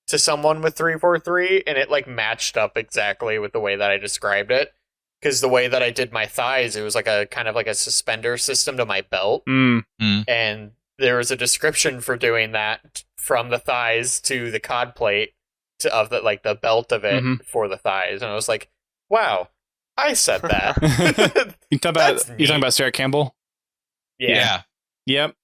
S3: to someone with 343, and it like matched up exactly with the way that I described it. Because the way that I did my thighs, it was like a kind of like a suspender system to my belt, and there was a description for doing that from the thighs to the cod plate of the like the belt of it for the thighs, and I was like, wow, I said that.
S1: You're talking about Sarah Campbell?
S3: Yeah.
S1: Yep.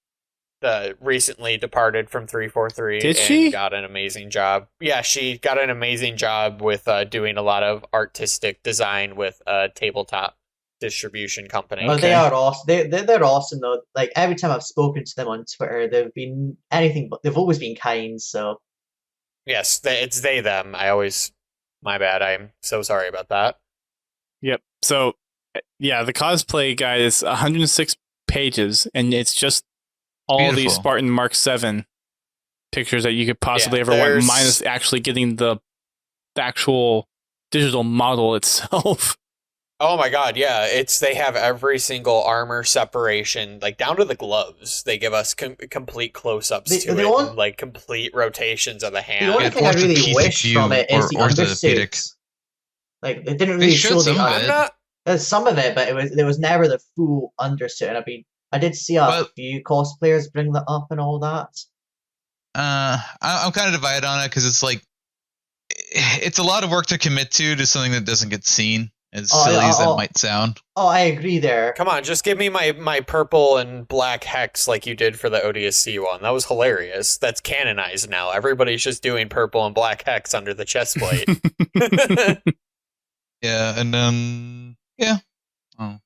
S3: Recently departed from 343.
S1: Did
S3: and
S1: she?
S3: got an amazing job. Yeah, she got an amazing job with doing a lot of artistic design with a tabletop distribution company.
S5: But they are awesome. They're awesome though. Like every time I've spoken to them on Twitter, they've been anything but they've always been kind. So
S3: Yes, it's they, them. My bad. I'm so sorry about that.
S1: Yep. So, yeah, the cosplay guide is 106 pages, and it's just all
S8: Beautiful.
S1: these Spartan Mark 7 pictures that you could possibly ever want,
S3: there's-
S1: minus actually getting the actual digital model itself.
S3: Oh my god, yeah. They have every single armor separation, like down to the gloves. They give us complete close-ups to
S5: the
S3: it,
S5: only-
S3: and, like complete rotations of the hand.
S5: the only
S8: Yeah,
S5: thing I really
S8: orthopedic
S5: wish
S8: view
S5: from it is the
S8: or orthopedic.
S5: undersuits. Like they didn't
S8: They
S5: really
S8: showed
S5: show
S8: some
S5: the
S8: of
S3: I'm
S8: it.
S3: not.
S5: There's some of it, but there was never the full undersuit. And I did see a
S8: But-
S5: few cosplayers bring that up and all that.
S8: I'm kind of divided on it because it's like it's a lot of work to commit to something that doesn't get seen. As
S5: Oh,
S8: silly as that
S5: oh.
S8: might sound.
S5: Oh, I agree there.
S3: Come on, just give me my purple and black hex like you did for the ODSC one. That was hilarious. That's canonized now. Everybody's just doing purple and black hex under the chest plate.
S8: Yeah, and then yeah. Oh,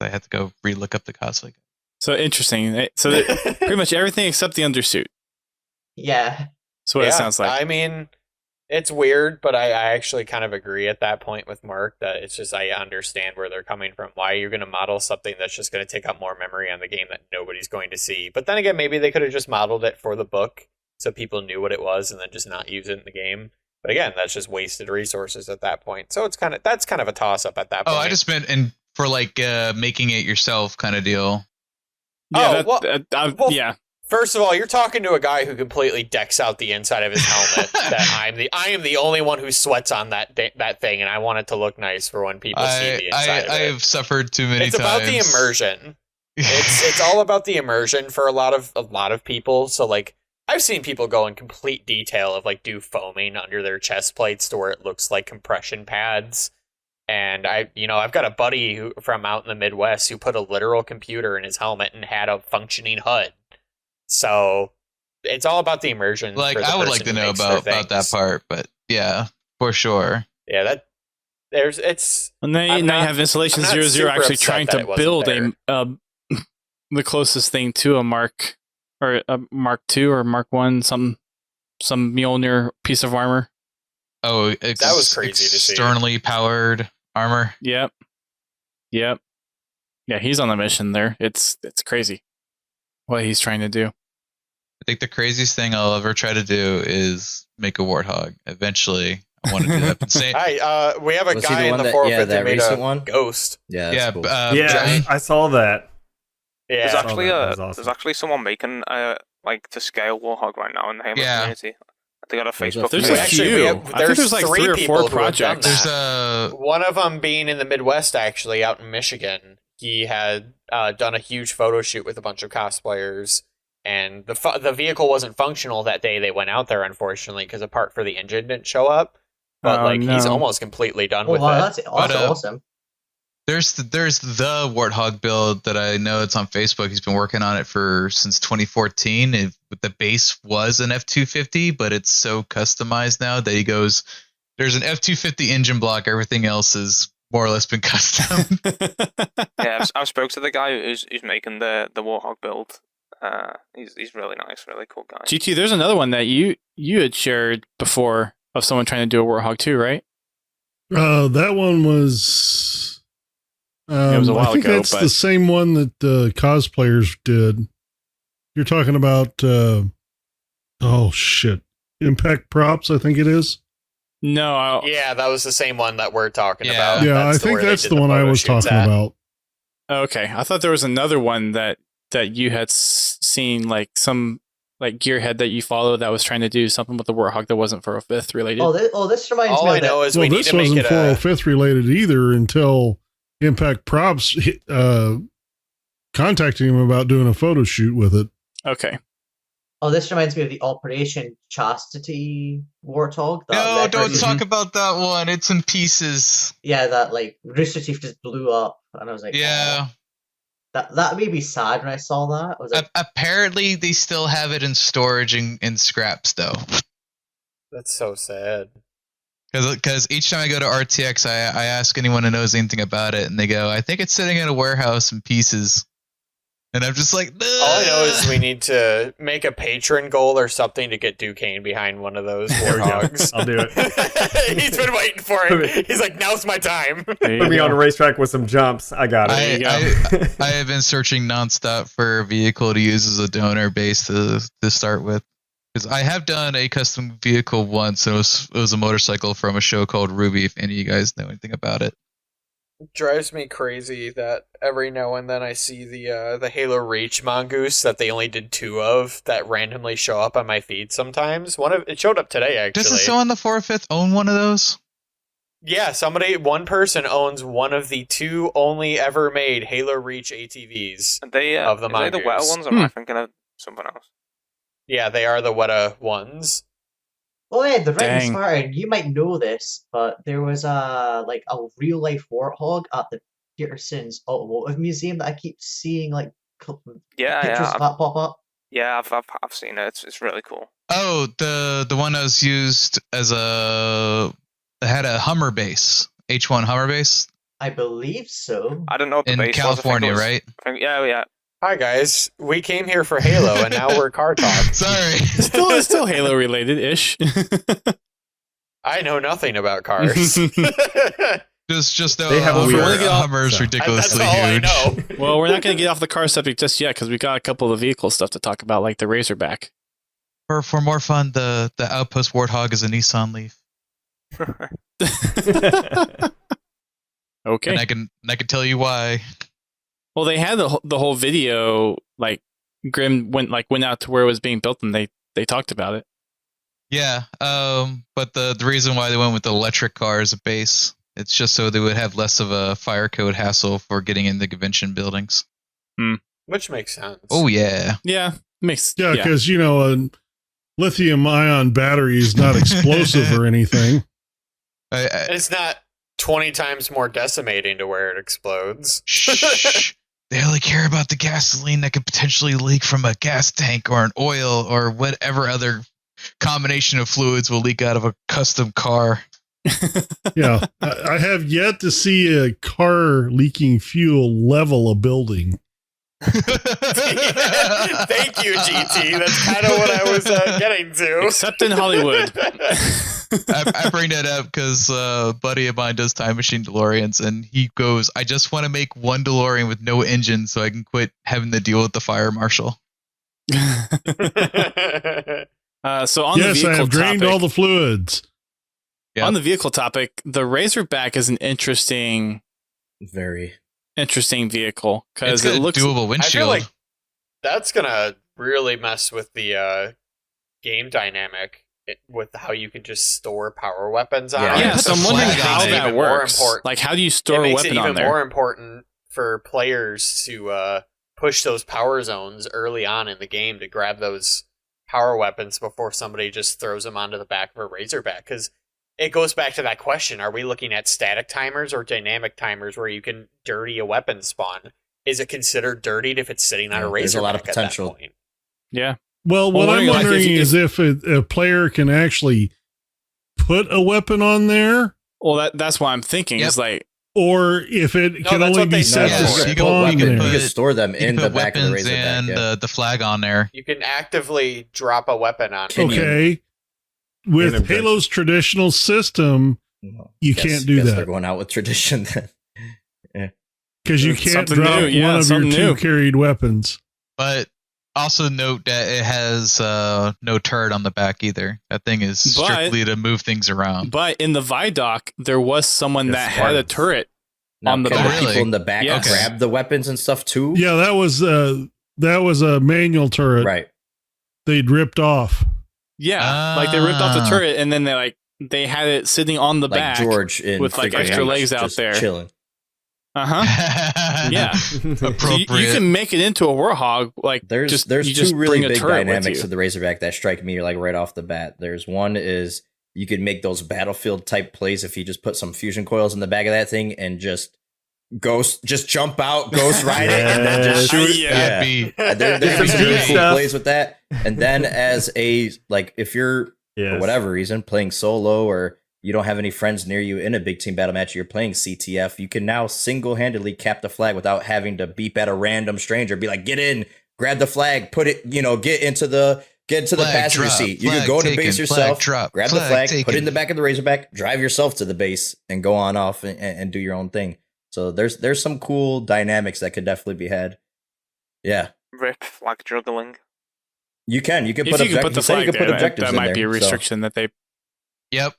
S8: I had to go relook up the cosplay.
S1: So interesting. So pretty much everything except the undersuit.
S5: Yeah.
S1: That's what it sounds like.
S3: I mean, it's weird, but I actually kind of agree at that point with Mark that it's just I understand where they're coming from. Why you're going to model something that's just going to take up more memory on the game that nobody's going to see. But then again, maybe they could have just modeled it for the book so people knew what it was and then just not use it in the game. But again, that's just wasted resources at that point. So that's kind of a toss up at that point.
S8: Oh, I just meant for like making it yourself kind of deal.
S1: Yeah,
S3: well,
S1: yeah.
S3: First of all, you're talking to a guy who completely decks out the inside of his helmet. That I am the only one who sweats on that thing, and I want it to look nice for when people see the inside of it.
S8: I've suffered too many
S3: It's
S8: times.
S3: about the immersion. It's all about the immersion for a lot of people. So like I've seen people go in complete detail of like do foaming under their chest plates to where it looks like compression pads. And I've got a buddy from out in the Midwest who put a literal computer in his helmet and had a functioning HUD. So it's all about the immersion.
S8: Like,
S3: for the
S8: I would
S3: person
S8: like to
S3: who
S8: know
S3: makes their
S8: about that
S3: things.
S8: part, but yeah, for sure.
S3: Yeah, it's.
S1: And now you have Installation
S3: I'm not
S1: 00
S3: super
S1: actually
S3: upset
S1: trying
S3: that
S1: to
S3: it wasn't
S1: build
S3: there.
S1: the closest thing to a Mark or a Mark II or Mark I, some Mjolnir piece of armor.
S8: Oh,
S3: That was crazy to see.
S8: Externally powered armor.
S1: Yep. Yeah, he's on the mission there. It's crazy what he's trying to do.
S8: I think the craziest thing I'll ever try to do is make a warthog. Eventually, I want to do that. Insane.
S3: Hi, we have a
S7: Was he
S3: guy
S7: the
S3: in
S7: one
S3: the
S7: that-
S3: 405th
S7: yeah,
S3: that
S7: that
S3: made
S7: recent
S3: a
S7: one?
S3: ghost.
S7: Yeah,
S8: Yeah,
S7: that's cool.
S4: Yeah, I saw that.
S3: Yeah,
S6: There's actually
S4: that was awesome.
S6: there's actually someone making like to scale Warhog right now in the Halo community. They got a
S7: There's a
S6: Facebook.
S7: few.
S1: There's a
S6: page.
S1: few. I think there's like 3 or 4
S3: people who have done
S1: projects.
S3: that.
S8: There's
S3: One of them being in the Midwest, actually, out in Michigan. He had done a huge photo shoot with a bunch of cosplayers, and the vehicle wasn't functional that day they went out there, unfortunately, because a part for the engine didn't show up. But he's
S1: no.
S3: almost completely done
S5: Oh,
S3: with
S5: wow,
S3: it.
S5: that's
S8: But,
S5: awesome.
S8: There's the Warthog build that I know it's on Facebook. He's been working on it since 2014. The base was an F250, but it's so customized now that he goes, there's an F250 engine block. Everything else is more or less been custom.
S6: Yeah, I've spoke to the guy who's making the Warthog build. He's really nice, really cool guy.
S1: GT, there's another one that you had shared before of someone trying to do a Warthog too, right?
S2: That one was.
S1: It was a while
S2: I think
S1: ago,
S2: that's
S1: but
S2: the same one that the cosplayers did. You're talking about. Oh shit! Impact Props, I think it is.
S1: no,
S3: Yeah, that was the same one that we're talking
S8: Yeah.
S3: about.
S2: Yeah, I think
S3: where they
S2: that's
S3: did
S2: the one I
S3: photo
S2: was
S3: shoots
S2: talking
S3: at.
S2: about.
S1: okay. I thought there was another one that you had seen, like some like gearhead that you follow that was trying to do something with the Warthog that wasn't 405th related.
S5: This reminds
S3: All
S5: me
S3: I
S5: of that.
S3: know is
S2: Well,
S3: we need
S2: this
S3: to make
S2: wasn't
S3: it
S2: 405th related either until Impact Props contacting him about doing a photo shoot with it.
S1: Okay.
S5: Oh, this reminds me of the Operation Chastity Warthog.
S8: No,
S5: that
S8: don't
S5: record-
S8: talk about that one. It's in pieces.
S5: Yeah, that like Rooster Teeth just blew up, and I was like,
S8: Yeah.
S5: oh. That made me sad when I saw that. I was like,
S8: Apparently, they still have it in storage in scraps, though.
S3: That's so sad.
S8: Because each time I go to RTX, I ask anyone who knows anything about it, and they go, I think it's sitting in a warehouse in pieces. And I'm just like,
S3: All I know is we need to make a patron goal or something to get Ducain behind one of those
S4: There we go.
S3: warthogs.
S4: I'll do it.
S3: He's been waiting for it. He's like, now's my time.
S1: There you
S4: Put me
S1: go.
S4: on a racetrack with some jumps. I got it.
S8: I have been searching nonstop for a vehicle to use as a donor base to start with. Because I have done a custom vehicle once, and it was a motorcycle from a show called Ruby, if any of you guys know anything about it.
S3: Drives me crazy that every now and then I see the Halo Reach mongoose that they only did 2 of that randomly show up on my feed sometimes. It showed up today, actually.
S8: Doesn't someone on the 405th own one of those?
S3: Yeah, one person owns one of the 2 only ever made Halo Reach ATVs.
S6: They
S3: of the
S6: are they the Weta
S3: mongoose.
S6: ones, or am I thinking of something else?
S3: Yeah, they are the Weta ones.
S5: oh yeah, the Writing
S1: Dang.
S5: Spartan. You might know this, but there was a real life warthog at the Peterson's Automotive Museum that I keep seeing
S6: Yeah,
S5: pictures
S6: yeah,
S5: of that pop up.
S6: yeah. I've seen it. It's really cool.
S8: Oh, the one that was used as it had a Hummer base, H1 Hummer base
S5: I believe so.
S6: I don't know what the
S8: in
S6: base
S8: California,
S6: was.
S8: right?
S6: Yeah.
S3: Hi guys, we came here for Halo and now we're car talk.
S8: Sorry.
S1: It's still Halo related ish.
S3: I know nothing about cars.
S8: Just know
S4: They have
S1: a weird-
S8: Hummer is
S4: so-
S8: ridiculously
S3: That's all I
S8: huge.
S3: know.
S1: Well, we're not going to get off the car subject just yet because we got a couple of vehicle stuff to talk about, like the Razorback.
S8: For more fun, the Outpost Warthog is a Nissan Leaf,
S1: Okay.
S8: and I can tell you why.
S1: Well, they had the whole video, like Grim went out to where it was being built, and they talked about it.
S8: Yeah, but the reason why they went with the electric car as a base, it's just so they would have less of a fire code hassle for getting into convention buildings.
S3: Which makes sense.
S8: Oh yeah,
S1: Yeah, makes
S2: Yeah, because lithium ion battery is not explosive or anything.
S3: It's not 20 times more decimating to where it explodes.
S8: Shh. They only care about the gasoline that could potentially leak from a gas tank or an oil or whatever other combination of fluids will leak out of a custom car.
S2: Yeah. I have yet to see a car leaking fuel level a building.
S3: Thank you, GT. That's kind of what I was getting to.
S1: Except in Hollywood.
S8: I bring that up because a buddy of mine does time machine DeLoreans, and he goes, I just want to make one DeLorean with no engine so I can quit having to deal with the fire marshal.
S1: So on the
S2: Yes,
S1: vehicle
S2: I have drained
S1: topic,
S2: all the fluids.
S8: Yep.
S1: on the vehicle topic, the Razorback is an
S7: Very.
S1: interesting vehicle
S8: It's
S1: because
S8: got
S1: it
S8: a
S1: looks.
S8: doable
S3: I
S8: windshield.
S3: feel like that's gonna really mess with the game dynamic with how you can just store power weapons on.
S7: Yeah,
S3: it.
S1: Yeah,
S8: put
S1: so I'm
S8: the
S1: wondering
S8: flag
S1: how
S8: on it.
S1: that
S3: Even more
S1: works.
S3: important.
S1: Like, how do you
S3: It
S1: store a
S3: makes
S1: weapon
S3: it
S1: on
S3: even
S1: there?
S3: more important for players to push those power zones early on in the game to grab those power weapons before somebody just throws them onto the back of a Razorback. Because it goes back to that question: are we looking at static timers or dynamic timers where you can dirty a weapon spawn? Is it considered dirtied if it's sitting on a
S7: Yeah,
S3: Razorback?
S7: there's a lot of
S3: at that
S7: potential.
S3: point?
S1: Yeah.
S2: Well, what
S1: Well,
S2: I'm
S1: like,
S2: wondering
S1: if-
S2: is if a player can actually put a weapon on there,
S1: Well, that's what I'm thinking.
S8: Yep.
S1: Is like,
S2: or if it
S3: No,
S2: can
S3: that's
S2: only
S3: what
S2: be
S3: they
S2: set
S3: said.
S2: to
S3: Yes,
S7: you
S8: can
S2: spawn
S8: put-
S2: there.
S7: You can store them
S8: You
S7: in
S8: can
S7: the
S8: put
S7: back of the
S8: weapons
S7: Razorback.
S8: and
S7: Yeah.
S8: the flag on there.
S3: You can actively drop a weapon on.
S7: Can you?
S2: Okay. With
S4: And
S2: Halo's traditional system, you can't do
S7: guess
S2: that.
S7: They're going out with tradition then.
S2: because you
S1: It's
S2: can't
S1: something
S2: drop
S1: new. Yeah,
S2: one of your
S1: something
S2: two
S1: new.
S2: carried weapons.
S8: But also note that it has no turret on the back either. That thing is
S1: But-
S8: strictly to move things around.
S1: but in the Vidoc, there was someone
S4: The
S1: that had a
S4: Spartans.
S1: turret.
S7: Now,
S1: On the
S7: can
S8: back.
S7: people
S8: Really?
S7: in the back
S1: Yes.
S7: grab the weapons and stuff too?
S2: Yeah, that was a manual turret
S7: Right.
S2: they'd ripped off.
S1: Yeah, like they ripped off the
S8: Ah.
S1: turret and then they had it sitting on the
S7: Like
S1: back.
S7: George in
S1: with, like,
S7: Figure
S1: extra
S7: Eight,
S1: legs out
S7: just
S1: there.
S7: chilling.
S1: Uh-huh. Yeah. So
S8: Appropriate.
S1: you can make it into a warthog. Like
S7: There's
S1: just,
S7: there's
S1: you just
S7: two really
S1: bring a
S7: big
S1: turret with
S7: dynamics
S1: you.
S7: to the Razorback that strike me like right off the bat. There's one is you could make those battlefield type plays if you just put some fusion coils in the back of that thing and just jump out, ghost ride it, and then just
S4: Yes.
S7: shoot.
S1: Yeah.
S8: That'd be
S7: There's
S4: Some
S7: some
S4: deep
S7: really cool
S4: stuff.
S7: plays with that. And then as a like if you're
S4: Yes.
S7: for whatever reason playing solo or you don't have any friends near you in a big team battle match, you're playing CTF, you can now single-handedly cap the flag without having to beep at a random stranger, be like, get in, grab the flag, put it, get into the
S8: Flag
S7: passenger
S8: drop,
S7: seat. You can
S8: flag
S7: go into
S8: taken,
S7: base
S8: flag
S7: yourself,
S8: drop,
S7: grab the
S8: flag
S7: flag, put it
S8: taken.
S7: in the back of the Razorback, drive yourself to the base, and go on off and do your own thing. So there's some cool dynamics that could definitely be had. Yeah.
S6: Rip flag juggling.
S7: You can
S1: If
S7: put
S1: you can
S7: objectives.
S1: put the
S7: You said
S1: flag
S7: you could
S1: there,
S7: put
S1: that,
S7: objectives
S1: that
S7: in
S1: might
S7: there,
S1: be a
S7: so
S1: restriction that they.
S8: Yep.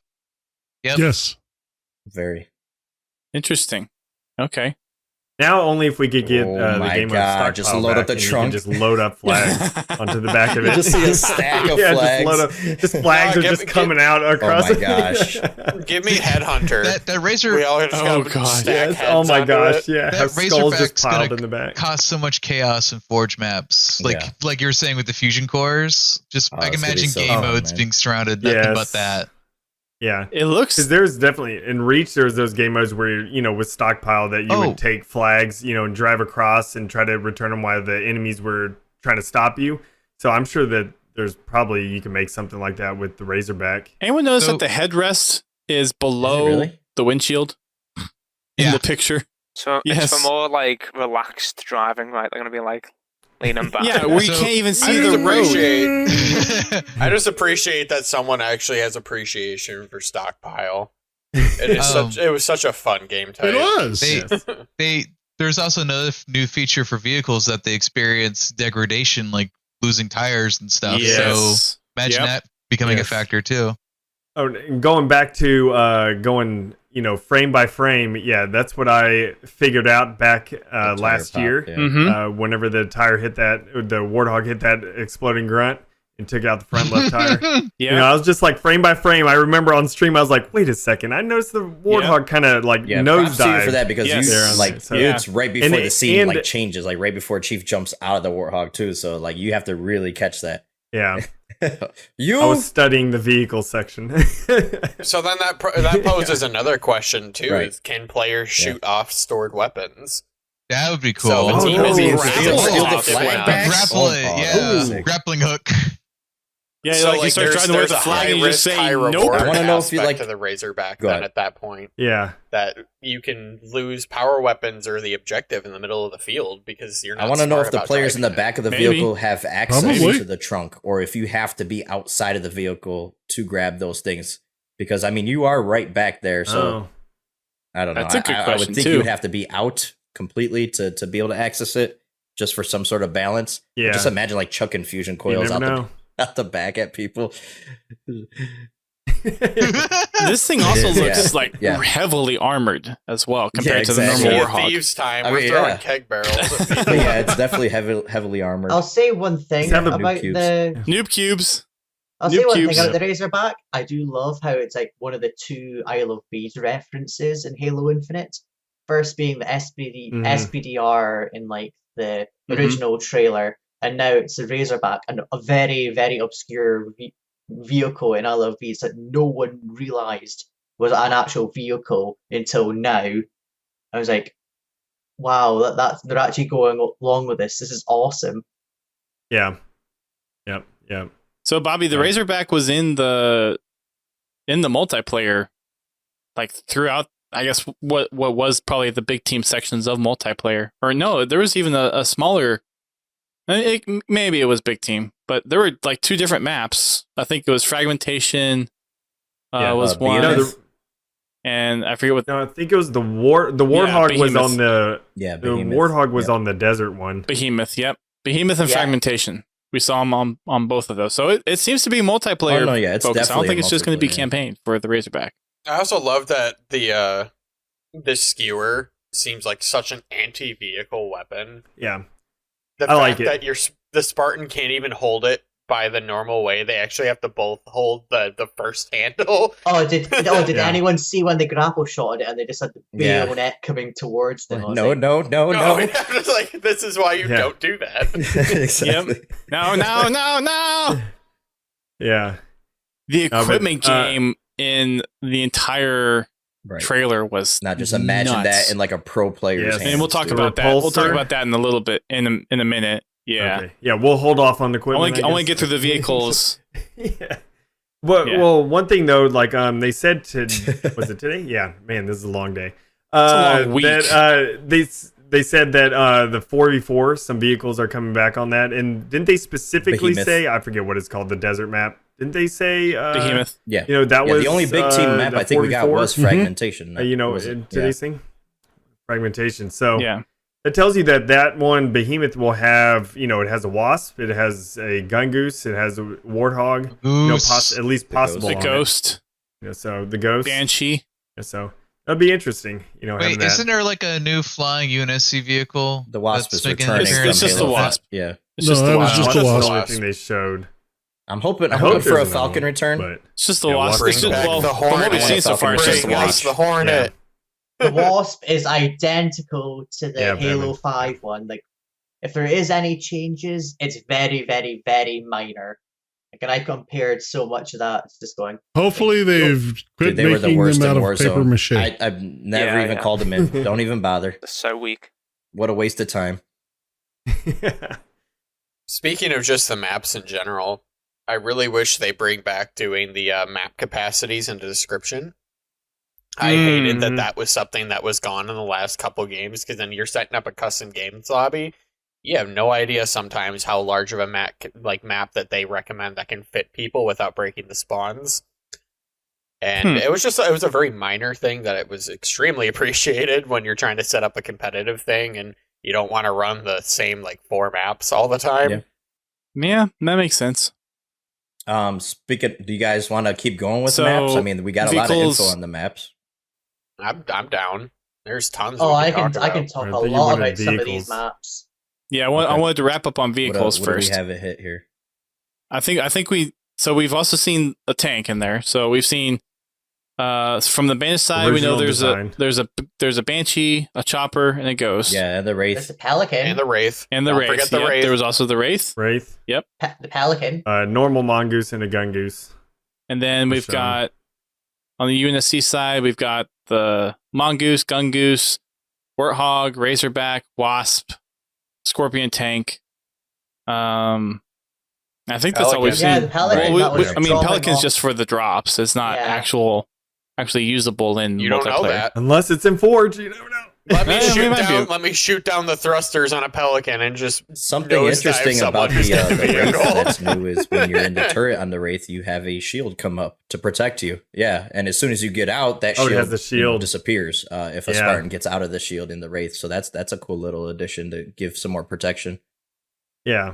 S2: Yes.
S7: very.
S1: Interesting. Okay.
S4: Now only if we could get
S7: Oh
S4: the
S7: my
S4: game
S7: God,
S4: of
S7: just
S4: stockpile
S7: load up
S4: back
S7: the
S4: and
S7: trunk.
S4: You can just load up flags onto the back of
S7: You
S4: it.
S7: just see a stack of
S4: yeah,
S7: flags.
S4: just flags
S3: No,
S4: are just coming out across.
S7: Oh my gosh.
S3: Give me Headhunter.
S8: That Razor
S3: we all just
S1: Oh,
S3: got
S1: God.
S3: stack
S4: Yes,
S3: heads
S4: oh my
S3: onto
S4: gosh,
S3: it.
S4: yeah.
S8: That
S4: Have skulls just
S8: Razorback's
S4: piled
S8: gonna
S4: in the back.
S8: cause so much chaos in Forge maps. Like
S7: Yeah.
S8: like you're saying with the fusion cores. Just
S7: Oh,
S8: I can
S7: it's gonna be
S8: imagine
S7: so
S8: game
S7: fun,
S8: modes
S7: man.
S8: being surrounded nothing
S4: Yes.
S8: but that.
S4: Yeah.
S1: It looks.
S4: Because there's definitely in Reach, there's those game modes where with stockpile that you
S8: Oh.
S4: would take flags, and drive across and try to return them while the enemies were trying to stop you. So I'm sure that there's probably you can make something like that with the Razorback.
S1: Anyone notice
S8: So-
S1: that the headrest is below
S7: really?
S1: the windshield in
S8: Yeah.
S1: the picture?
S6: So
S1: Yes.
S6: it's for more like relaxed driving, right? They're gonna be like leaning back.
S1: Yeah, where you
S8: So-
S1: can't even
S3: I
S1: see
S3: just
S1: the road.
S3: I just appreciate that someone actually has appreciation for stockpile. It was such a fun game type.
S2: It was.
S8: They there's also another new feature for vehicles that they experience degradation, like losing tires and stuff. So
S1: Yes.
S8: imagine
S1: Yep.
S8: that becoming
S4: Yes.
S8: a factor too.
S4: Oh, and going back to going, frame by frame. Yeah, that's what I figured out back
S7: The
S4: last
S7: tire
S4: year.
S7: pop, yeah.
S1: Mhm.
S4: Whenever the tire hit the Warthog hit that exploding grunt and took out the front left tire.
S1: Yeah.
S4: I was just like frame by frame. I remember on stream, I was like, wait a second. I noticed the Warthog kind of like
S7: Yeah, props to you
S4: nosedive.
S7: for that because
S1: Yes.
S7: you
S4: There,
S7: like
S4: so-
S7: it's right before
S4: And
S7: the scene
S4: and-
S7: like changes, like right before Chief jumps out of the Warthog too. So like you have to really catch that.
S4: Yeah.
S7: You
S4: I was studying the vehicle section.
S3: So then that poses another question too:
S7: Right.
S3: is can players shoot off stored weapons?
S8: That would be cool.
S3: So
S4: Oh,
S3: a team
S4: no.
S3: is
S4: Steal-
S3: grappled
S7: steal the
S3: off
S7: flag
S3: now.
S7: back?
S8: Grapple
S7: Oh,
S8: it,
S7: that
S8: yeah.
S7: was
S8: Grappling hook.
S1: Yeah,
S3: So,
S1: like you start
S3: there's-
S1: driving with the
S3: there's a
S1: flag and you just
S3: high
S1: say
S3: risk, high
S1: nope.
S3: reward
S7: I wanna know if you,
S3: aspect
S7: like-
S3: to the Razorback
S7: Go
S3: then
S7: ahead.
S3: at that point.
S4: Yeah.
S3: That you can lose power weapons or the objective in the middle of the field because you're not.
S7: I want to know
S3: smart
S7: if the
S3: about
S7: players in the
S3: driving it.
S7: back of the
S1: Maybe.
S7: vehicle have access
S2: Probably.
S7: to the trunk, or if you have to be outside of the vehicle to grab those things. Because I mean, you are right back there, so
S4: Oh.
S7: I don't know.
S1: That's a good
S7: I would
S1: question,
S7: think
S1: too.
S7: you would have to be out completely to be able to access it, just for some sort of balance.
S4: Yeah.
S7: Just imagine like chucking fusion
S4: You
S7: coils
S4: never know.
S7: out the back at people.
S1: This thing also
S7: Yeah.
S1: looks like
S7: Yeah.
S1: heavily armored as well compared to the
S7: exactly.
S1: normal
S3: Sea of
S1: Warhawk.
S3: Thieves time.
S7: I
S3: We're
S7: mean,
S3: throwing
S7: yeah.
S3: keg barrels at people.
S7: But yeah, it's definitely heavily armored.
S5: I'll say one thing
S4: Let's have the
S5: about
S7: noob cubes.
S5: the.
S1: Noob cubes.
S5: I'll say
S1: Noob
S5: one
S1: cubes.
S5: thing about the Razorback. I do love how it's like one of the two Isle of Bees references in Halo Infinite. First being the
S4: Mhm.
S5: SPDR in like the
S1: Mhm.
S5: original trailer, and now it's the Razorback, and a very, very obscure vehicle in Isle of Bees that no one realized was an actual vehicle until now. I was like, wow, that's they're actually going along with this. This is awesome.
S4: Yeah. Yep.
S1: So Bobby, the
S4: Yeah.
S1: Razorback was in the multiplayer, like throughout. I guess what was probably the big team sections of multiplayer, or no, there was even a smaller. Maybe it was big team, but there were like two different maps. I think it was Fragmentation.
S4: Yeah,
S1: was one,
S7: Behemoth.
S1: and I forget what
S4: No, I think it was the Warthog was
S1: Behemoth.
S4: on the
S7: Behemoth.
S4: Warthog was
S7: Yep.
S4: on the desert one.
S1: Behemoth. Yep, Behemoth and
S5: Yeah.
S1: Fragmentation. We saw them on both of those. So it seems to be multiplayer.
S7: Oh, no, yeah, it's
S1: focused. I don't
S7: definitely
S1: think
S7: a
S1: it's just going to be
S7: multiplayer.
S1: campaign for the Razorback.
S3: I also love that the skewer seems like such an anti-vehicle weapon.
S4: Yeah.
S3: The
S4: I
S3: fact
S4: like it.
S3: that the Spartan can't even hold it by the normal way. They actually have to both hold the first handle.
S5: Did
S4: Yeah.
S5: anyone see when they grapple shot it and they just had the
S7: Yeah.
S5: bayonet coming towards them? I was
S7: No,
S5: like,
S7: no.
S3: I'm just like, this is why you
S4: Yeah.
S3: don't do that.
S7: Exactly.
S1: No.
S4: Yeah.
S1: The
S4: but,
S1: equipment game in the entire
S7: Right.
S1: trailer was
S7: Now just imagine
S1: nuts.
S7: that in like a pro player's
S4: Yes.
S7: hands.
S1: And we'll talk
S7: dude.
S1: about that. We'll talk
S4: Repulsor.
S1: about that in a little bit, in a minute. Yeah.
S4: Okay. Yeah, we'll hold off on the
S1: I
S4: equipment.
S1: want to
S4: guess.
S1: get through the vehicles.
S4: Yeah. Well,
S1: Yeah.
S4: well, one thing though, like they said was it today? Yeah, man, this is a long day.
S1: a long week.
S4: That they said that the 4v4, some vehicles are coming back on that, and didn't they specifically
S7: Behemoth.
S4: say? I forget what it's called, the desert map. Didn't they say?
S1: Behemoth.
S7: Yeah.
S4: You know that
S7: Yeah,
S4: was
S7: the only big team map
S4: the
S7: I think we got
S4: 4v4?
S7: was fragmentation.
S4: You know,
S7: Was it?
S4: in today's thing, fragmentation. So
S1: Yeah.
S4: it tells you that one Behemoth will have, it has a Wasp, it has a Gun Goose, it has a Warthog,
S8: Goose.
S4: at least possible.
S1: The
S4: on
S1: Ghost.
S4: It. So the Ghost.
S1: Banshee.
S4: Yeah, so that'd be interesting.
S8: Wait,
S4: having
S8: isn't
S4: that.
S8: there like a new flying UNSC vehicle?
S7: The Wasp
S8: that's
S7: is
S8: making an
S7: returning.
S1: It's
S8: appearance?
S1: just the
S7: Halo
S1: Wasp.
S7: 5. Yeah.
S1: It's
S2: No,
S1: just the
S2: that was
S1: Wasp.
S2: just
S4: That's
S2: a
S4: the
S2: Wasp.
S4: only thing they showed.
S7: I'm hoping
S4: I hope
S7: for
S4: there's
S7: a
S4: another
S7: Falcon
S4: one,
S7: return.
S4: but
S1: It's just the
S4: Yeah,
S1: Wasp.
S4: Wasp.
S1: It's just,
S3: Bring back
S1: well,
S3: the
S1: from what we've
S3: Hornet.
S1: seen so far, it's just the
S3: Bring us
S1: Wasp.
S3: the Hornet.
S5: the Wasp is identical to the
S4: Yeah,
S5: Halo
S4: Batman.
S5: 5 one. Like, if there is any changes, it's very, very, very minor. Like, and I compared so much of that. It's just going.
S2: Hopefully they've quit
S7: Dude, they were the
S2: making
S7: worst
S2: them
S7: in
S2: out of paper
S7: Warzone.
S2: mache.
S7: I've never
S6: Yeah,
S7: even
S6: yeah.
S7: called them in. Don't even bother.
S6: They're so weak.
S7: What a waste of time.
S3: Speaking of just the maps in general, I really wish they bring back doing the map capacities and the description. I hated that
S4: Mhm.
S3: that was something that was gone in the last couple games, because then you're setting up a custom games lobby. You have no idea sometimes how large of a map that they recommend that can fit people without breaking the spawns. And it was a very minor thing that it was extremely appreciated when you're trying to set up a competitive thing and you don't want to run the same 4 maps all the time.
S7: Yeah.
S1: Yeah, that makes sense.
S7: Speaking, do you guys want to keep going with
S1: So,
S7: the maps? I mean, we got a lot of
S1: vehicles-
S7: info on the maps.
S3: I'm down. There's tons.
S5: Oh,
S3: we
S5: I
S3: can
S5: can
S3: talk
S5: I can
S3: about.
S5: talk
S4: I
S5: a
S4: think you
S5: lot
S4: wanted
S5: about some of these
S4: vehicles.
S5: maps.
S1: Yeah, I
S7: Okay.
S1: wanted to wrap up on
S7: What
S1: vehicles
S7: do
S1: first.
S7: we have it hit here?
S1: I think we've also seen a tank in there. So we've seen From the Banish side, we know
S4: Original
S1: there's a Banshee, a Chopper, and a Ghost.
S7: Yeah, and the
S5: There's
S7: Wraith.
S5: the Pelican.
S3: And the Wraith.
S1: And the
S3: Don't
S1: Wraith.
S3: forget the
S1: Yep,
S3: Wraith.
S1: there was also the Wraith.
S4: Wraith.
S1: Yep.
S5: The Pelican.
S4: Normal Mongoose and a Gungoose.
S1: And then we've got, on the UNSC side, we've got the Mongoose, Gungoose, Warthog, Razorback, Wasp, Scorpion Tank. I think that's all we've seen.
S5: Yeah, the Pelican.
S1: Well,
S5: that was
S1: I mean,
S5: dropping
S1: Pelican's
S5: off.
S1: just for the drops. It's not
S5: Yeah.
S1: actually usable in
S3: You don't
S1: multiplayer.
S3: know that.
S4: Unless it's in Forge, you never know.
S3: Let me
S1: Yeah, we
S3: shoot
S1: might
S3: down.
S1: be.
S3: Let me shoot down the thrusters on a Pelican and just
S7: Something
S3: nosedive
S7: interesting about
S3: someone who's
S7: the
S3: in the
S7: Wraith
S3: vehicle.
S7: that's new is when you're in the turret on the Wraith, you have a shield come up to protect you. Yeah, and as soon as you get out, that
S4: Oh, it
S7: shield,
S4: has the shield.
S7: disappears if a
S4: Yeah.
S7: Spartan gets out of the shield in the Wraith. So that's a cool little addition to give some more protection.
S4: Yeah.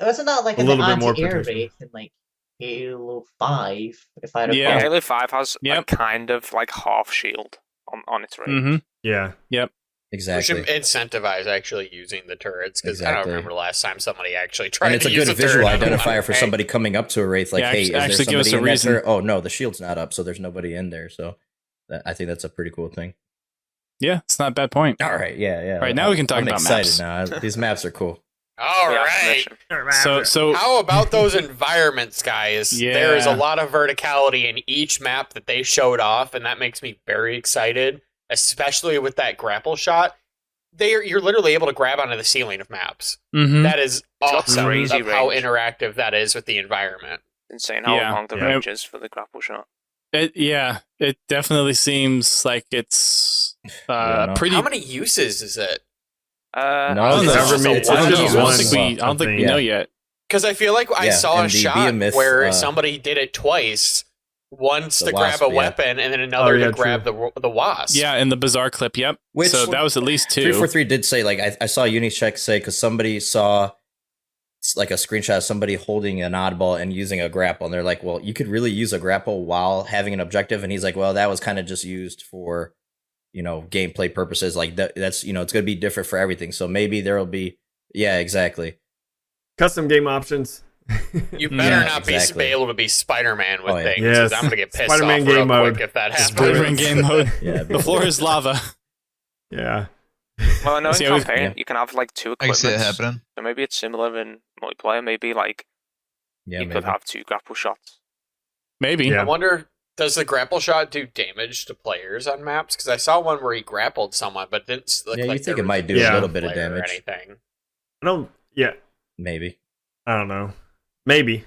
S5: Wasn't that like
S4: A
S5: an
S4: little bit more
S5: anti-air
S4: protection.
S5: Wraith in like Halo 5, if I recall?
S1: Yeah.
S6: Yeah, Halo 5 has
S1: Yep.
S6: a kind of like half shield on its ring.
S1: Mm-hmm.
S4: Yeah.
S3: we
S7: Exactly.
S3: should incentivize actually using the turrets because I
S7: Exactly.
S3: don't remember last time somebody actually tried
S7: And it's
S3: to
S7: a
S3: use
S7: good
S3: a turret
S7: visual
S3: on one.
S7: identifier for somebody coming up to a Wraith, like,
S1: Yeah,
S7: hey, is there
S1: actually give us
S7: somebody
S1: a
S7: in that
S1: reason.
S7: turret? Oh, no, the shield's not up, so there's nobody in there. So I think that's a pretty cool thing.
S1: Yeah, it's not a bad point.
S7: All right, yeah.
S1: All right, now we can talk
S7: I'm
S1: about
S7: excited
S1: maps.
S7: now. These maps are cool.
S3: All
S6: Yeah,
S3: right.
S6: mission.
S1: So
S3: How about those environments, guys?
S1: Yeah.
S3: There is a lot of verticality in each map that they showed off, and that makes me very excited, especially with that grapple shot. You're literally able to grab onto the ceiling of maps.
S1: mhm.
S3: That is awesome
S6: crazy
S3: of how
S6: range.
S3: interactive that is with the environment.
S6: Insane how
S1: Yeah.
S6: long the
S4: Yeah.
S6: range is for the grapple shot.
S1: It definitely seems like it's
S7: Yeah, no.
S1: pretty.
S3: How many uses is it?
S7: No,
S1: I don't
S7: it's
S1: know.
S7: just
S3: It's
S7: a
S3: just
S7: one.
S3: one.
S1: I don't think we
S7: Yeah.
S1: know yet.
S3: Because I feel like I
S7: Yeah,
S3: saw a
S7: and the
S3: shot
S7: behemoth,
S3: where somebody did it twice. Once
S7: The
S3: to
S7: wasp,
S3: grab a
S7: yeah.
S3: weapon, and then another
S4: Oh, yeah,
S3: to grab the wasp.
S1: Yeah, in the bizarre clip. Yep.
S7: Which-
S1: so that was at least two.
S7: 343 did say, like, I saw Unicheck say, because somebody saw like a screenshot of somebody holding an oddball and using a grapple, and they're like, well, you could really use a grapple while having an objective, and he's like, well, that was kind of just used for, gameplay purposes. Like, that's, it's going to be different for everything, so maybe there'll be, yeah, exactly.
S4: Custom game options.
S3: You better
S7: Yeah,
S3: not
S7: exactly.
S3: be able to be Spider-Man with
S7: Oh, yeah.
S3: things.
S4: Yes.
S3: 'Cause I'm gonna get pissed
S4: Spider-Man
S3: off real
S4: game mode.
S3: quick if that happens.
S1: Spider-Man game mode.
S7: Yeah,
S1: The floor is lava.
S4: Yeah.
S6: Well, I know in
S1: See, I was-
S6: campaign
S7: yeah.
S6: you can have like two
S8: I can see it
S6: equipments.
S8: happening.
S6: So maybe it's similar in multiplayer. Maybe like
S7: yeah,
S6: you
S7: maybe.
S6: could have two grapple shots.
S1: Maybe.
S4: Yeah.
S3: I wonder, does the grapple shot do damage to players on maps? Because I saw one where he grappled someone, but didn't look
S7: Yeah, you
S3: like
S7: think
S3: there
S7: it might
S3: was
S7: do
S4: a
S3: a
S4: little
S7: bit of
S3: player or
S7: damage.
S3: anything.
S7: Maybe.
S4: I don't know. Maybe.
S7: To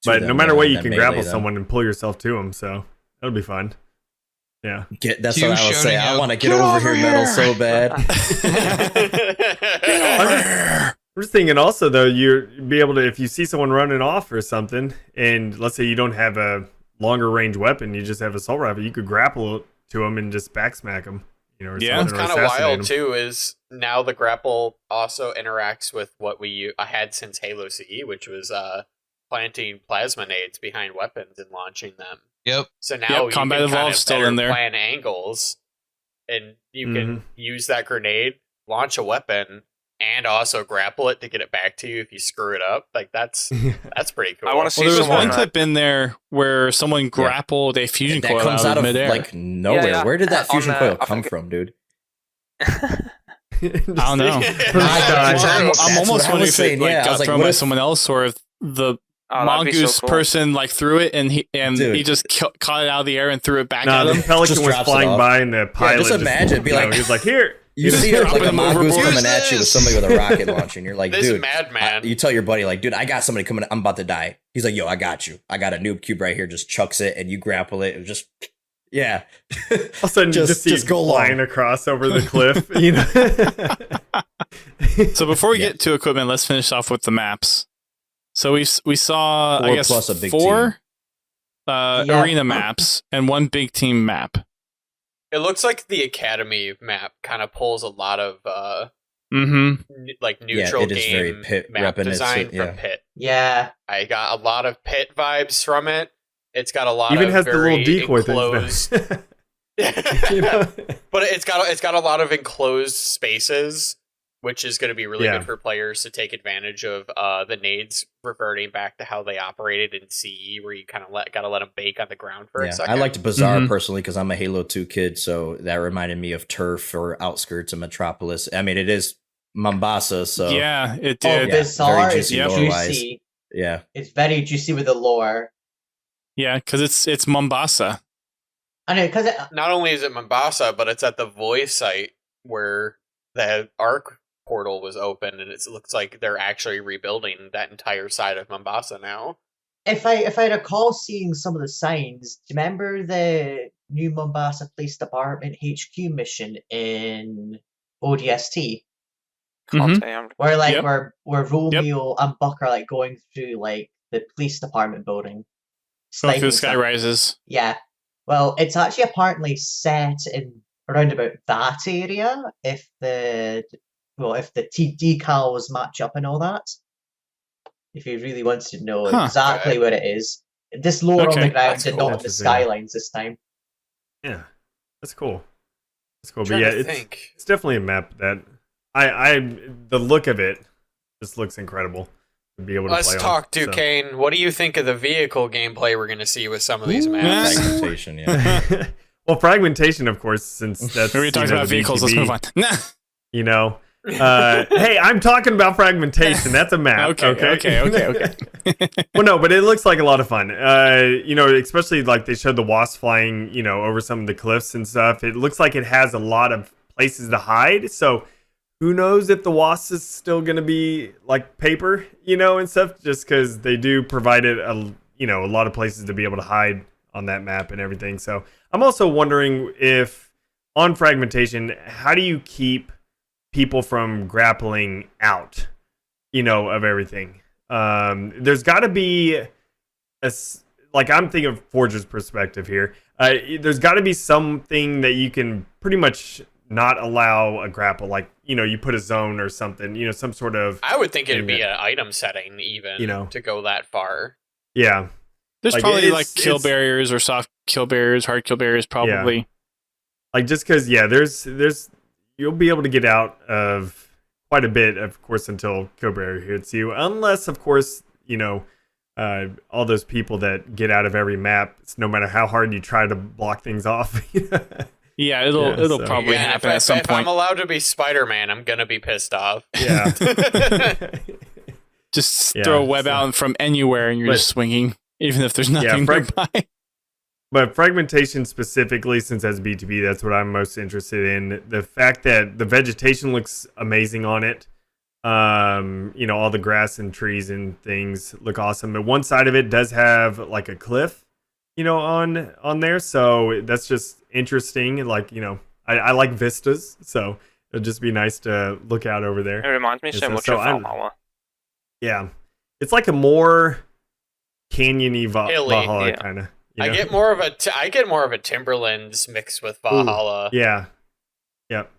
S4: But
S7: them,
S4: no matter what, you
S7: that
S4: can
S7: melee
S4: grapple
S7: them.
S4: someone and pull yourself to them, so that'll be fun. Yeah.
S7: That's
S8: You
S7: what I was
S8: shouting
S7: saying. I
S8: out,
S7: want to get
S8: "Get
S7: over
S8: over
S7: here, metal,
S8: here!"
S7: so bad.
S4: I'm just thinking also, though, you'd be able to, if you see someone running off or something, and let's say you don't have a longer range weapon, you just have assault rifle, you could grapple to them and just backsmack them. Or
S1: Yeah.
S3: What's
S4: something, or
S3: kind of
S4: assassinate
S3: wild
S4: 'em.
S3: too is now the grapple also interacts with what I had since Halo CE, which was planting plasma nades behind weapons and launching them.
S8: Yep.
S3: So now
S1: Yep,
S3: you
S1: Combat
S3: can
S1: Evolved's
S3: kind of
S1: still
S3: better
S1: in there.
S3: plan angles, and you
S4: Mm-hmm.
S3: can use that grenade, launch a weapon, and also grapple it to get it back to you if you screw it up. Like that's pretty cool.
S6: I want to see
S1: Well, there was
S6: someone.
S1: one clip in there where someone grappled a fusion
S7: That
S1: coil
S7: comes
S1: out of midair.
S7: like nowhere.
S6: Yeah.
S7: Where did that
S6: On
S7: fusion
S6: the-
S7: coil
S6: I
S7: come
S6: think-
S7: from, dude?
S1: I don't know.
S4: First
S1: I'm,
S4: time.
S1: I'm
S7: That's what
S1: almost
S7: I
S1: wondering
S7: was
S1: if
S7: saying,
S1: it like,
S7: yeah. I
S1: got
S7: was like,
S1: thrown
S7: what
S1: by
S7: if-
S1: someone else, or if the
S6: Oh, that'd be so
S1: mongoose
S6: cool.
S1: person like threw it and he
S7: Dude.
S1: just caught it out of the air and threw it back
S4: No,
S1: at
S4: the
S1: him.
S4: Pelican
S7: Just
S4: was
S7: drops it
S4: flying
S7: off.
S4: by, and the pilot
S7: just imagine, be like-
S4: he was like, here.
S7: You see it like a
S1: Dropping
S7: mongoose
S1: overboard.
S7: coming at you with somebody with a rocket launcher, and you're like,
S3: This
S7: dude,
S3: madman.
S7: you tell your buddy, like, dude, I got somebody coming, I'm about to die. He's like, yo, I got you. I got a noob cube right here, just chucks it, and you grapple it, and just, yeah.
S4: All of a sudden, you just see
S7: just
S4: it
S7: go
S4: flying
S7: long.
S4: across over the cliff.
S1: So before we
S7: Yeah.
S1: get to equipment, let's finish off with the maps. So we saw, I
S7: 4
S1: guess,
S7: plus a big
S1: 4
S5: Yeah.
S1: arena maps and 1 big team map.
S3: It looks like the Academy map kind of pulls a lot of
S1: Mm-hmm.
S3: like neutral
S7: it is
S3: game
S7: very Pit
S3: map
S7: reminiscent,
S3: design
S7: yeah.
S3: from Pit.
S5: Yeah.
S3: I got a lot of Pit vibes from it. It's got a lot
S4: Even
S3: of
S4: has the
S3: very
S4: little decoy
S3: enclosed,
S4: things. You know?
S3: but it's got a lot of enclosed spaces which is going to be really good for players to take advantage of the nades reverting back to how they operated in CE, where you kind of got to let them bake on the ground for a second.
S7: I liked Bazaar personally because I'm a Halo 2 kid, so that reminded me of Turf or outskirts of Metropolis. I mean, it is Mombasa, so
S1: yeah, it did.
S5: Bazaar
S7: very
S5: is
S7: juicy lore-wise.
S5: Yeah, it's very juicy with the lore.
S1: Yeah, because it's Mombasa.
S5: I know, because
S3: not only is it Mombasa, but it's at the voice site where the Ark portal was open, and it looks like they're actually rebuilding that entire side of Mombasa now.
S5: If I recall seeing some of the signs, do you remember the new Mombasa Police Department HQ mission in ODST? Where where Romeo and Buck are like going through like the police department building.
S1: Going through the sky rises.
S5: Yeah. Well, it's actually apparently set in around about that area if the decals match up and all that. If you really want to know exactly where it is. This lore on the ground and not on the skylines this time.
S4: Yeah. That's cool. But yeah, it's definitely a map that the look of it just looks incredible to be able to play on.
S3: Let's talk, Ducain. So. What do you think of the vehicle gameplay we're going to see with some of these maps?
S7: Fragmentation, yeah.
S4: Well, fragmentation, of course, since that's...
S1: We're talking about vehicles, let's move on.
S4: You know... hey, I'm talking about fragmentation. That's a map.
S1: Okay.
S4: Well, no, but it looks like a lot of fun. Especially like they showed the wasp flying, over some of the cliffs and stuff. It looks like it has a lot of places to hide. So who knows if the wasp is still going to be like paper, and stuff, just because they do provide it a lot of places to be able to hide on that map and everything. So I'm also wondering if on fragmentation, how do you keep people from grappling out, of everything? There's got to be I'm thinking of Forger's perspective here. There's got to be something that you can pretty much not allow a grapple, like, you put a zone or something, some sort of...
S3: I would think it'd be an item setting even, to go that far.
S4: Yeah.
S1: There's probably kill barriers or soft kill barriers, hard kill barriers, probably.
S4: Yeah. Just because, there's you'll be able to get out of quite a bit, of course, until kill barrier hits you. Unless, of course, all those people that get out of every map, no matter how hard you try to block things off.
S1: Yeah, it'll probably happen at some point.
S3: If I'm allowed to be Spider-Man, I'm gonna be pissed off.
S4: Yeah.
S1: Just throw a web out from anywhere and you're just swinging, even if there's nothing nearby.
S4: But fragmentation specifically, since that's B2B, that's what I'm most interested in. The fact that the vegetation looks amazing on it. All the grass and trees and things look awesome. But one side of it does have like a cliff, on there. So that's just interesting. Like, I like vistas. So it'll just be nice to look out over there.
S6: It reminds me so much of Valhalla.
S4: Yeah. It's like a more canyony Valhalla kind of.
S3: I get more of a Timberlands mixed with Valhalla.
S4: Ooh, yeah. Yep.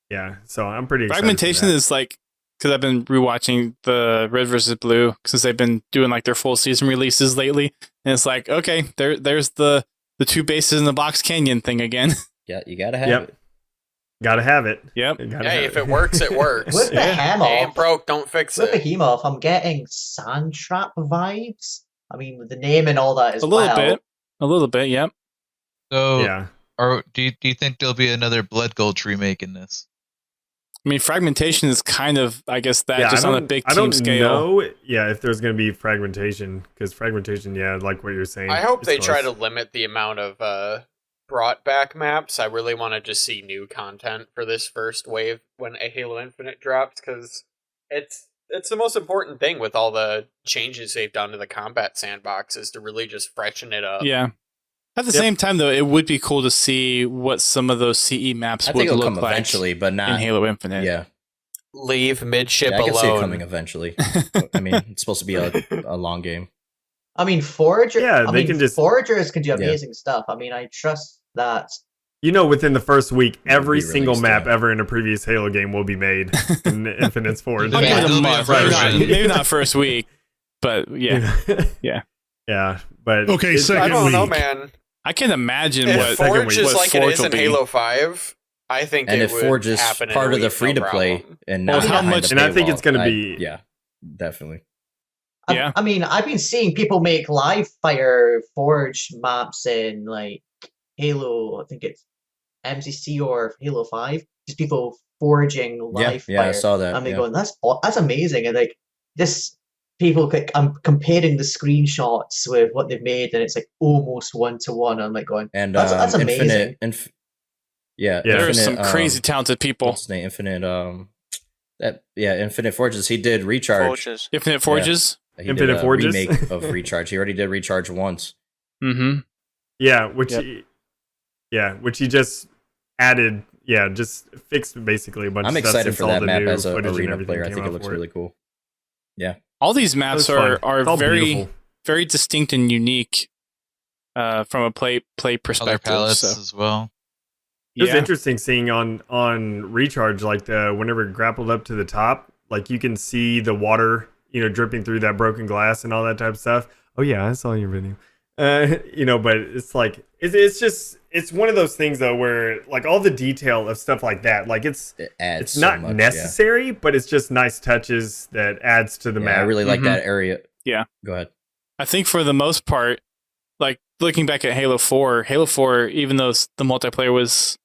S4: Yeah. So I'm pretty excited.
S1: Fragmentation is like, because I've been rewatching the Red vs. Blue since they've been doing like their full season releases lately, and it's like, okay, there's the two bases in the box canyon thing again.
S7: Yeah, you gotta have it.
S4: Gotta have it.
S1: Yep.
S3: Hey, if it works, it works.
S5: With the hammer,
S3: ain't broke, don't fix it.
S5: With the Behemoth, I'm getting Sand Trap vibes. I mean, with the name and all that as well.
S1: A little bit, yep.
S8: So,
S4: yeah.
S8: Or do you think there'll be another Blood Gulch remake in this?
S1: I mean, fragmentation is kind of, I guess, that just on a big team scale.
S4: I don't know, if there's going to be fragmentation, because fragmentation, like what you're saying.
S3: I hope they try to limit the amount of brought back maps. I really want to just see new content for this first wave when a Halo Infinite drops, because it's the most important thing with all the changes they've done to the combat sandbox is to really just freshen it up.
S1: Yeah. At the same time, though, it would be cool to see what some of those CE maps would look like
S7: eventually, but not
S1: in Halo Infinite.
S7: Yeah.
S3: Leave midship alone.
S7: I can see it coming eventually. I mean, it's supposed to be a long game.
S5: I mean, Foragers can do amazing stuff. I mean, I trust that.
S4: Within the first week, every single map ever in a previous Halo game will be made in Infinite's Forge.
S1: I'll give it a month, maybe not first week, but yeah.
S4: Yeah, but
S2: okay, second week.
S3: I don't know, man.
S1: I can imagine
S3: what Forge is like it is in Halo 5. I think
S7: And
S3: it
S7: if
S3: would
S7: Forge is
S3: happen in
S7: part
S3: a
S7: of the
S3: week,
S7: free to
S3: no
S7: play
S3: problem.
S7: and
S1: Well,
S7: not
S1: how
S7: behind
S1: much-
S7: the
S4: And I think
S7: paywall,
S4: it's going to be
S7: yeah, definitely.
S1: Yeah.
S5: I mean, I've been seeing people make live fire Forge maps in like Halo. I think it's MCC or Halo 5. Just people forging live
S7: Yeah, I
S5: fire.
S7: saw that.
S5: And they
S7: Yeah.
S5: going, that's amazing. And like this, people, I'm comparing the screenshots with what they've made, and it's like almost 1-to-1. I'm like going,
S7: And
S5: that's amazing.
S7: Yeah,
S1: There are
S7: Infinite,
S1: some crazy talented people.
S7: What's his name? Infinite Forges. He did Recharge.
S6: Forges.
S1: Infinite Forges.
S7: He
S4: Infinite
S7: did a
S4: Forges?
S7: remake of Recharge. He already did Recharge once.
S1: Mm-hmm.
S4: Yeah, which
S1: Yep.
S4: which he just added. Yeah, just fixed basically a bunch
S7: I'm
S4: of stuff.
S7: excited
S4: since
S7: for
S4: all
S7: that
S4: the
S7: map
S4: new
S7: as a
S4: footage and
S7: arena
S4: everything
S7: player. I
S4: came
S7: think it
S4: out
S7: looks
S4: for
S7: really cool.
S1: All these
S4: It
S1: maps
S4: was fun.
S1: are
S4: It's all
S1: very
S4: beautiful.
S1: very distinct and unique from a play
S8: Color
S1: perspective.
S8: palettes
S1: So,
S8: as well.
S4: It was
S1: yeah.
S4: interesting seeing on Recharge, like whenever it grappled up to the top, like you can see the water, dripping through that broken glass and all that type of stuff. Oh yeah, I saw your video. But it's like it's one of those things though where like all the detail of stuff like that, like
S7: It adds
S4: it's
S7: so
S4: not
S7: much,
S4: necessary, but it's just nice touches that adds to the
S7: Yeah,
S4: map.
S7: I really like
S1: Mhm.
S7: that area.
S1: Yeah.
S7: Go ahead.
S1: I think for the most part, like looking back at Halo 4, even though the multiplayer was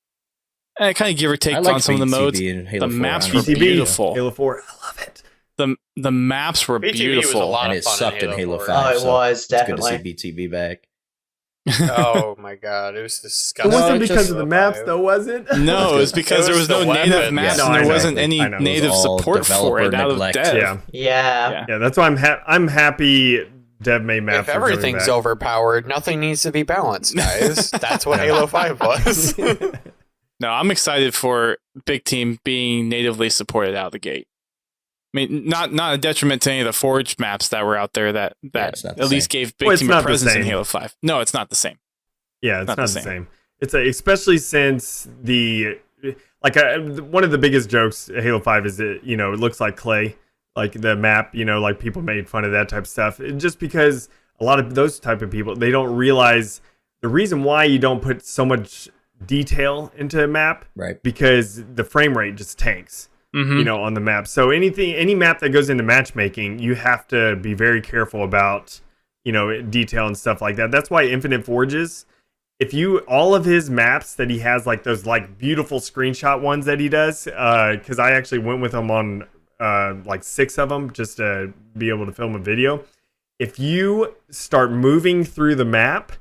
S1: kind of give or take
S7: I like
S1: on some of the modes,
S7: in Halo
S1: the
S7: 4,
S1: maps were
S7: honestly.
S4: BTB,
S1: beautiful.
S4: Halo 4, I love it.
S1: The maps were
S3: BTB was a
S1: beautiful.
S3: lot
S7: And
S3: of
S7: it
S3: fun
S7: sucked in Halo
S3: 4.
S7: 5.
S5: Oh, it
S7: so
S5: was,
S7: it's good to
S5: definitely.
S7: see BTB back.
S3: Oh my god, it was
S4: It
S3: disgusting.
S7: No,
S4: wasn't
S7: it's
S4: because
S7: just-
S4: of the maps, though, was it?
S1: No, it was because
S3: It
S1: there
S3: was
S1: was no
S3: the
S1: native
S3: weapons.
S1: maps
S4: Yeah,
S1: and
S4: no,
S1: there
S4: I know.
S1: wasn't any
S4: I know. It was
S1: native
S7: all
S1: support for it
S7: developer
S1: out of
S7: neglect.
S1: dev.
S4: Yeah.
S5: Yeah.
S4: Yeah, that's why I'm happy dev made maps.
S3: If
S4: are coming
S3: everything's
S4: back.
S3: overpowered, nothing needs to be balanced, guys. That's what Halo 5 was.
S1: No, I'm excited for Big Team being natively supported out of the gate. I mean, not a detriment to any of the Forge maps that were out there that
S7: it's not the
S1: at least
S7: same.
S1: gave
S4: Well,
S1: Big
S4: it's
S1: Team a
S4: not the
S1: presence in
S4: same.
S1: Halo 5. No, it's not the same.
S4: Yeah, it's
S1: Not
S4: not
S1: the
S4: the
S1: same.
S4: same. It's especially since one of the biggest jokes at Halo 5 is that, it looks like clay, like the map, like people made fun of that type of stuff. Just because a lot of those type of people, they don't realize the reason why you don't put so much detail into a map,
S7: Right.
S4: because the frame rate just tanks.
S1: Mm-hmm.
S4: On the map. So any map that goes into matchmaking, you have to be very careful about, detail and stuff like that. That's why Infinite Forges, all of his maps that he has, like those like beautiful screenshot ones that he does, because I actually went with him on like 6 of them just to be able to film a video. If you start moving through the map,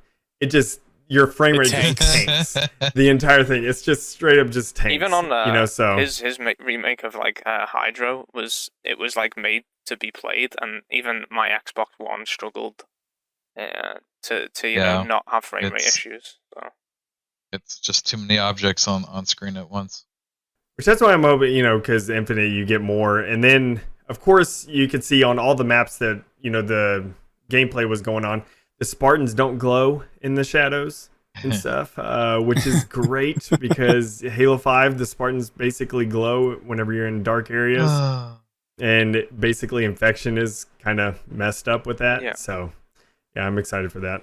S4: your frame rate just tanks. The entire thing. It's just straight up just tanks.
S6: Even on
S4: so
S6: his remake of like Hydro was like made to be played, and even my Xbox One struggled to
S8: Yeah,
S6: not have frame rate
S8: it's-
S6: issues. So.
S8: It's just too many objects on screen at once.
S4: which that's why I'm hoping, because Infinite you get more, and then of course you can see on all the maps that the gameplay was going on. The Spartans don't glow in the shadows and stuff, which is great because Halo 5, the Spartans basically glow whenever you're in dark areas. And basically infection is kind of messed up with that.
S6: Yeah.
S4: So, yeah, I'm excited for that.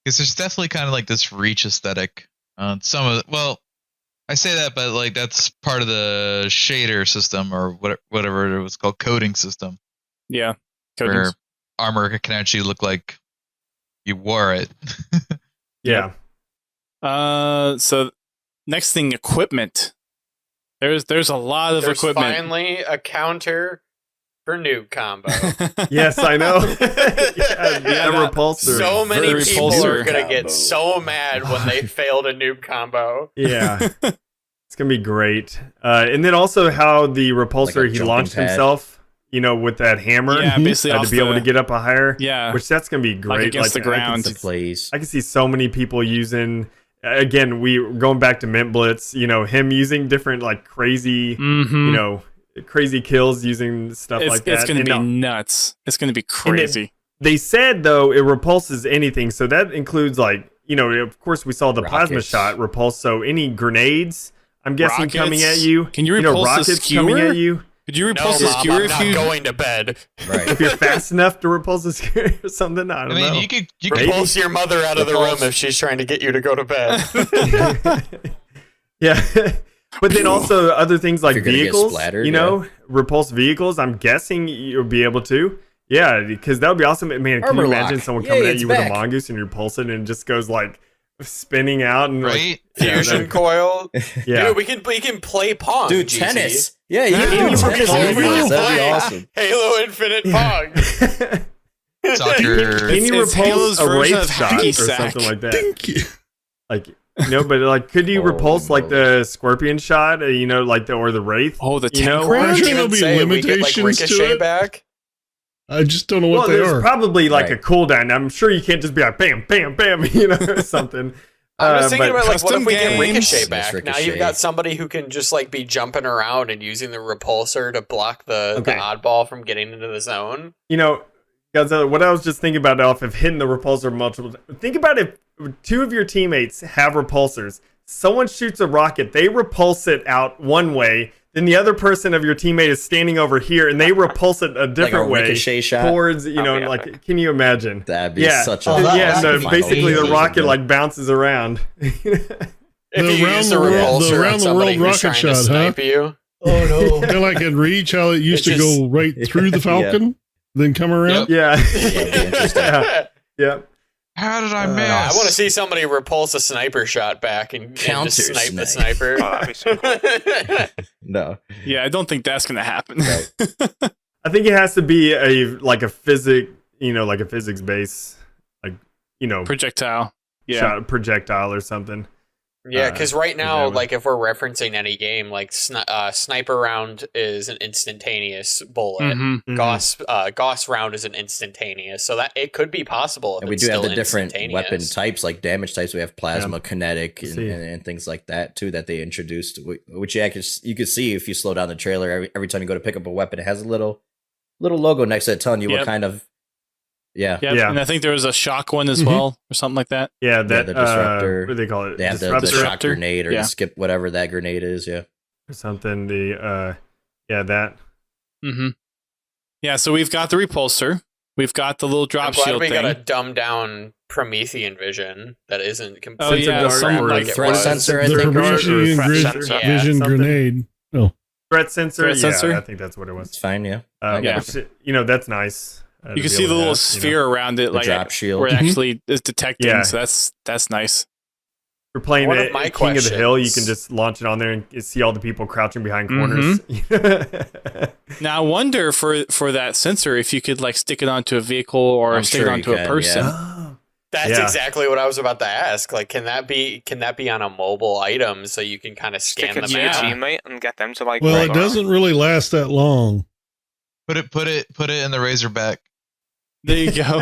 S8: Because there's definitely kind of like this reach aesthetic. Some of I say that, but like that's part of the shader system or whatever it was called, coding system,
S1: Yeah.
S8: where
S1: Coatings.
S8: armor can actually look like you wore it.
S4: Yeah.
S1: So next thing, equipment. There's a lot of
S3: There's
S1: equipment.
S3: finally a counter for noob combo.
S4: Yes, I know. yeah,
S1: that-
S4: repulsor.
S3: So many
S1: Very
S3: people
S1: repulsor
S3: are gonna get
S5: combo.
S3: so mad when they failed a noob combo.
S4: Yeah. It's going to be great. And then also how the repulsor,
S7: Like a
S4: he
S7: jumping
S4: launched
S7: pad.
S4: himself, with that hammer.
S1: Yeah, basically
S4: to
S1: off
S4: be able
S1: the-
S4: to get up a higher.
S1: Yeah.
S4: Which that's going to be great.
S1: against the ground.
S7: The plays.
S4: I can see so many people using, again, going back to Mint Blitz, him using different like crazy,
S1: Mm-hmm.
S4: crazy kills using stuff like that.
S1: It's going to
S4: And
S1: be nuts. It's going to be crazy.
S4: they said though it repulses anything, so that includes like of course we saw the plasma
S7: Rockets.
S4: shot repulse. So any grenades, I'm guessing
S1: Rockets?
S4: coming at you.
S1: Can you repulse the
S4: rockets
S1: skewer?
S4: coming at you?
S1: Could you
S3: No,
S1: repulse the
S3: Mom,
S1: skewer
S3: I'm
S1: if
S3: not
S1: you?
S3: going to bed.
S7: Right.
S4: If you're fast enough to repulse a skewer or something, I
S8: I
S4: don't
S8: mean,
S4: know.
S8: you could
S3: Repulse your mother out of the room
S8: Repulse.
S3: if she's trying to get you to go to bed.
S4: Yeah. But then also other things like
S7: you're gonna get
S4: vehicles,
S7: splattered,
S4: you know, repulse vehicles. I'm guessing you'll be able to. Yeah, because that would be awesome. Man, can
S7: Armor
S4: you imagine
S7: lock.
S4: someone
S7: Yay,
S4: coming at
S7: it's
S4: you
S7: back.
S4: with a mongoose and you repulse it and it just goes like spinning out and
S8: Right?
S3: Fusion coil.
S4: yeah.
S3: Dude, we can play Pong.
S7: Dude,
S3: GC.
S7: tennis. Yeah, you
S2: Yeah,
S7: can do
S2: we're
S7: tennis
S2: playing.
S7: with this. That'd be
S3: Play
S7: awesome.
S3: Halo Infinite Pong.
S8: Soccer.
S4: Can you
S1: It's Halo's
S4: repulse a
S1: version
S4: wraith
S1: of
S4: shot
S1: hacky
S4: or
S1: sack.
S4: something like that?
S2: Thank you.
S4: Like, no, but like, could you
S7: Holy
S4: repulse like
S7: moly.
S4: the scorpion shot? You know, like the or the wraith?
S1: Oh, the
S4: You know,
S1: tank
S2: Well, I'm
S1: crash?
S2: sure
S3: Even
S2: there'll be
S3: say we get, like,
S2: limitations to
S3: ricochet
S2: it.
S3: back.
S2: I just don't know
S4: Well,
S2: what they
S4: there's
S2: are.
S4: probably like
S7: Right.
S4: a cooldown. I'm sure you can't just be like bam, bam, bam, you know, or something.
S3: I'm just thinking
S4: But-
S3: about like what
S1: custom
S3: if we get
S1: games.
S3: ricochet
S7: Yes,
S3: back? Now
S7: ricochet.
S3: you've got somebody who can just like be jumping around and using the repulsor to block the
S4: Okay.
S3: oddball from getting into the zone.
S4: You know, guys, what I was just thinking about off of hitting the repulsor multiple. Think about if two of your teammates have repulsors. Someone shoots a rocket, they repulse it out one way. Then the other person of your teammate is standing over here, and they repulse it a different way
S7: ricochet shot?
S4: towards. You know,
S6: That'd be
S4: like,
S6: epic.
S4: can you imagine?
S7: That'd be
S4: Yeah.
S7: such a
S5: Oh, that-
S4: Yeah,
S5: that'd
S4: no,
S5: be
S4: basically the
S5: amazing.
S4: rocket like bounces around.
S3: If
S2: The
S3: you
S2: round
S3: use
S2: the
S3: the
S2: world-
S3: repulsor
S2: the
S3: on
S2: round the
S3: somebody
S2: world
S3: who's
S2: rocket
S3: trying to
S2: shot, huh?
S3: snipe you,
S5: Oh no.
S2: Kind of like in Reach, how it used
S3: It
S2: to
S3: just-
S2: go right through the Falcon, then come around.
S4: Yeah,
S7: interesting.
S4: yeah.
S8: How did I
S3: No,
S8: miss?
S3: I want to see somebody repulse a sniper shot back and just
S7: Counter
S3: snipe the
S7: snipe.
S3: sniper.
S6: Oh, that'd be so cool.
S7: No.
S1: Yeah, I don't think that's going to happen.
S7: Right.
S4: I think it has to be like a physics base, like
S1: Projectile. Yeah.
S4: shot projectile or something.
S3: Yeah, because right now,
S4: would-
S3: like if we're referencing any game, like sniper round is an instantaneous bullet.
S1: Mhm.
S3: Gauss round is an instantaneous, so that it could be possible. If
S7: And we
S3: it's
S7: do have
S3: still
S7: the different weapon
S3: instantaneous.
S7: types, like damage types. We have plasma,
S4: Yeah.
S7: kinetic, and,
S4: See.
S7: and things like that too that they introduced. Which you could see if you slow down the trailer. Every time you go to pick up a weapon, it has a little logo next to it telling you
S1: Yep.
S7: what kind of. Yeah,
S1: Yep.
S4: Yeah.
S1: And I think there was a shock one as
S2: Mhm.
S1: well, or something like that.
S4: Yeah, that
S7: the disruptor.
S4: what do they call it?
S7: they have the
S4: Disruptor
S7: shock grenade or
S1: Yeah.
S7: the skip whatever that grenade is. Yeah,
S4: or something. That.
S1: Mm-hmm. Yeah, so we've got the repulsor. We've got the little drop
S3: I'm glad
S1: shield
S3: we
S1: thing.
S3: got a dumbed down Promethean vision that isn't
S1: Oh,
S3: completely
S1: yeah,
S4: dart
S1: some,
S4: or
S1: like,
S3: it
S7: threat
S3: was.
S7: sensor. I
S2: The
S7: think.
S2: Promethean
S6: threat
S2: grid-
S6: sensor.
S3: Yeah,
S2: vision
S4: something.
S2: grenade. Oh,
S4: threat sensor.
S1: Threat sensor?
S4: Yeah, I think that's what it
S7: It's
S4: was.
S7: fine. Yeah,
S1: Yeah.
S4: Which, that's nice.
S1: You
S4: to
S1: can
S4: be
S1: see
S4: able
S1: the
S4: to
S1: little
S4: have,
S1: sphere around it,
S7: the
S1: like
S7: drop shield.
S1: where it
S2: Mhm.
S1: actually is detecting.
S4: Yeah.
S1: So that's nice.
S4: If you're playing
S3: One
S4: the
S3: of my
S4: King of the Hill, you can
S3: questions-
S4: just launch it on there and see all the people crouching behind
S1: Mm-hmm.
S4: corners.
S1: Now I wonder for that sensor if you could like stick it onto a vehicle or
S7: I'm
S1: stick
S7: sure
S1: it
S7: you
S1: onto a
S7: can,
S1: person.
S7: yeah.
S3: That's
S4: Yeah.
S3: exactly what I was about to ask. Like, can that be on a mobile item so you can kind of
S6: Stick
S3: scan
S6: it
S3: the
S6: to your
S3: map?
S6: teammate and get them to like.
S2: well,
S6: roll
S2: it
S6: around.
S2: doesn't really last that long.
S8: Put it in the Razorback.
S1: There you go.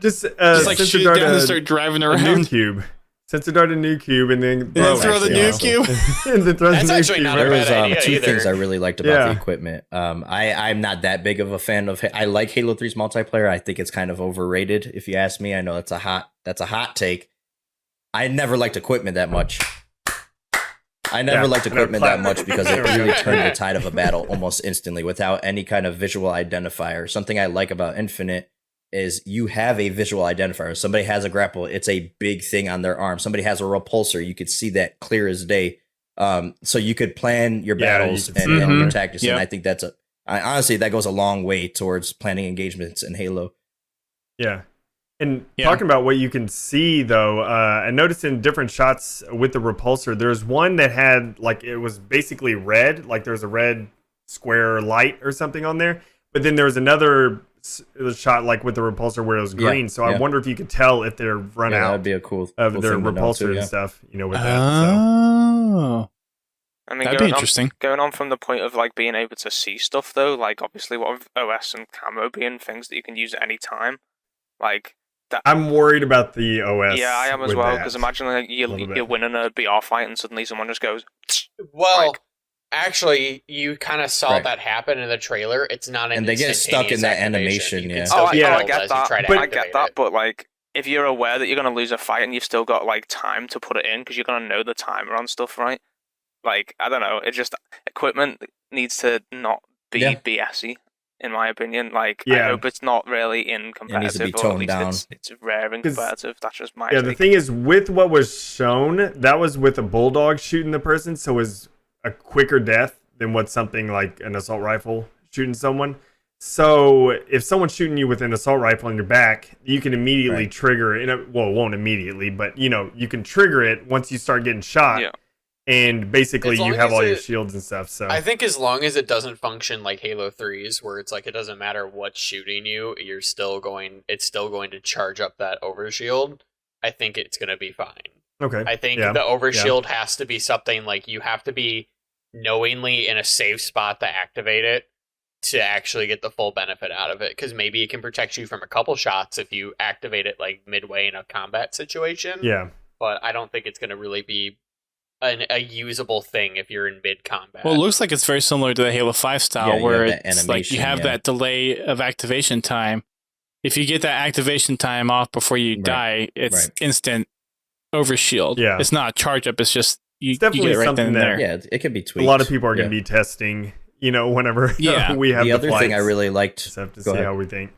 S4: Just
S1: Just like
S4: sensor
S1: shoot
S4: dart
S1: down and
S4: a
S1: start driving
S4: new
S1: aund.
S4: cube. Sensor dart a new cube and then
S1: then throw the
S7: actually
S1: new
S7: awesome.
S1: cube.
S4: and then throw
S3: That's
S4: the new
S3: actually
S4: cube.
S3: not a
S7: There
S3: bad
S7: was
S3: idea
S7: two
S3: either.
S7: things I really liked about
S4: Yeah.
S7: the equipment. I'm not that big of a fan of. I like Halo 3's multiplayer. I think it's kind of overrated, if you ask me. I know that's a hot take. I never liked equipment that much. I never
S4: Yeah,
S7: liked
S4: no,
S7: equipment that
S4: plat-
S7: much because it
S4: There we go.
S7: really turned the tide of a battle almost instantly without any kind of visual identifier. Something I like about Infinite is you have a visual identifier. Somebody has a grapple, it's a big thing on their arm. Somebody has a repulsor, you could see that clear as day. So you could plan your
S4: Yeah,
S7: battles
S4: you can
S7: and,
S4: see
S7: and
S1: it.
S7: your tactics.
S1: Yep.
S7: And I think honestly, that goes a long way towards planning engagements in Halo.
S4: Yeah. And
S1: Yeah.
S4: talking about what you can see, though, I noticed in different shots with the repulsor, there's one that had, like, it was basically red, like there's a red square light or something on there. But then there was another shot, like, with the repulsor where it was
S7: Yeah,
S4: green. So I
S7: yeah.
S4: wonder if you could tell if they're run
S7: Yeah,
S4: out
S7: that'd be a cool
S4: of
S7: cool
S4: their
S7: thing to know,
S4: repulsor
S7: too, yeah.
S4: and stuff, with that.
S1: Oh,
S6: I mean,
S1: that'd be interesting.
S6: Going on from the point of like being able to see stuff though, like obviously what with OS and camo being things that you can use at any time, like that.
S4: I'm worried about the OS.
S6: Yeah, I am as
S4: with
S6: well
S4: that.
S6: because imagine like
S4: little bit.
S6: you're winning a BR fight and suddenly someone just goes.
S3: Well,
S6: Like-
S3: actually, you kind of saw
S7: Right.
S3: that happen in the trailer. It's not an
S7: And they get stuck in that
S3: instantaneous
S7: animation,
S3: activation. You
S7: yeah.
S3: can still
S6: Oh,
S3: be
S4: yeah,
S6: I
S3: killed
S6: get
S3: as you
S6: that.
S3: try to
S6: I
S3: activate
S6: get that,
S3: it.
S6: but like if you're aware that you're gonna lose a fight and you've still got like time to put it in because you're gonna know the timer on stuff, right? Like I don't know, it just equipment needs to not be
S7: Yeah.
S6: BSy in my opinion. Like I
S4: Yeah.
S6: hope it's not really in competitive,
S7: needs to be
S6: or at
S7: toned
S6: least
S7: down.
S6: It's rare in
S4: 'Cause-
S6: competitive. That's just my
S4: Yeah, the
S6: take.
S4: thing is, with what was shown, that was with a bulldog shooting the person, so his a quicker death than what something like an assault rifle shooting someone. So if someone's shooting you with an assault rifle in your back, you can immediately trigger it. Well, it won't immediately, but you can trigger it once you start getting shot.
S6: Yeah.
S4: And basically you have all your shields and stuff. So
S3: I think as long as it doesn't function like Halo 3's, where it's like it doesn't matter what's shooting you, it's still going to charge up that overshield. I think it's going to be fine.
S4: Okay.
S3: I think the overshield has to be something like you have to be knowingly in a safe spot to activate it to actually get the full benefit out of it. Because maybe it can protect you from a couple shots if you activate it like midway in a combat situation.
S4: Yeah.
S3: But I don't think it's going to really be a usable thing if you're in mid combat.
S1: Well, it looks like it's very similar to the Halo 5 style, where it's like you have
S7: yeah.
S1: that delay of activation time. If you get that activation time off before you die, it's instant overshield.
S4: Yeah.
S1: It's not a charge up, it's just
S4: it's definitely
S1: you get it right
S4: something
S1: then and there.
S7: Yeah, it can be tweaked.
S4: A lot of people are going to be testing, whenever we have
S7: the other thing I really liked.
S4: Just have to see how we think.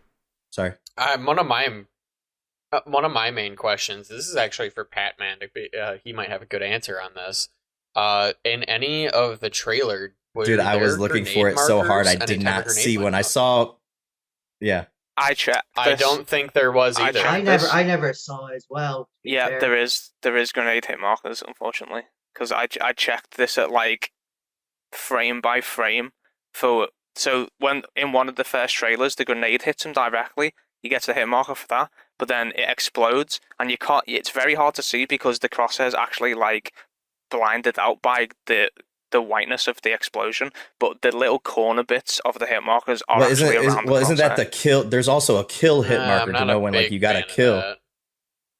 S7: Sorry.
S3: One of my main questions. This is actually for Patman. He might have a good answer on this. In any of the trailer,
S7: dude, I was looking for it so hard. I did not see when I saw. Yeah,
S6: I checked.
S3: I don't think there was either.
S5: I never saw it as well.
S6: Yeah, there is grenade hit markers, unfortunately, because I checked this at like frame by frame. So when in one of the first trailers, the grenade hits him directly. He gets the hit marker for that, but then it explodes, and you can't. It's very hard to see because the crosshairs actually like blinded out by the whiteness of the explosion. But the little corner bits of the hit markers are actually around the crosshair.
S7: Isn't that the kill? There's also a kill hit marker to know when like you got to kill.
S1: I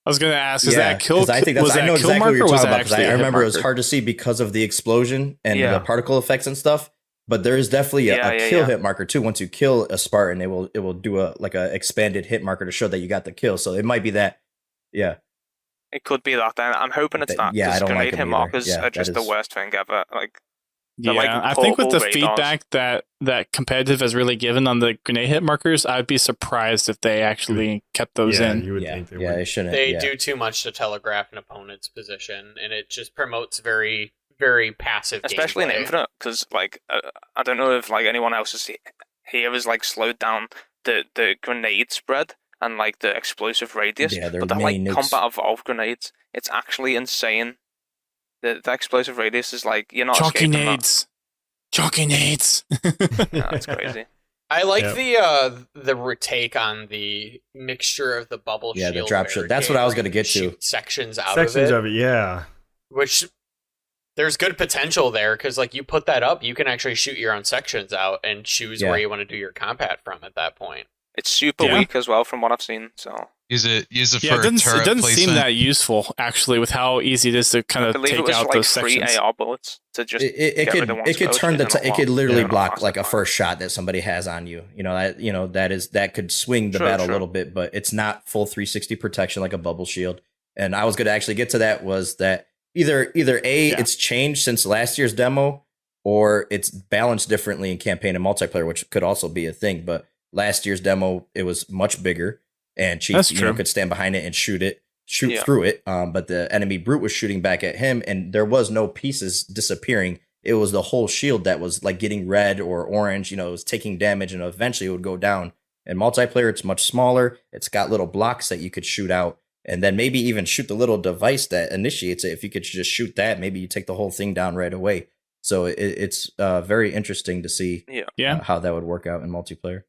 S1: was going to ask, is that a kill?
S7: I think that's, I know exactly what you're talking about because I remember it was hard to see because of the explosion and the particle effects and stuff. But there is definitely a kill hit marker too. Once you kill a Spartan, it will do a expanded hit marker to show that you got the kill. So it might be that. Yeah.
S6: It could be that then. I'm hoping it's not.
S7: Yeah, I don't
S6: grenade
S7: like
S6: hit markers are just the worst thing ever.
S1: I think with the feedback that competitive has really given on the grenade hit markers, I'd be surprised if they actually kept those in.
S4: You would think they would.
S7: They shouldn't.
S3: They do too much to telegraph an opponent's position, and it just promotes very, very passive
S6: especially
S3: gameplay.
S6: in Infinite, because I don't know if anyone else here has slowed down the grenade spread and the explosive radius, but the combat evolved grenades, it's actually insane. The explosive radius is you're not escaping that.
S1: Chalky nades.
S6: That's crazy.
S3: I like the retake on the mixture of the bubble shield.
S7: Yeah, the drop shield. That's what I was going to get to.
S3: Sections of it,
S4: yeah.
S3: Which there's good potential there because you put that up, you can actually shoot your own sections out and choose where you want to do your combat from at that point.
S6: It's super weak as well, from what I've seen. So
S8: use it for
S1: it
S8: turret
S1: doesn't
S8: placement.
S1: seem that useful actually, with how easy it is to kind of take out those sections.
S6: 3 AR bullets to just
S7: it could turn it could literally block a first shot that somebody has on you. That could swing the battle a little bit, but it's not full 360 protection like a bubble shield. And I was going to actually get to that was that either it's changed since last year's demo, or it's balanced differently in campaign and multiplayer, which could also be a thing. But last year's demo, it was much bigger, and Chief could stand behind it and shoot through it. But the enemy brute was shooting back at him, and there was no pieces disappearing. It was the whole shield that was getting red or orange. It was taking damage, and eventually it would go down. In multiplayer, it's much smaller. It's got little blocks that you could shoot out, and then maybe even shoot the little device that initiates it. If you could just shoot that, maybe you take the whole thing down right away. So it's very interesting to see how that would work out in multiplayer.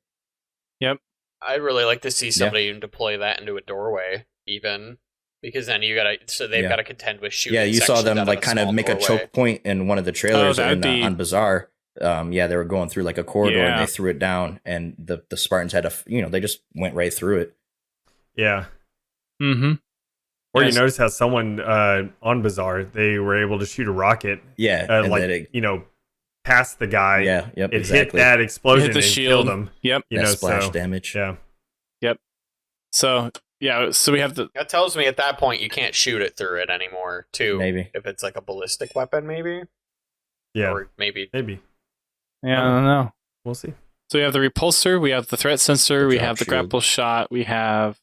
S1: Yep.
S3: I'd really like to see somebody deploy that into a doorway, even because then they've got to contend with shooting.
S7: Yeah, you saw them kind of make
S3: doorway.
S7: a choke point in one of the trailers on Bazaar. They were going through a corridor and they threw it down, and the Spartans had they just went right through it.
S4: Yeah.
S1: Mm-hmm.
S4: Or you notice how someone on Bazaar, they were able to shoot a rocket.
S7: Yeah,
S4: past the guy.
S7: Yeah, yep,
S4: it hit that explosion
S1: hit the
S4: and
S1: shield.
S4: killed him.
S1: Yep.
S7: Splash damage.
S4: Yeah.
S1: Yep. So we have the.
S3: That tells me at that point you can't shoot it through it anymore, too.
S7: Maybe.
S3: If it's a ballistic weapon, maybe.
S4: Yeah.
S3: Or maybe.
S1: Yeah, I don't know.
S4: We'll see.
S1: So we have the repulsor, we have the threat sensor, we have the
S7: shield.
S1: grapple shot, we have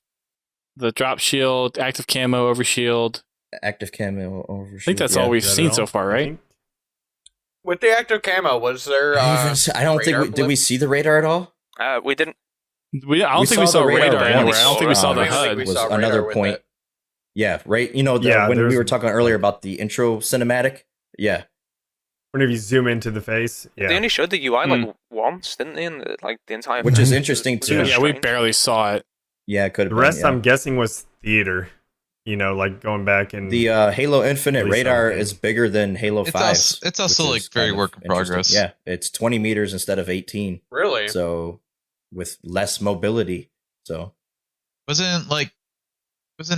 S1: the drop shield, active camo, overshield.
S7: Active camo, overshield.
S1: I think that's all we've seen so far, right?
S3: With the active camo, was there?
S7: I don't think
S3: radar
S7: did we see the radar at all?
S6: We didn't.
S1: I don't think we saw
S7: the
S1: radar anywhere.
S7: once.
S1: I don't think we saw the
S3: I don't think
S1: HUD.
S3: we
S7: Was
S3: saw radar
S7: another
S3: with
S7: point.
S3: it.
S7: Yeah, right. You know,
S4: Yeah,
S7: when we
S4: there's-
S7: were talking earlier about the intro cinematic. Yeah,
S4: Whenever you zoom into the face,
S6: They
S4: yeah.
S6: only showed the UI like once, didn't they? In the, like the entire.
S7: which
S6: film.
S7: is
S6: It
S7: interesting
S6: was
S7: too.
S6: really
S1: Yeah, we
S6: strange.
S1: barely saw it.
S7: Yeah, it could have
S4: The
S7: been.
S4: rest,
S7: yeah.
S4: I'm guessing, was theater. You know, like going back and
S7: The Halo Infinite
S4: Release
S7: radar
S4: something.
S7: is bigger than Halo
S8: It's
S7: 5.
S8: also
S7: which
S8: like
S7: is
S8: very
S7: kind of
S8: work in
S7: interesting.
S8: progress.
S7: Yeah, it's 20 meters instead of 18.
S3: Really?
S7: So with less mobility. So
S8: Wasn't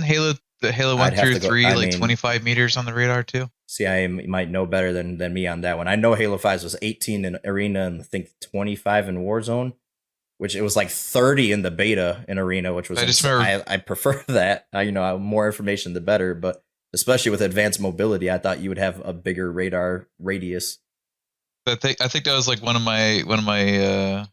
S8: Halo the Halo
S7: I'd
S8: 1
S7: have
S8: through
S7: to go-
S8: 3
S7: I
S8: like
S7: mean-
S8: 25 meters on the radar too?
S7: see, I might know better than me on that one. I know Halo 5 was 18 in Arena and I think 25 in Warzone, which it was like 30 in the beta in Arena, which was
S8: I just
S7: insane.
S8: remember-
S7: I prefer that. More information the better, but especially with advanced mobility, I thought you would have a bigger radar radius.
S8: I think that was like one of my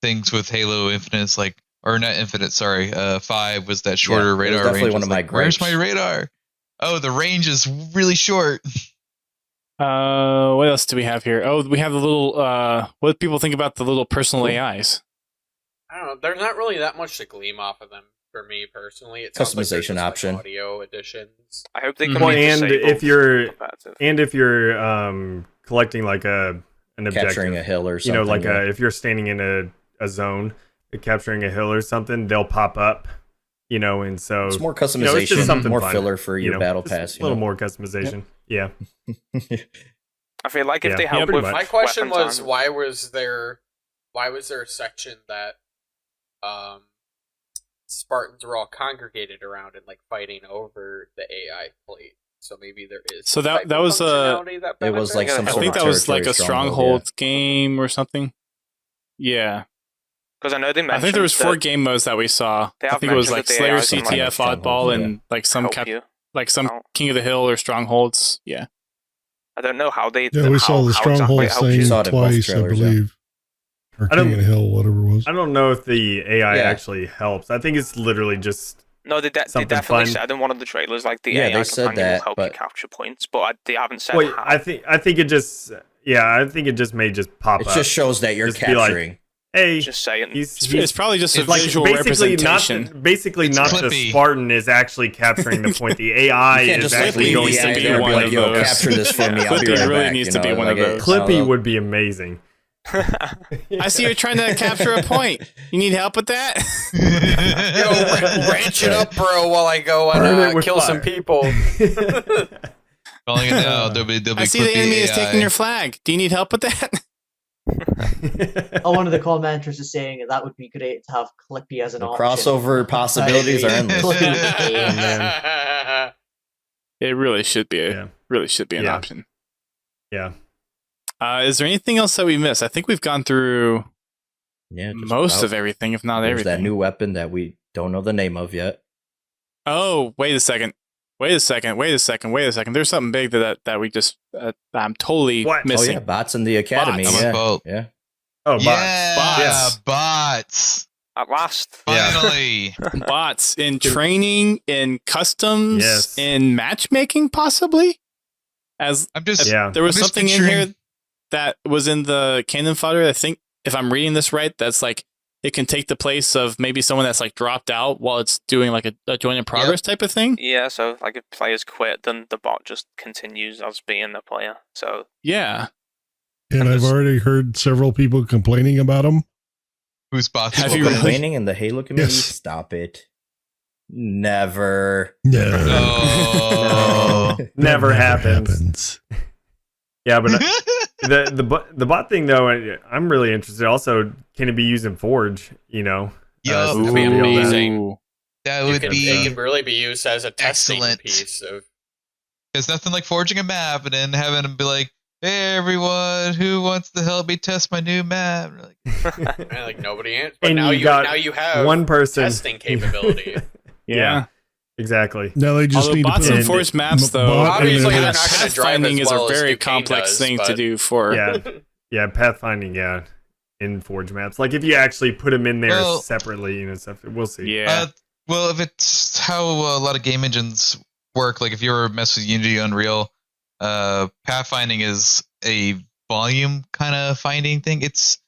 S8: things with Halo Infinite, is like, or not Infinite, sorry, 5 was that shorter
S7: Yeah, it was
S8: radar
S7: definitely
S8: range.
S7: one
S8: It's
S7: of my
S8: like, where's my
S7: gripes.
S8: radar? Oh, the range is really short.
S1: What else do we have here? Oh, we have the little. What do people think about the little personal AIs?
S3: I don't know. There's not really that much to gleam off of them for me personally. It sounds like they're
S7: Customization
S3: just,
S7: option.
S3: like, audio additions.
S6: I hope they
S1: Mhm.
S6: come
S4: Well,
S6: in
S4: and
S6: disabled
S4: if you're
S6: competitive.
S4: and if you're collecting like an objective,
S7: Capturing a hill or
S4: you
S7: something.
S4: know, like
S7: yeah.
S4: if you're standing in a zone, capturing a hill or something, they'll pop up. You know, and so
S7: It's more
S4: you know,
S7: customization,
S4: it's just something
S7: more
S4: fun,
S7: filler for
S4: you
S7: your
S4: know,
S7: battle
S4: just
S7: pass.
S4: A little more customization. Yeah.
S6: I feel like if
S4: Yeah.
S6: they
S4: Yeah,
S6: help
S4: pretty
S6: with
S4: much.
S3: My question
S6: weapon
S3: was,
S6: time-
S3: why was there a section that Spartans were all congregated around and like fighting over the AI fleet? So maybe there is.
S1: So
S3: some
S1: that-
S3: type
S1: that
S3: of
S1: was,
S3: functionality that
S7: it was
S3: benefits?
S7: like some
S1: I
S7: sort
S1: think
S7: of
S1: that was like a
S7: territory
S1: stronghold game or something. Yeah,
S6: Because I know they mentioned
S1: I think there was 4
S6: that
S1: game modes that we saw.
S6: They
S1: I
S6: have
S1: think it was
S6: mentioned
S1: like
S6: that the
S1: Slayer,
S6: AIs can, like,
S1: CTF,
S7: stronghold,
S1: Oddball,
S7: yeah.
S1: and like some
S6: help you.
S1: some King of the Hill or Strongholds. Yeah.
S6: I don't know how they.
S2: Yeah, we saw the
S6: how exactly
S2: stronghold
S6: it helps
S2: thing
S6: you.
S7: Saw it in both
S2: twice, I
S7: trailers,
S2: believe. Or
S4: I don't-
S2: King of the Hill, whatever it was.
S4: I don't know if the AI
S7: Yeah.
S4: actually helps. I think it's literally just
S6: No, they
S4: something
S6: definitely
S4: fun.
S6: said in one of the trailers like the
S7: Yeah,
S6: AI
S7: they said
S6: companion
S7: that,
S6: will help
S7: but-
S6: you capture points, but they haven't said
S4: Wait,
S6: how.
S4: I think it just I think it just may just pop
S7: It
S4: up.
S7: just shows that you're
S4: Just be like,
S7: capturing.
S4: Hey,
S6: Just saying.
S1: It's probably just a
S8: It's
S4: like
S1: visual
S4: basically
S1: representation.
S8: It's
S4: not
S8: clippy.
S4: the Spartan is actually capturing the point. The AI
S7: You can't
S4: is
S7: just like
S4: actually
S1: Clippy
S4: going
S1: needs to
S4: in
S1: be
S4: there and
S1: one
S4: be
S1: of
S4: like,
S7: yo,
S1: those.
S7: capture this for me. I'll be
S1: Clippy
S7: right
S1: really
S7: back.
S1: needs
S7: you
S1: to be
S7: know,
S1: one of
S7: like,
S1: those.
S4: Clippy would be amazing.
S1: I see you're trying to capture a point. You need help with that?
S3: Yo, ranch it up, bro, while I go
S4: Burn it
S3: and
S4: with
S3: kill some
S4: fire.
S3: people.
S8: Calling it now. There'll be
S1: I see the
S8: Clippy
S1: enemy is
S8: AI.
S1: taking your flag. Do you need help with that?
S5: Oh, one of the commenters is saying that would be great to have Clippy as an
S7: The
S5: option.
S7: crossover possibilities are endless.
S5: Clippy with
S4: Oh,
S5: AI.
S4: man.
S1: It really should be.
S4: Yeah.
S1: Really should be an
S4: Yeah.
S1: option.
S4: Yeah.
S1: Is there anything else that we missed? I think we've gone through
S7: Yeah, just
S1: most
S7: about.
S1: of everything, if not
S7: There's
S1: everything.
S7: that new weapon that we don't know the name of yet.
S1: Oh, wait a second. There's something big that we just I'm totally
S4: What? Oh,
S1: missing.
S7: Oh yeah, bots in the academy.
S1: Bots.
S7: Yeah,
S8: Boat.
S7: yeah.
S4: Oh, bots.
S8: Yeah,
S1: Bots.
S8: bots.
S6: At last.
S4: Yeah.
S8: Finally.
S1: Bots in training, in customs,
S4: Yes.
S1: in matchmaking, possibly. As
S8: I'm just
S4: Yeah.
S1: there was
S8: I'm just
S1: something in
S8: picturing-
S1: here that was in the cannon fodder. I think if I'm reading this right, that's like it can take the place of maybe someone that's like dropped out while it's doing like a join in progress type of thing.
S6: Yeah, so like if players quit, then the bot just continues as being the player. So
S1: Yeah.
S2: And
S6: I'm
S2: I've
S6: just-
S2: already heard several people complaining about them.
S8: who's bots.
S1: Have
S8: will
S1: you
S8: be.
S1: really-
S7: Complaining in the Halo community?
S2: Yes.
S7: Stop it. Never.
S2: No.
S8: Oh.
S2: That
S4: Never happens. Yeah, but the bot thing though, I'm really interested. Also, can it be used in Forge? You know,
S8: Yup.
S4: since
S3: That'd be
S4: we revealed that.
S3: amazing.
S1: Ooh.
S8: That
S3: It
S8: would
S3: could
S8: be
S3: really be used as a testing
S8: excellent.
S3: piece of.
S8: there's nothing like forging a map and then having them be like, "Hey everyone, who wants to help me test my new map?" And like,
S3: Man, like nobody answers. But
S4: And
S3: now
S4: you
S3: you
S4: got
S3: have
S4: one person
S3: testing capability.
S1: Yeah.
S4: Exactly.
S2: No, they just
S1: Although
S2: need
S1: bots
S2: to put
S1: and force maps, though,
S2: bot in
S3: Obviously,
S2: there.
S3: they're not gonna drive
S1: pathfinding
S3: as
S1: is
S3: well
S1: a
S3: as
S1: very
S3: Ducain
S1: complex
S3: does,
S1: thing to
S3: but-
S1: do for.
S4: Yeah, yeah. Pathfinding, yeah, in Forge maps. Like if you actually put them in there
S8: Well-
S4: separately, you know, stuff. We'll see.
S1: Yeah.
S8: well, if it's how a lot of game engines work, like if you ever mess with Unity, Unreal, pathfinding is a volume kind of finding thing. It's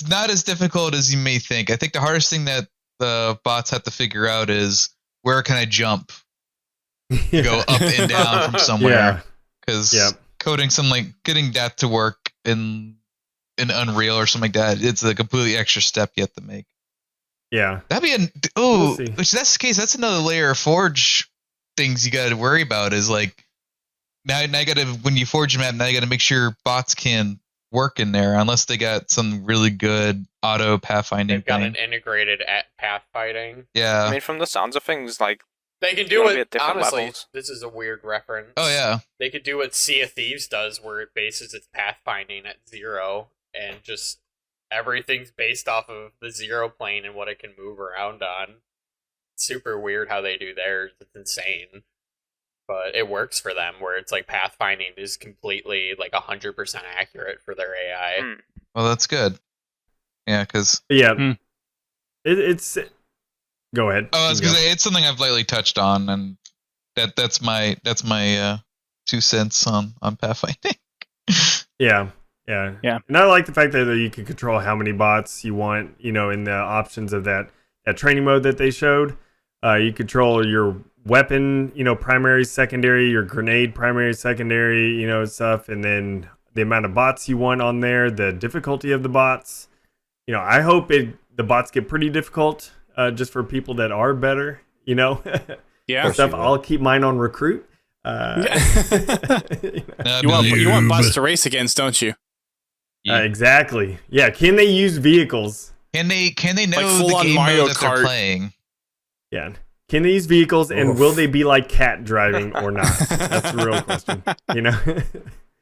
S8: not as difficult as you may think. I think the hardest thing that the bots have to figure out is where can I jump, go up and down from somewhere. Because coding some getting that to work in Unreal or something like that, it's a completely extra step you have to make.
S4: Yeah,
S8: that'd be which that's the case. That's another layer of Forge things you got to worry about. Is like now you got to, when you forge a map, now you got to make sure bots can work in there unless they got some really good auto pathfinding.
S3: They've got an integrated pathfinding.
S8: Yeah,
S6: I mean, from the sounds of things, like
S3: they can do it.
S6: Honestly,
S3: levels. This is a weird reference.
S8: Oh yeah,
S3: they could do what Sea of Thieves does, where it bases its pathfinding at 0, and just everything's based off of the 0 plane and what it can move around on. It's super weird how they do theirs. It's insane. But it works for them, where it's like pathfinding is completely 100% accurate for their AI.
S8: Well, that's good. Yeah, because
S4: it's. Go ahead.
S8: Oh, I was gonna say it's something I've lately touched on, and that's my 2 cents on pathfinding.
S4: Yeah. And I like the fact that you can control how many bots you want. In the options of that training mode that they showed, you control your weapon, primary, secondary, your grenade, primary, secondary, stuff, and then the amount of bots you want on there, the difficulty of the bots. I hope the bots get pretty difficult, just for people that are better,
S1: Yeah.
S4: Stuff. I'll keep mine on recruit.
S1: You want bots to race against, don't you?
S4: Exactly. Yeah. Can they use vehicles?
S8: Can they know
S1: full
S8: the
S1: on
S8: game
S1: Mario
S8: mode that
S1: Kart.
S8: they're playing?
S4: Yeah. Can they use vehicles, and will they be like cat driving or not? That's the real question.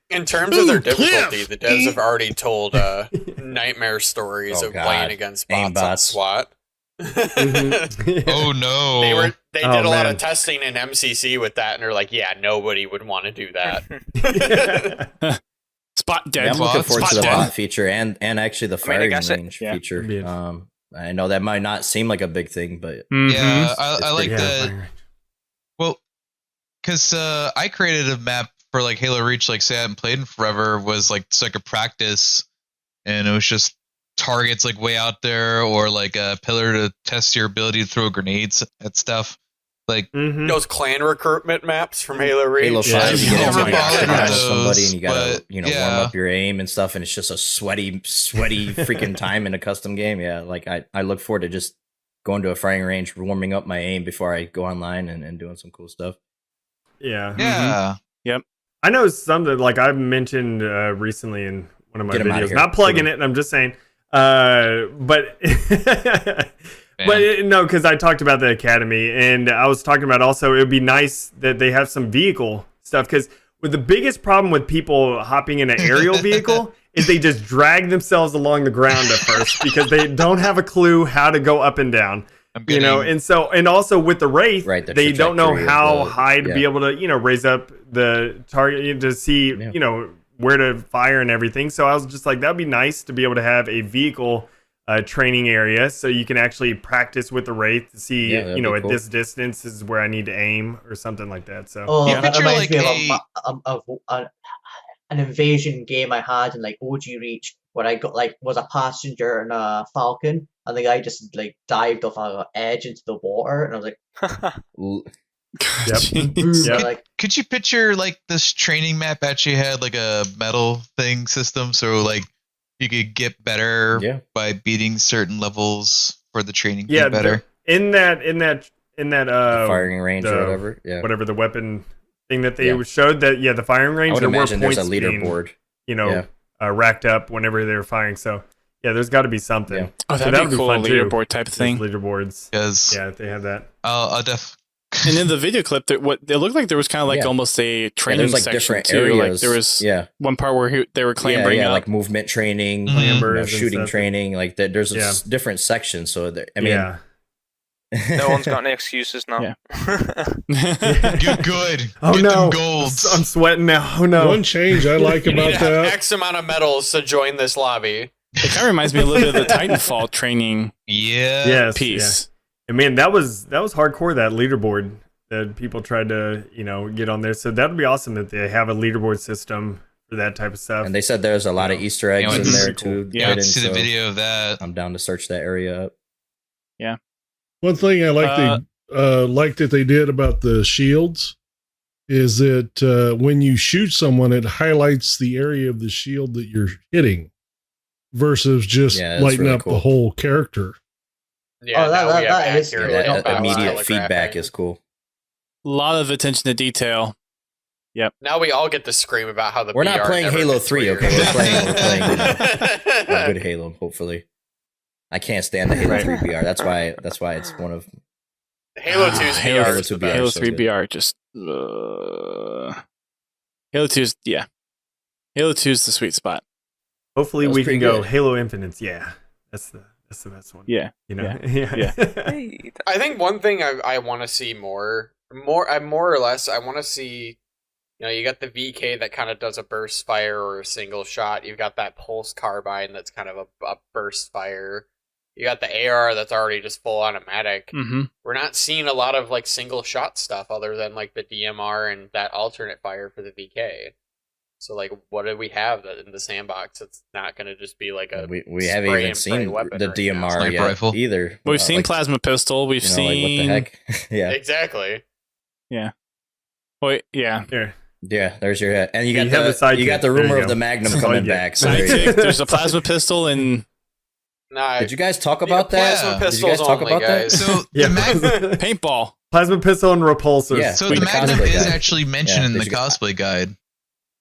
S3: In terms of their difficulty, the devs have already told nightmare stories of playing against bots on SWAT.
S8: Oh no!
S3: They did a lot of testing in MCC with that, and they're like, "Yeah, nobody would want to do that."
S1: Spot dead.
S7: Yeah, I'm looking forward to the
S1: dead.
S7: bot feature and actually the firing range feature. I know that might not seem like a big thing, but
S8: yeah, I like
S4: that.
S8: that. Well, because I created a map for Halo Reach, say I hadn't played in forever, was it's like a practice, and it was just targets way out there, or a pillar to test your ability to throw grenades at stuff.
S3: Those clan recruitment maps from Halo Reach.
S7: Halo 5, you get
S8: Never bothered with
S7: somebody and you gotta
S8: yeah.
S7: warm up your aim and stuff, and it's just a sweaty freaking time in a custom game. Yeah, I look forward to just going to a firing range, warming up my aim before I go online and doing some cool stuff.
S4: Yeah.
S8: Yeah.
S1: Yep.
S4: I know something I've mentioned recently in one of my videos. Not plugging it, I'm just saying. But no, because I talked about the academy, and I was talking about also it would be nice that they have some vehicle stuff, because with the biggest problem with people hopping in an aerial vehicle is they just drag themselves along the ground at first because they don't have a clue how to go up and down. And also with the Wraith, they don't know how high to be able to, raise up the target to see, where to fire and everything. So I was just like, that'd be nice to be able to have a vehicle training area so you can actually practice with the Wraith to see, at cool. This distance is where I need to aim or something like that. So
S5: that reminds me of an invasion game I had in OG Reach, where I got was a passenger in a Falcon, and the guy just dived off an edge into the water, and I was like,
S8: Could you picture this training map actually had a medal thing system, so you could get better by beating certain levels for the training to get better?
S4: In that
S7: firing range or whatever. Yeah.
S4: Whatever the weapon thing that they showed, that the firing range, there were points
S7: there's a leaderboard.
S4: Racked up whenever they were firing. So there's got to be something.
S1: Yeah. Oh, that'd be cool, a leaderboard type of thing.
S4: Leaderboards. They have that.
S8: I'll definitely.
S1: And in the video clip, it looked like there was kind of almost a training section
S7: different
S1: too.
S7: Areas.
S1: There was one part where they were clambering up,
S7: movement training, shooting training. There's different sections. So
S6: no one's got any excuses now.
S8: You're good.
S4: Oh
S8: Get
S4: no,
S8: them golds.
S4: I'm sweating now. Oh no.
S2: One change I like about that.
S3: X amount of medals to join this lobby.
S1: It kind of reminds me a little bit of the Titanfall training piece.
S4: And man, that was hardcore, that leaderboard that people tried to, get on there. So that would be awesome that they have a leaderboard system for that type of stuff.
S7: And they said there's a lot of Easter eggs
S8: Yeah,
S7: in
S8: it's
S7: there
S4: pretty cool.
S7: too.
S8: Yeah,
S7: hidden,
S8: let's see the
S7: so
S8: video of that.
S7: I'm down to search that area up.
S2: One thing I like that they did about the shields is that when you shoot someone, it highlights the area of the shield that you're hitting versus just
S7: Yeah, that's
S2: lighting
S7: really
S2: up
S7: cool.
S2: the whole character.
S3: Yeah,
S5: Oh, that-
S3: now we have
S5: that is
S3: accurate
S5: good.
S7: Yeah,
S5: not
S7: that
S5: bad.
S7: immediate
S3: telegraphing.
S7: feedback is cool.
S1: A lot of attention to detail.
S3: Now we all get to scream about how the
S7: We're not
S3: BR
S7: playing
S3: never
S7: Halo
S3: gets
S7: 3,
S3: weird.
S7: okay? We're playing a good Halo, hopefully. I can't stand the Halo 3 BR. That's why it's one of
S3: Halo 2's
S1: Halo
S3: BR
S7: Halo
S3: is
S7: 2
S3: the
S7: BR.
S3: best.
S1: Halo
S7: so
S1: 3
S7: good.
S1: BR just Halo 2's Halo 2's the sweet spot.
S4: Hopefully
S7: That was
S4: we can
S7: pretty
S4: go
S7: good.
S4: Halo Infinites. Yeah, that's the best one.
S1: Yeah.
S4: You know.
S1: Yeah.
S6: Hey,
S3: I think one thing I want to see more or less, I want to see, you got the VK that kind of does a burst fire or a single shot. You've got that pulse carbine that's kind of a burst fire. You got the AR that's already just full automatic.
S1: Mm-hmm.
S3: We're not seeing a lot of like single shot stuff other than like the DMR and that alternate fire for the VK. So like, what do we have in the sandbox? It's not going to just be like a
S7: we haven't
S3: spray
S7: even
S3: and pray
S7: seen
S3: weapon
S7: the
S3: right now.
S7: DMR
S8: Sniper
S7: yet
S8: rifle.
S7: either.
S1: We've seen
S7: like,
S1: plasma pistol. We've seen.
S7: like, what the heck? Yeah.
S3: Exactly.
S1: Wait, yeah.
S4: Here.
S7: Yeah, there's your head. And you
S4: You
S7: got
S4: have the sidekick.
S7: you got the
S4: There
S7: rumor
S4: you
S7: of the
S4: go.
S7: Magnum
S4: That's all
S7: coming
S4: you get.
S7: back. So there you
S1: Sidekick,
S7: go.
S1: there's a plasma pistol and
S3: Nah,
S7: Did you guys talk about
S3: the
S7: that?
S3: plasma
S7: Did you
S3: pistols
S7: guys talk
S3: only,
S7: about that?
S3: guys.
S8: So
S4: Yeah.
S8: the
S1: paintball.
S4: Plasma pistol and repulsors.
S7: Yeah.
S8: so
S7: With
S8: the
S7: the
S8: Magnum
S7: cosplay
S8: is
S7: guide.
S8: actually mentioned
S7: Yeah,
S8: in the
S7: did you get-
S8: cosplay guide.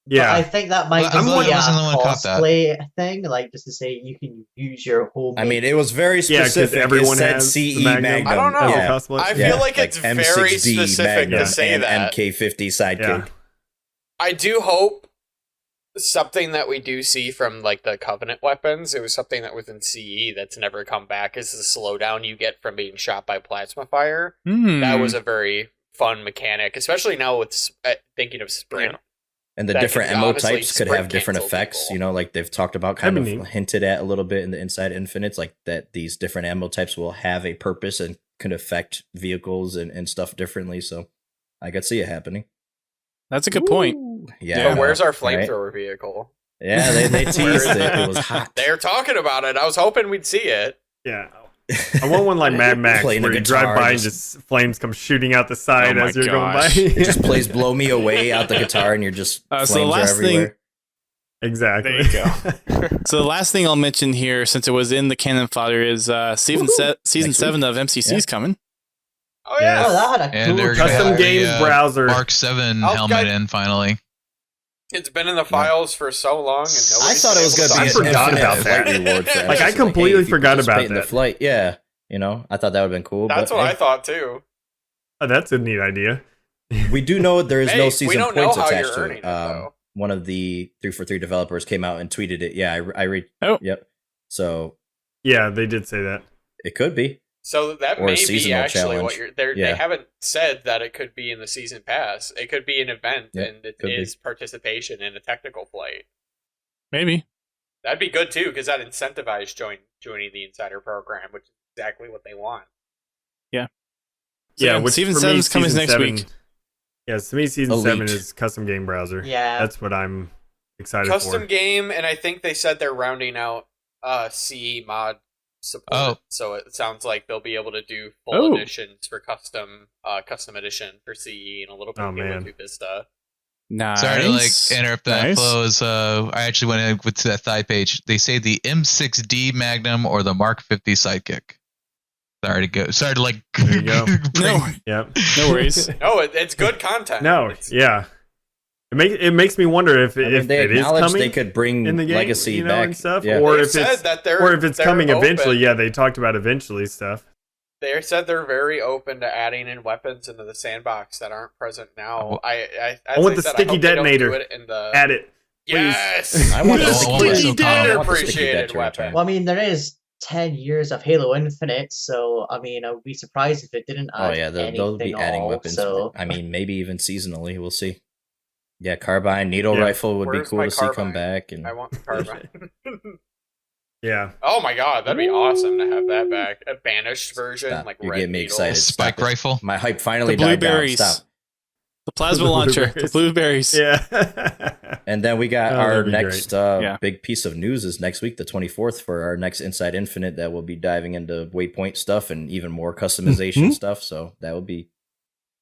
S4: Yeah.
S5: But I think that might
S8: Well,
S5: just
S8: I'm
S5: be
S8: the one-
S5: a
S8: wasn't the one who caught that.
S5: cosplay thing, like just to say you can use your whole.
S7: I mean, it was very
S4: Yeah, 'cause
S7: specific.
S4: everyone
S7: it said
S4: has
S7: CE
S4: the Magnum.
S7: Magnum.
S3: I don't know.
S4: As a
S7: Yeah.
S4: cosplay.
S3: I
S7: Yeah,
S3: feel like it's very
S7: M60D
S3: specific
S7: Magnum
S3: to say
S7: and
S3: that.
S7: MK50 sidekick.
S4: Yeah.
S3: I do hope something that we do see from like the Covenant weapons, it was something that was in CE that's never come back, is the slowdown you get from being shot by plasma fire. That was a very fun mechanic, especially now with thinking of sprint.
S7: And the
S3: That
S7: different
S3: could
S7: ammo
S3: honestly
S7: types could
S3: sprint
S7: have different
S3: cancel
S7: effects.
S3: people.
S7: You know, like they've talked about, kind
S4: That'd
S7: of
S4: be neat.
S7: hinted at a little bit in the Inside Infinites, like that these different ammo types will have a purpose and can affect vehicles and stuff differently. So I could see it happening.
S1: That's a good point.
S7: Yeah.
S3: But where's our
S7: Right?
S3: flamethrower vehicle?
S7: Yeah, they teased
S3: Where is
S7: it.
S3: that?
S7: It was hot.
S3: They're talking about it. I was hoping we'd see it.
S4: Yeah. I want one like Mad Max
S7: Playing
S4: where
S7: the
S4: you drive
S7: guitar,
S4: by and
S7: just-
S4: just flames come shooting out the side
S1: Oh my
S4: as you're
S1: gosh.
S4: going by.
S7: It just plays "Blow Me Away" out the guitar, and you're just
S1: So the
S7: flames
S1: last
S7: are everywhere.
S4: Exactly.
S1: There you go. So the last thing I'll mention here, since it was in the canon fodder, is season
S7: Next
S1: 7 of MCC is coming.
S3: Oh
S4: Yeah.
S3: yeah.
S5: Oh, that had a
S8: And
S5: cool
S8: they're gonna
S4: Custom
S8: have
S4: games
S8: a,
S4: browser.
S8: Mark 7
S3: Oh,
S8: helmet
S3: God.
S8: in finally.
S3: It's been in the files for so long, and
S7: I
S3: nobody's
S7: thought it was
S3: been
S7: going
S3: able
S7: to be
S4: I
S7: an
S4: forgot
S7: infinite
S4: about
S7: flight
S4: that.
S7: reward for
S4: Like, I
S7: us.
S4: completely
S7: if you
S4: forgot about
S7: participate in the
S4: that.
S7: flight. Yeah, you know, I thought that would have been cool.
S3: That's
S7: but
S3: what
S7: hey,
S3: I thought too.
S4: Oh, that's a neat idea.
S7: We do know there is
S3: Hey,
S7: no
S3: we
S7: season
S3: don't know
S7: points
S3: how
S7: attached
S3: you're
S7: to
S3: earning
S7: it.
S3: it, though.
S7: One of the 343 developers came out and tweeted it. Yeah, I read.
S1: Oh.
S7: Yep. So
S4: Yeah, they did say that.
S7: it could be.
S3: So that
S7: Or a
S3: may be
S7: seasonal
S3: actually what
S7: challenge.
S3: they
S7: Yeah.
S3: haven't said that it could be in the season pass. It could be an event,
S7: Yeah,
S3: and it
S7: could be.
S3: is participation in a technical flight.
S1: Maybe.
S3: That'd be good too, because that incentivizes joining the insider program, which is exactly what they want.
S1: So
S4: Yeah, which
S1: season
S4: for
S1: 7
S4: me,
S1: is coming
S4: season
S1: next
S4: 7
S1: week.
S4: Yeah, to me, season
S7: Elite.
S4: 7 is custom game browser.
S5: Yeah.
S4: That's what I'm excited
S3: Custom
S4: for.
S3: game, and I think they said they're rounding out CE mod support.
S8: Oh.
S3: So it sounds like they'll be able to do full
S1: Oh.
S3: editions for custom edition for CE and a little bit
S4: Oh,
S3: of Halo
S4: man.
S3: 2 Vista.
S1: Nice.
S8: Sorry to like interrupt that
S1: Nice.
S8: flow. I actually went in with that thigh page. They say the M6D Magnum or the Mark 50 Sidekick. Sorry to like.
S4: There you go.
S1: No,
S4: Yep.
S1: no worries.
S3: No, it's good content.
S4: No,
S3: It's-
S4: yeah. It makes me wonder if
S7: I mean,
S4: if
S7: they
S4: it is
S7: acknowledged
S4: coming
S7: they could bring
S4: in the game,
S7: Legacy
S4: you know,
S7: back.
S4: and stuff,
S7: Yeah.
S4: or
S3: They've
S4: if
S3: said
S4: it's
S3: that they're
S4: coming
S3: open.
S4: eventually. Yeah, they talked about eventually stuff.
S3: They said they're very open to adding in weapons into the sandbox that aren't present now.
S4: I
S3: As
S4: want
S3: I
S4: the
S3: said,
S4: sticky
S3: hope they don't
S4: detonator.
S3: do it in the
S4: Add it.
S3: yes.
S7: I want
S8: the
S7: the
S8: sticky
S7: sticky
S8: detonator.
S3: Underappreciated weapon.
S5: Well, I mean, there is 10 years of Halo Infinite, so I mean, I would be surprised if it didn't
S7: Oh
S5: add
S7: yeah, they'll be
S5: anything
S7: adding
S5: all,
S7: weapons.
S5: So
S7: I mean, maybe even seasonally. We'll see. Yeah, carbine, needle
S4: Yeah.
S7: rifle would
S3: Where's
S7: be cool
S3: my
S7: to see come
S3: carbine?
S7: back. And
S3: I want the carbine.
S4: Yeah.
S3: Oh my god, that'd be awesome to have that back. A banished version,
S7: Stop.
S3: like
S7: You
S3: red
S7: get me
S3: needle.
S7: excited.
S8: Spike
S7: Stop it.
S8: rifle.
S7: My hype finally
S1: The
S7: died down.
S1: blueberries.
S7: Stop.
S1: The plasma launcher, the blueberries.
S4: Yeah.
S7: And then we got
S4: Oh,
S7: our
S4: that'd be
S7: next
S1: Yeah.
S7: big piece of news is next week, the 24th, for our next Inside Infinite that will be diving into Waypoint stuff and even more customization stuff. So that will be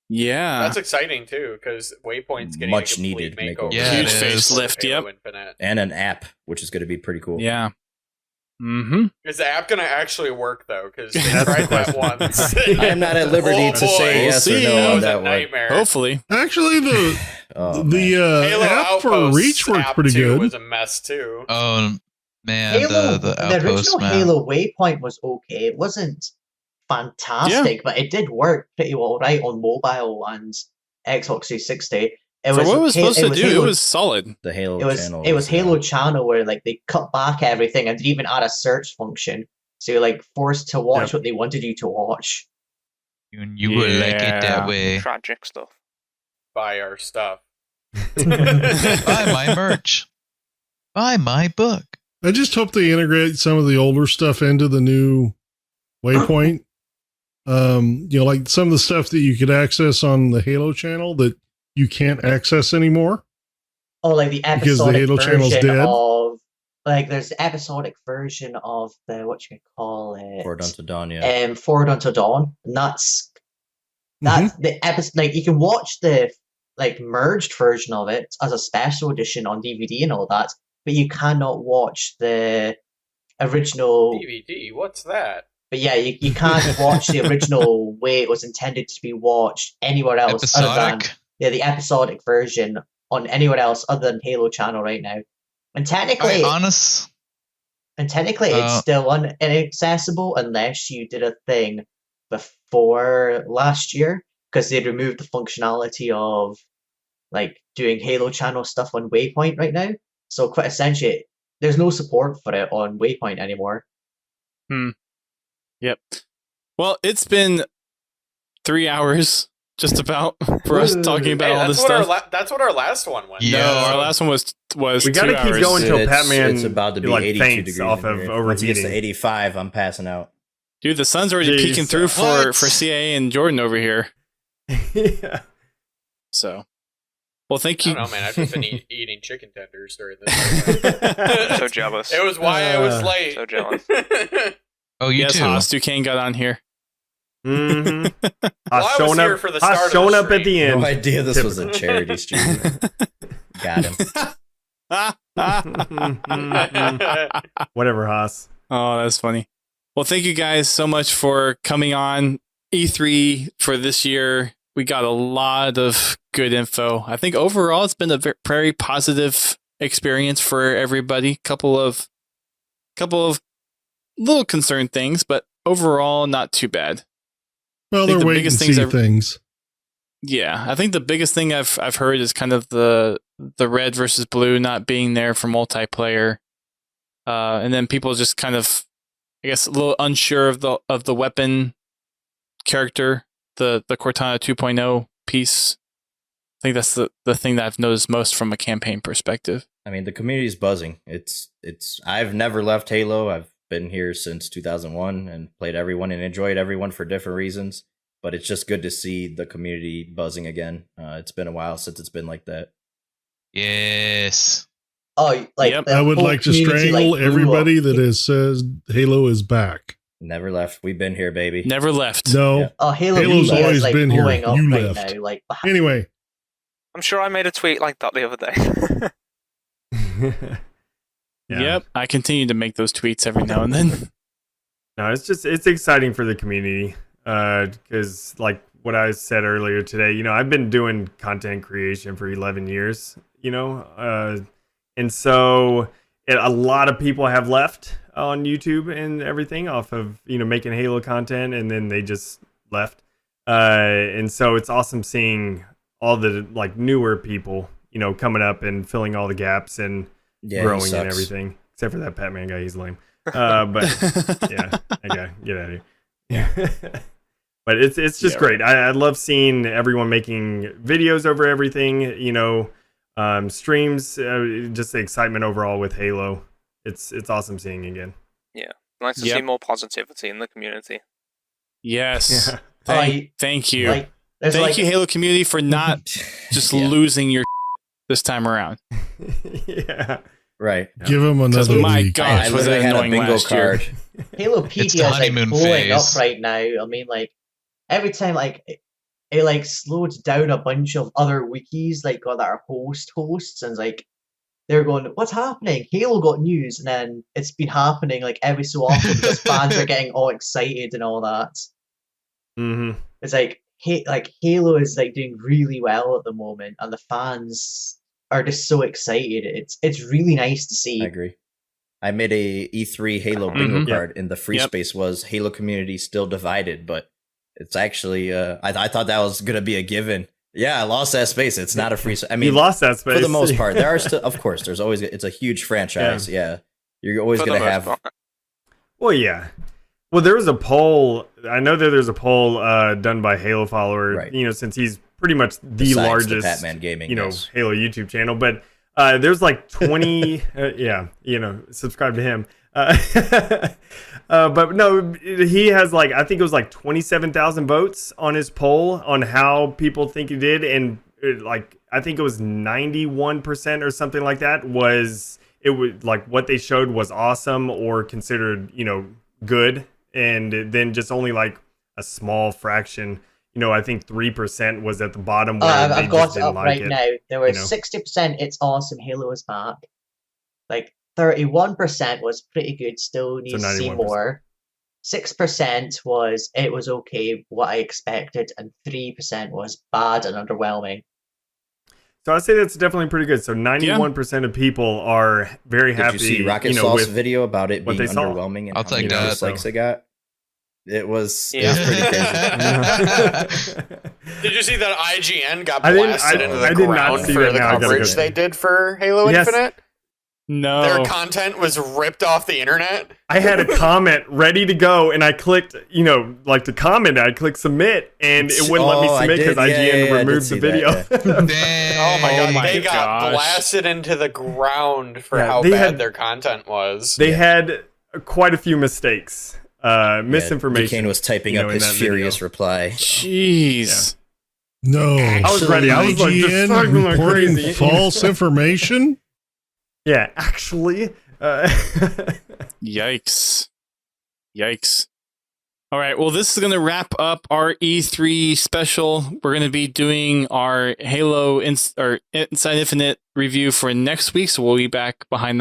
S1: Yeah.
S3: That's exciting too, because Waypoint's getting
S7: Much
S3: a complete
S7: needed
S3: makeover.
S7: makeover.
S8: Yeah,
S1: Huge
S8: it is.
S1: facelift,
S3: Halo
S1: yep.
S3: Infinite.
S7: and an app, which is going to be pretty cool.
S1: Yeah. Mm-hmm.
S3: Is the app gonna actually work though? Because they
S4: That's the
S3: tried that
S4: question.
S3: once.
S7: I am not at liberty
S3: Oh,
S7: to
S3: boy.
S7: say yes
S1: We'll
S7: or
S1: see.
S7: no
S3: That
S7: on
S3: was a
S7: that one.
S3: nightmare.
S1: Hopefully.
S2: Actually, the
S7: Oh,
S2: the
S7: man.
S3: Halo
S2: app for
S3: Outposts
S2: Reach worked
S3: app
S2: pretty
S3: 2
S2: good.
S3: was a mess too.
S8: Oh man,
S5: Halo,
S8: the
S5: the
S8: outpost,
S5: original
S8: man.
S5: Halo Waypoint was okay. It wasn't fantastic, but it did work pretty well right on mobile and Xbox 360. It
S1: For what it was supposed to do, it
S5: Halo-
S1: was solid.
S7: The Halo
S5: it was
S7: channel.
S5: it was Halo Channel where like they cut back everything and they even add a search function, so you're like forced to watch
S4: Yep.
S5: what they wanted you to watch.
S8: You would like it
S1: Yeah.
S8: that way.
S6: Tragic stuff.
S3: Buy our stuff.
S8: Buy my merch. Buy my book.
S2: I just hope they integrate some of the older stuff into the new Waypoint. Like some of the stuff that you could access on the Halo channel that you can't access anymore.
S5: Oh, like the
S2: Because the
S5: episodic
S2: Halo channel's
S5: version
S2: dead?
S5: of like there's the episodic version of the what you can call it
S7: Forward Unto Dawn, yeah.
S5: Forward Unto Dawn, and that's the episode. Like you can watch the like merged version of it as a special edition on DVD and all that, but you cannot watch the original.
S3: DVD, what's that?
S5: But yeah, you can't watch the original way it was intended to be watched anywhere else other than
S8: Episodic.
S5: the episodic version on anywhere else other than Halo Channel right now. And technically,
S8: Honest.
S5: it's still inaccessible unless you did a thing before last year, because they removed the functionality of like doing Halo Channel stuff on Waypoint right now. So quite essentially, there's no support for it on Waypoint anymore.
S1: Yep. Well, it's been 3 hours just about for us
S5: Ooh.
S1: talking about
S3: Hey,
S1: all this
S3: that's what
S1: stuff.
S3: that's what our last one was.
S8: Yeah.
S1: No, our last one was
S4: We
S1: 2
S4: gotta keep
S1: hours.
S4: going till
S7: It's-
S4: Patman
S7: it's about to be
S4: like
S7: 82
S4: faints
S7: degrees
S4: off
S7: in
S4: of
S7: here. Once it gets to
S4: overheating.
S7: 85, I'm passing out.
S1: Dude, the sun's already
S4: Jeez.
S1: peeking through
S8: What?
S1: for CA and Jordan over here.
S4: Yeah.
S1: So, well, thank
S3: I
S1: you.
S3: don't know, man. I've just been eating chicken tenders during this.
S6: I'm so jealous.
S3: It was why I was late.
S6: So jealous.
S8: Oh, you
S1: Yes,
S8: too.
S1: Haas Ducain got on here.
S4: Mm-hmm.
S3: Well, I was here for the start of the
S4: showing up at
S3: stream.
S4: the end.
S7: No idea this was a charity stream. Got him.
S4: Whatever, Haas.
S1: Oh, that's funny. Well, thank you guys so much for coming on E3 for this year. We got a lot of good info. I think overall it's been a very positive experience for everybody. Couple of little concerned things, but overall not too bad.
S2: Well,
S1: I think
S2: they're
S1: the
S2: waiting to
S1: biggest
S2: see
S1: things are-
S2: things.
S1: Yeah, I think the biggest thing I've heard is kind of the red versus blue not being there for multiplayer, and then people just kind of, I guess, a little unsure of the weapon character, the Cortana 2.0 piece. I think that's the thing that I've noticed most from a campaign perspective.
S7: I mean, the community's buzzing. It's. I've never left Halo. I've been here since 2001 and played everyone and enjoyed everyone for different reasons. But it's just good to see the community buzzing again. It's been a while since it's been like that.
S8: Yes.
S5: Oh, like
S1: Yep.
S5: the
S2: I would
S5: whole
S2: like to
S5: community,
S2: strangle
S5: like, blew
S2: everybody
S5: up.
S2: that has says Halo is back.
S7: Never left. We've been here, baby.
S1: Never left.
S2: No.
S7: Yeah.
S5: Oh, Halo's
S2: Halo's
S5: always
S2: always
S5: like
S2: been here.
S5: blowing up
S2: You
S5: right
S2: left.
S5: now. Like,
S2: Anyway,
S6: I'm sure I made a tweet like that the other day.
S4: Yeah.
S1: Yep, I continue to make those tweets every now and then.
S4: No, it's exciting for the community because like what I said earlier today, I've been doing content creation for 11 years, and so a lot of people have left on YouTube and everything off of making Halo content, and then they just left, and so it's awesome seeing all the like newer people coming up and filling all the gaps and
S7: Yeah,
S4: growing
S7: he
S4: and
S7: sucks.
S4: everything, except for that Patman guy. He's lame. But yeah, okay, get out of here. Yeah. But it's just great. I love seeing everyone making videos over everything, streams, just the excitement overall with Halo. It's awesome seeing again.
S6: Nice to
S1: Yep.
S6: see more positivity in the community.
S1: Yes.
S4: Yeah.
S1: Thank you.
S5: like
S1: Thank you, Halo community, for not just losing your this time around.
S4: Yeah.
S7: Right.
S2: Give him another
S1: my
S2: week.
S1: gosh,
S7: I
S1: was it
S7: literally had a
S1: annoying
S7: bingo
S1: last year.
S7: card.
S8: It's the
S5: Halopedia is like
S8: honeymoon
S5: blowing up
S8: phase.
S5: right now. I mean, like every time, like it like slowed down a bunch of other wikis, like that are hosts, and like they're going, "What's happening? Halo got news," and then it's been happening like every so often because fans are getting all excited and all that.
S4: Mm-hmm.
S5: It's like Halo is like doing really well at the moment, and the fans are just so excited. It's really nice to see.
S7: I agree. I made a E3 Halo bingo card, and the free space was Halo community still divided, but it's actually I thought that was gonna be a given. Yeah, I lost that space. It's not a free. I mean,
S4: you lost that space
S7: for the most part. There are still, of course, there's always. It's a huge franchise. Yeah, you're always
S6: For the
S7: gonna
S6: most
S7: have.
S6: part.
S4: Well, yeah. Well, there was a poll. I know that there's a poll done by Halo Follower.
S7: Right.
S4: You know, since he's pretty much the
S7: Besides the
S4: largest
S7: Patman Gaming,
S4: you know,
S7: yes.
S4: Halo YouTube channel. But there's like 20. Yeah, you know, subscribe to him. But no, he has like, I think it was like 27,000 votes on his poll on how people think he did, and like I think it was 91% or something like that was like what they showed was awesome or considered, you know, good, and then just only like a small fraction. You know, I think 3% was at the bottom where
S5: I've
S4: they
S5: got
S4: just
S5: it
S4: didn't
S5: up
S4: like
S5: right
S4: it.
S5: now. There was
S4: you know.
S5: 60% it's awesome, Halo is back. Like 31% was pretty good, still needs to see
S4: 91%.
S5: more. 6% was it was okay, what I expected, and 3% was bad and underwhelming.
S4: So I'd say that's definitely pretty good. So 91% of people are very happy.
S7: Did you see Rocket
S4: you know,
S7: Sauce
S4: with
S7: video about it
S4: what
S7: being
S4: they saw.
S7: underwhelming and
S8: I'll
S7: how
S8: take
S7: many
S8: that.
S7: dislikes it got? It was
S6: Yeah.
S7: pretty crazy.
S3: Did you see that IGN got
S4: I didn't-
S3: blasted
S4: I-
S3: into
S4: I
S3: the
S4: did not
S3: ground
S4: see
S3: for
S4: that.
S3: the
S4: Now I gotta go
S3: coverage
S4: check.
S3: they did for Halo
S4: Yes.
S3: Infinite?
S1: No.
S3: Their content was ripped off the internet.
S4: I had a comment ready to go, and I clicked, you know, like to comment. I clicked submit, and it wouldn't let me
S7: Oh, I
S4: submit because
S7: did. Yeah,
S4: IGN
S7: yeah, I did
S4: removed
S7: see
S4: the video.
S7: that,
S3: Oh my god,
S1: my
S3: they got
S1: gosh.
S3: blasted into the ground for
S4: Yeah,
S3: how
S4: they
S3: bad
S4: had-
S3: their content was.
S4: They had quite a few mistakes, misinformation.
S7: Ducain was typing
S4: you know,
S7: up
S4: in
S7: his
S4: that video.
S7: furious reply.
S1: Jeez.
S2: No,
S4: I was ready. I was like, just
S2: IGN
S4: talking like
S2: reporting
S4: crazy.
S2: false information.
S4: Yeah, actually.
S1: Yikes. Yikes. All right. Well, this is going to wrap up our E3 special. We're going to be doing our Halo Inside Infinite review for next week. So we'll be back behind the